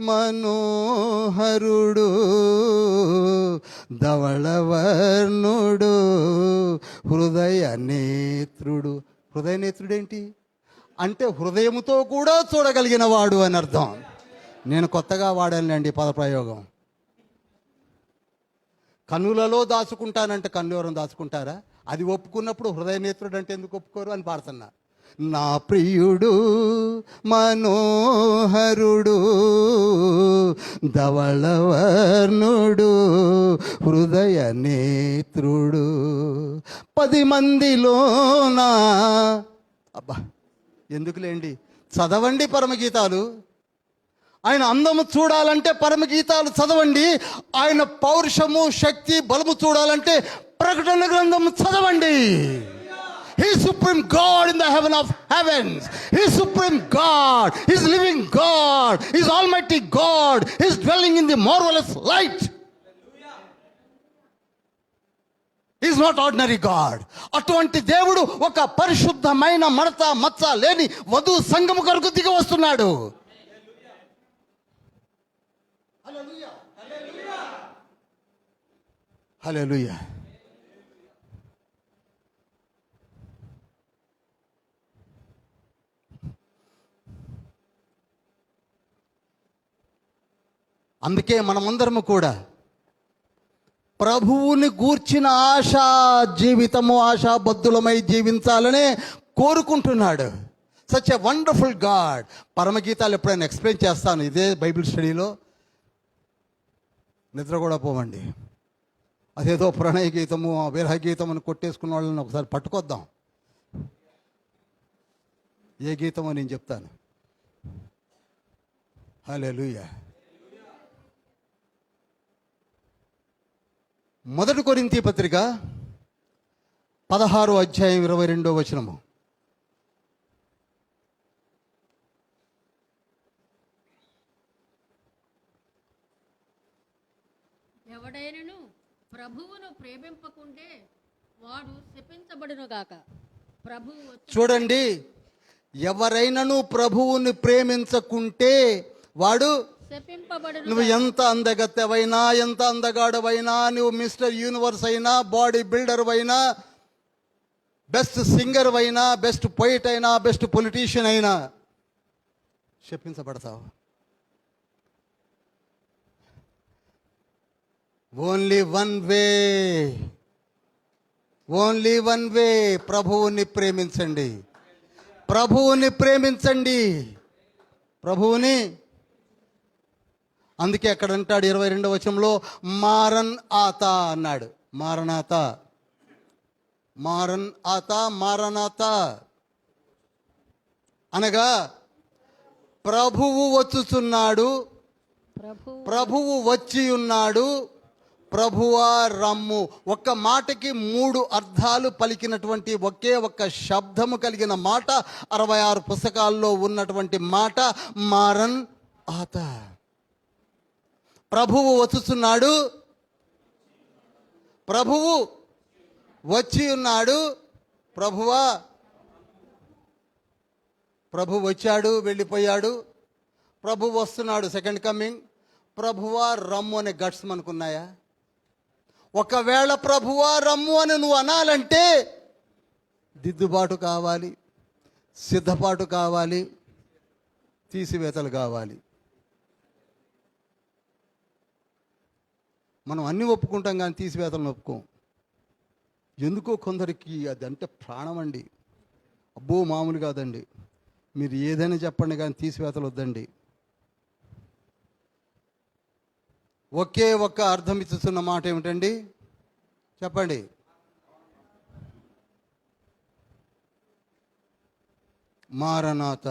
మనోహరుడు ధవళవర్ణుడు హృదయ నేత్రుడు. హృదయ నేత్రుడేంటి అంటే హృదయముతో కూడా చూడగలిగిన వాడు అని అర్థం. నేను కొత్తగా వాడానండి పదప్రయోగం. కన్నులలో దాచుకుంటానంటే కన్ను ఎవరైనా దాచుకుంటారా? అది ఒప్పుకున్నప్పుడు హృదయ నేత్రుడు అంటే ఎందుకు ఒప్పుకోరు అని పాడుతున్నా. నా ప్రియుడు మనోహరుడు ధవళవర్ణుడు హృదయ నేత్రుడు 10 మందిలోనా. అబ్బా ఎందుకులేండి, చదవండి పరమగీతాలు. ఆయన అందము చూడాలంటే పరమగీతాలు చదవండి. ఆయన పౌరుషము, శక్తి, బలము చూడాలంటే ప్రకటన గ్రంథము చదవండి. He is supreme God in the heaven of heavens. He is supreme God. He is living God. He is almighty God. He is dwelling in the marvelous light. He is not ordinary God. అటువంటి దేవుడు ఒక పరిశుద్ధమైన మడత మచ్చ లేని వధు సంఘము కొరకు దిగి వస్తున్నాడు. హల్లెలూయా. అందుకే మనమందరము కూడా ప్రభువుని గూర్చిన ఆశా జీవితము, ఆశాబద్ధులమై జీవించాలనే కోరుకుంటున్నాడు. Such a wonderful God. పరమగీతాలు ఎప్పుడైనా ఎక్స్ప్లెయిన్ చేస్తాను ఇదే బైబిల్ స్టడీలో. నిద్ర కూడా పోవండి. అదేదో ప్రణయ గీతము, విరహ గీతం అని కొట్టేసుకున్న వాళ్ళని ఒకసారి పట్టుకొద్దాం. ఏ గీతమో నేను చెప్తాను. హల్లెలూయా. 1 కొరింథీ పత్రిక 16వ అధ్యాయం 22వ వచనము. ఎవడైనను ప్రభువును ప్రేమింపకుంటే వాడు శపించబడునుగాక. ప్రభువు చూడండి, ఎవరైనాను ప్రభువుని ప్రేమించకుంటే వాడు శపింపబడును. నువ్వు ఎంత అందగత్తెవైనా, ఎంత అందగాడవైనా, నువ్వు మిస్టర్ యూనివర్స్ అయినా, బాడీ బిల్డర్ అయినా, బెస్ట్ సింగర్ అయినా, బెస్ట్ పోయిట్ అయినా, బెస్ట్ పొలిటీషియన్ అయినా శపించబడతావు. Only one way, only one way. ప్రభువుని ప్రేమించండి, ప్రభువుని ప్రేమించండి, ప్రభువుని. అందుకే అక్కడ అంటాడు 22వ వచనంలో మారన్ ఆతా అన్నాడు. మారనాథ, మారన్ ఆతా, మారనాథ అనగా ప్రభువు వచ్చుచున్నాడు, ప్రభువు వచ్చి ఉన్నాడు, ప్రభువా రమ్ము. ఒక్క మాటకి 3 అర్థాలు పలికినటువంటి ఒకే ఒక్క శబ్దము కలిగిన మాట 66 పుస్తకాల్లో ఉన్నటువంటి మాట మారన్ ఆత. ప్రభువు వచ్చుచున్నాడు, ప్రభువు వచ్చి ఉన్నాడు, ప్రభువా. ప్రభు వచ్చాడు, వెళ్ళిపోయాడు. ప్రభు వస్తున్నాడు, సెకండ్ కమింగ్. ప్రభువా రమ్ము అనే గట్స్ మనకున్నాయా? ఒకవేళ ప్రభువా రమ్ము అని నువ్వు అనాలంటే దిద్దుబాటు కావాలి, సిద్ధపాటు కావాలి, తీసివేతలు కావాలి. మనం అన్నీ ఒప్పుకుంటాం కానీ తీసివేతలను ఒప్పుకోం. ఎందుకో కొందరికి అదంటే ప్రాణం అండి. అబ్బో మామూలు కాదండి. మీరు ఏదైనా చెప్పండి కానీ తీసివేతలు వద్దండి. ఒకే ఒక్క అర్థం ఇస్తున్న మాట ఏమిటండి చెప్పండి? మారనాథ.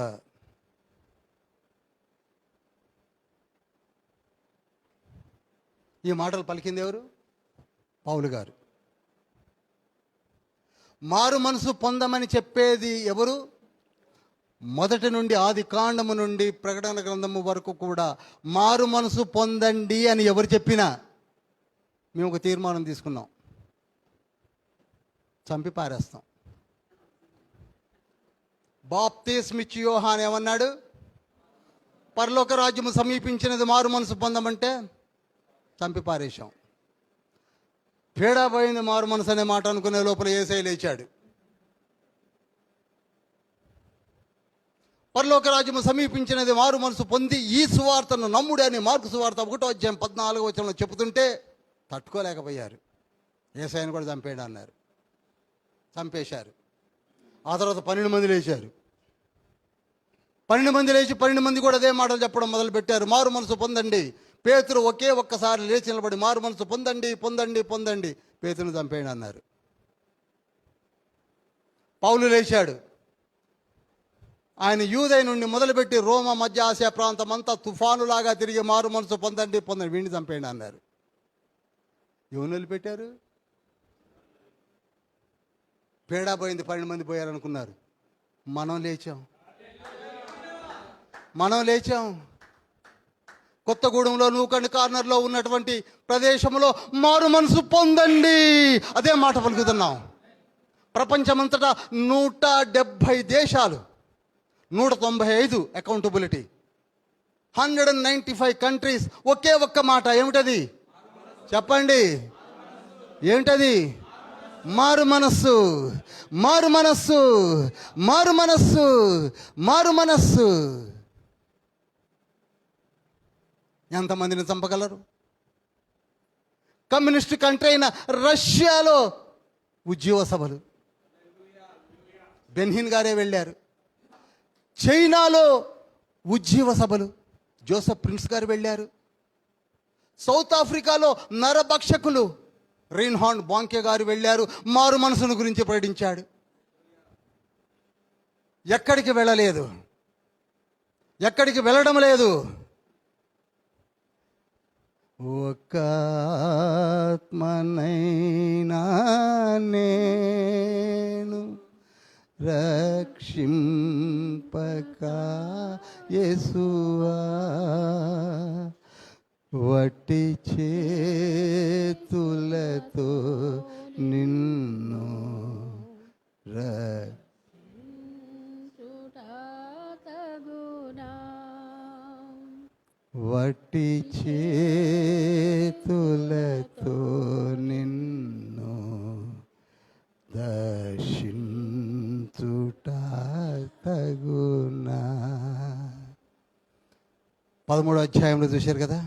ఈ మాటలు పలికింది ఎవరు? పౌలు గారు. మారు మనసు పొందమని చెప్పేది ఎవరు? మొదటి నుండి, ఆది కాండము నుండి ప్రకటన గ్రంథము వరకు కూడా మారు మనసు పొందండి అని ఎవరు చెప్పినా మేము ఒక తీర్మానం తీసుకున్నాం, చంపి పారేస్తాం. బాప్తిస్మిచ్చు యోహాను ఏమన్నాడు? పరలోక రాజ్యము సమీపించినది, మారు మనసు పొందమంటే చంపి పారేశాం. పేడా పోయింది మారు మనసు అనే మాట అనుకునే లోపల యేసయ్య లేచాడు. పరలోక రాజ్యము సమీపించినది, మారు మనసు పొంది ఈ సువార్తను నమ్ముడు అని మార్కు సువార్త 1వ అధ్యాయం 14వ వచనంలో చెబుతుంటే తట్టుకోలేకపోయారు. యేసయ్యను కూడా చంపేయండి అన్నారు, చంపేశారు. ఆ తర్వాత 12 మంది లేచారు. 12 మంది లేచి 12 మంది కూడా అదే మాటలు చెప్పడం మొదలుపెట్టారు, మారు మనసు పొందండి. పేతురు ఒకే ఒక్కసారి లేచి నిలబడి మారు మనసు పొందండి, పొందండి, పొందండి, పేతురుని చంపేయండి అన్నారు. పౌలు లేచాడు. ఆయన యూదయ నుండి మొదలుపెట్టి రోమ, మధ్య ఆసియా ప్రాంతం అంతా తుఫానులాగా తిరిగి మారు మనసు పొందండి, పొందండి, వీడిని చంపేయండి అన్నారు. ఎవరు నిలబెట్టారు? పేడా పోయింది, 12 మంది పోయారు అనుకున్నారు. మనం లేచాం, మనం లేచాం. కొత్తగూడెంలో నూకండి కార్నర్లో ఉన్నటువంటి ప్రదేశంలో మారు మనసు పొందండి అదే మాట పలుకుతున్నాం. ప్రపంచమంతటా 170 దేశాలు, 195 అకౌంటబిలిటీ. 195 కంట్రీస్ ఒకే ఒక్క మాట. ఏమిటది చెప్పండి? ఏంటది? మారు మనస్సు, మారు మనస్సు, మారు మనస్సు, మారు మనస్సు. ఎంతమందిని చంపగలరు? కమ్యూనిస్ట్ కంట్రీ అయిన రష్యాలో ఉద్యోగ సభలు బెన్హిన్ గారే వెళ్ళారు. చైనాలో ఉజ్జీవ సభలు జోసెఫ్ ప్రిన్స్ గారు వెళ్ళారు. సౌత్ ఆఫ్రికాలో నరభక్షకులు రీన్హాండ్ బాంకే గారు వెళ్ళారు. మారు మనసును గురించి ప్రకటించాడు. ఎక్కడికి వెళ్ళలేదు, ఎక్కడికి వెళ్ళడం లేదు. ఒక్క ఆత్మనైనా నేను రక్షింపక యేసువా, వట్టి చేతులతో నిన్ను తగునా. వట్టి చేతులతో నిన్ను దర్శించుట తగునా. 13వ అధ్యాయంలో చూశారు కదా,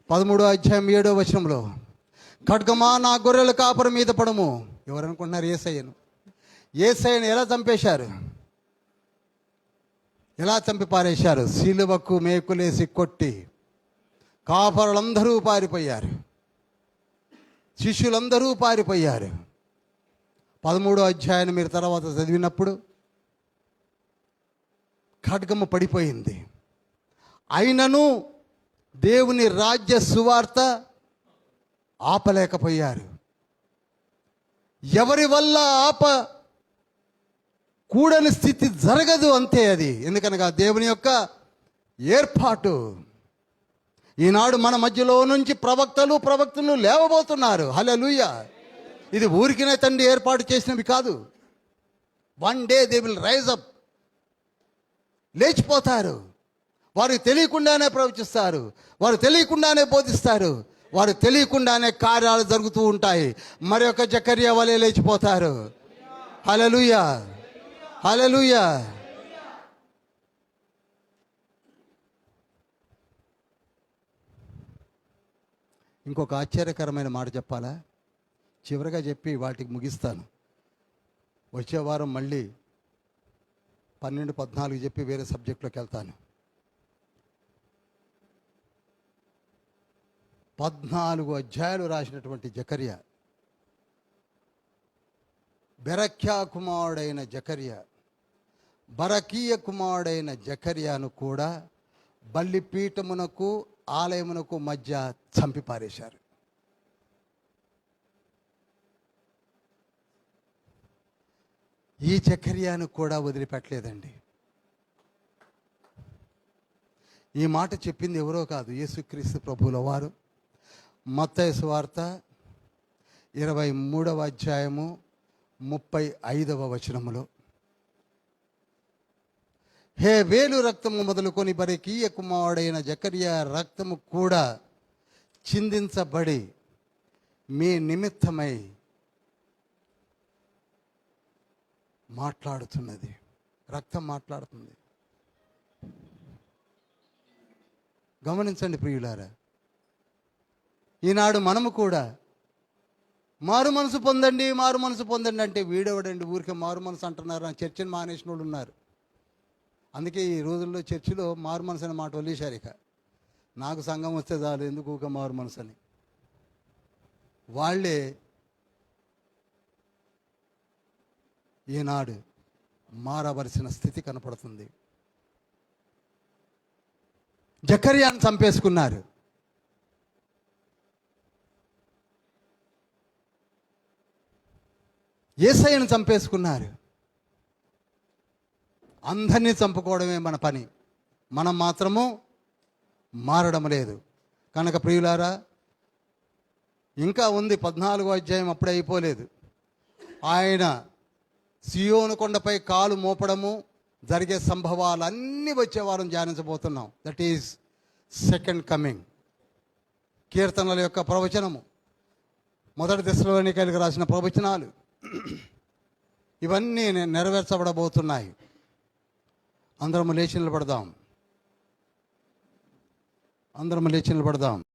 13వ అధ్యాయం 7వ వచనంలో, ఖడ్గమా నా గొర్రెల కాపురం మీద పడము. ఎవరనుకుంటున్నారు? యేసయ్యను. యేసయ్యను ఎలా చంపేశారు? ఎలా చంపి పారేశారు? సిలువకు మేకులేసి కొట్టి కాపరులందరూ పారిపోయారు, శిష్యులందరూ పారిపోయారు. 13వ అధ్యాయాన్ని మీరు తర్వాత చదివినప్పుడు ఖడ్గము పడిపోయింది. అయినను దేవుని రాజ్య సువార్త ఆపలేకపోయారు. ఎవరి వల్ల కూడని స్థితి జరగదు, అంతే అది. ఎందుకనగా దేవుని యొక్క ఏర్పాటు. ఈనాడు మన మధ్యలో నుంచి ప్రవక్తలు లేవబోతున్నారు. హల్లెలూయా. ఇది ఊరికినే తండ్రి ఏర్పాటు చేసినవి కాదు. One day they will rise up. లేచిపోతారు. వారు తెలియకుండానే ప్రవచిస్తారు, వారు తెలియకుండానే బోధిస్తారు, వారు తెలియకుండానే కార్యాలు జరుగుతూ ఉంటాయి. మరి ఒక జకర్యా వలె లేచిపోతారు. హల్లెలూయా, హల్లెలూయా. ఇంకొక ఆశ్చర్యకరమైన మాట చెప్పాలా? చివరిగా చెప్పి వాటికి ముగిస్తాను. వచ్చే వారం మళ్ళీ 12, 14 చెప్పి వేరే సబ్జెక్టులోకి వెళ్తాను. 14 అధ్యాయాలు రాసినటువంటి జకర్యా, బెరక్యా కుమారుడైన జకర్యా, బరకీయ కుమారుడైన జకర్యాను కూడా బలిపీఠమునకు ఆలయమునకు మధ్య చంపి పారేశారు. ఈ జకర్యాను కూడా వదిలిపెట్టలేదండి. ఈ మాట చెప్పింది ఎవరో కాదు, యేసుక్రీస్తు ప్రభువుల వారు. మత్తయి సువార్త 23వ అధ్యాయము 35వ వచనములో, హే వేలు రక్తము మొదలుకొని బరకీయ కుమారుడైన జకర్యా రక్తము కూడా చిందించబడి మీ నిమిత్తమై మాట్లాడుతున్నది. రక్తం మాట్లాడుతుంది. గమనించండి ప్రియులారా, ఈనాడు మనము కూడా మారు మనసు పొందండి, మారు మనసు పొందండి అంటే వీడెవడండి ఊరికే మారు మనసు అంటున్నారు అని చర్చని మానేసిన వాళ్ళు ఉన్నారు. అందుకే ఈ రోజుల్లో చర్చిలో మారు మనసు అనే మాట వదిలేశారు. ఇక నాకు సంఘం వస్తే చాలు, ఎందుకు ఊక మారు మనసు అని. వాళ్ళే ఈనాడు మారవలసిన స్థితి కనపడుతుంది. జకర్యాను చంపేసుకున్నారు. యేసయ్యను చంపేసుకున్నారు. అందరినీ చంపుకోవడమే మన పని, మనం మాత్రము మారడం లేదు. కనుక ప్రియులారా, ఇంకా ఉంది 14వ అధ్యాయం, అప్పుడే అయిపోలేదు. ఆయన సియోను కొండపై కాలు మోపడము జరిగే సంభవాలన్నీ వచ్చే వారం ధ్యానించబోతున్నాం. దట్ ఈజ్ సెకండ్ కమింగ్, కీర్తనల యొక్క ప్రవచనము, మొదటి దశలోనికైలకు రాసిన ప్రవచనాలు, ఇవన్నీ నెరవేర్చబడబోతున్నాయి. అందరం లేచి నిలబడదాం.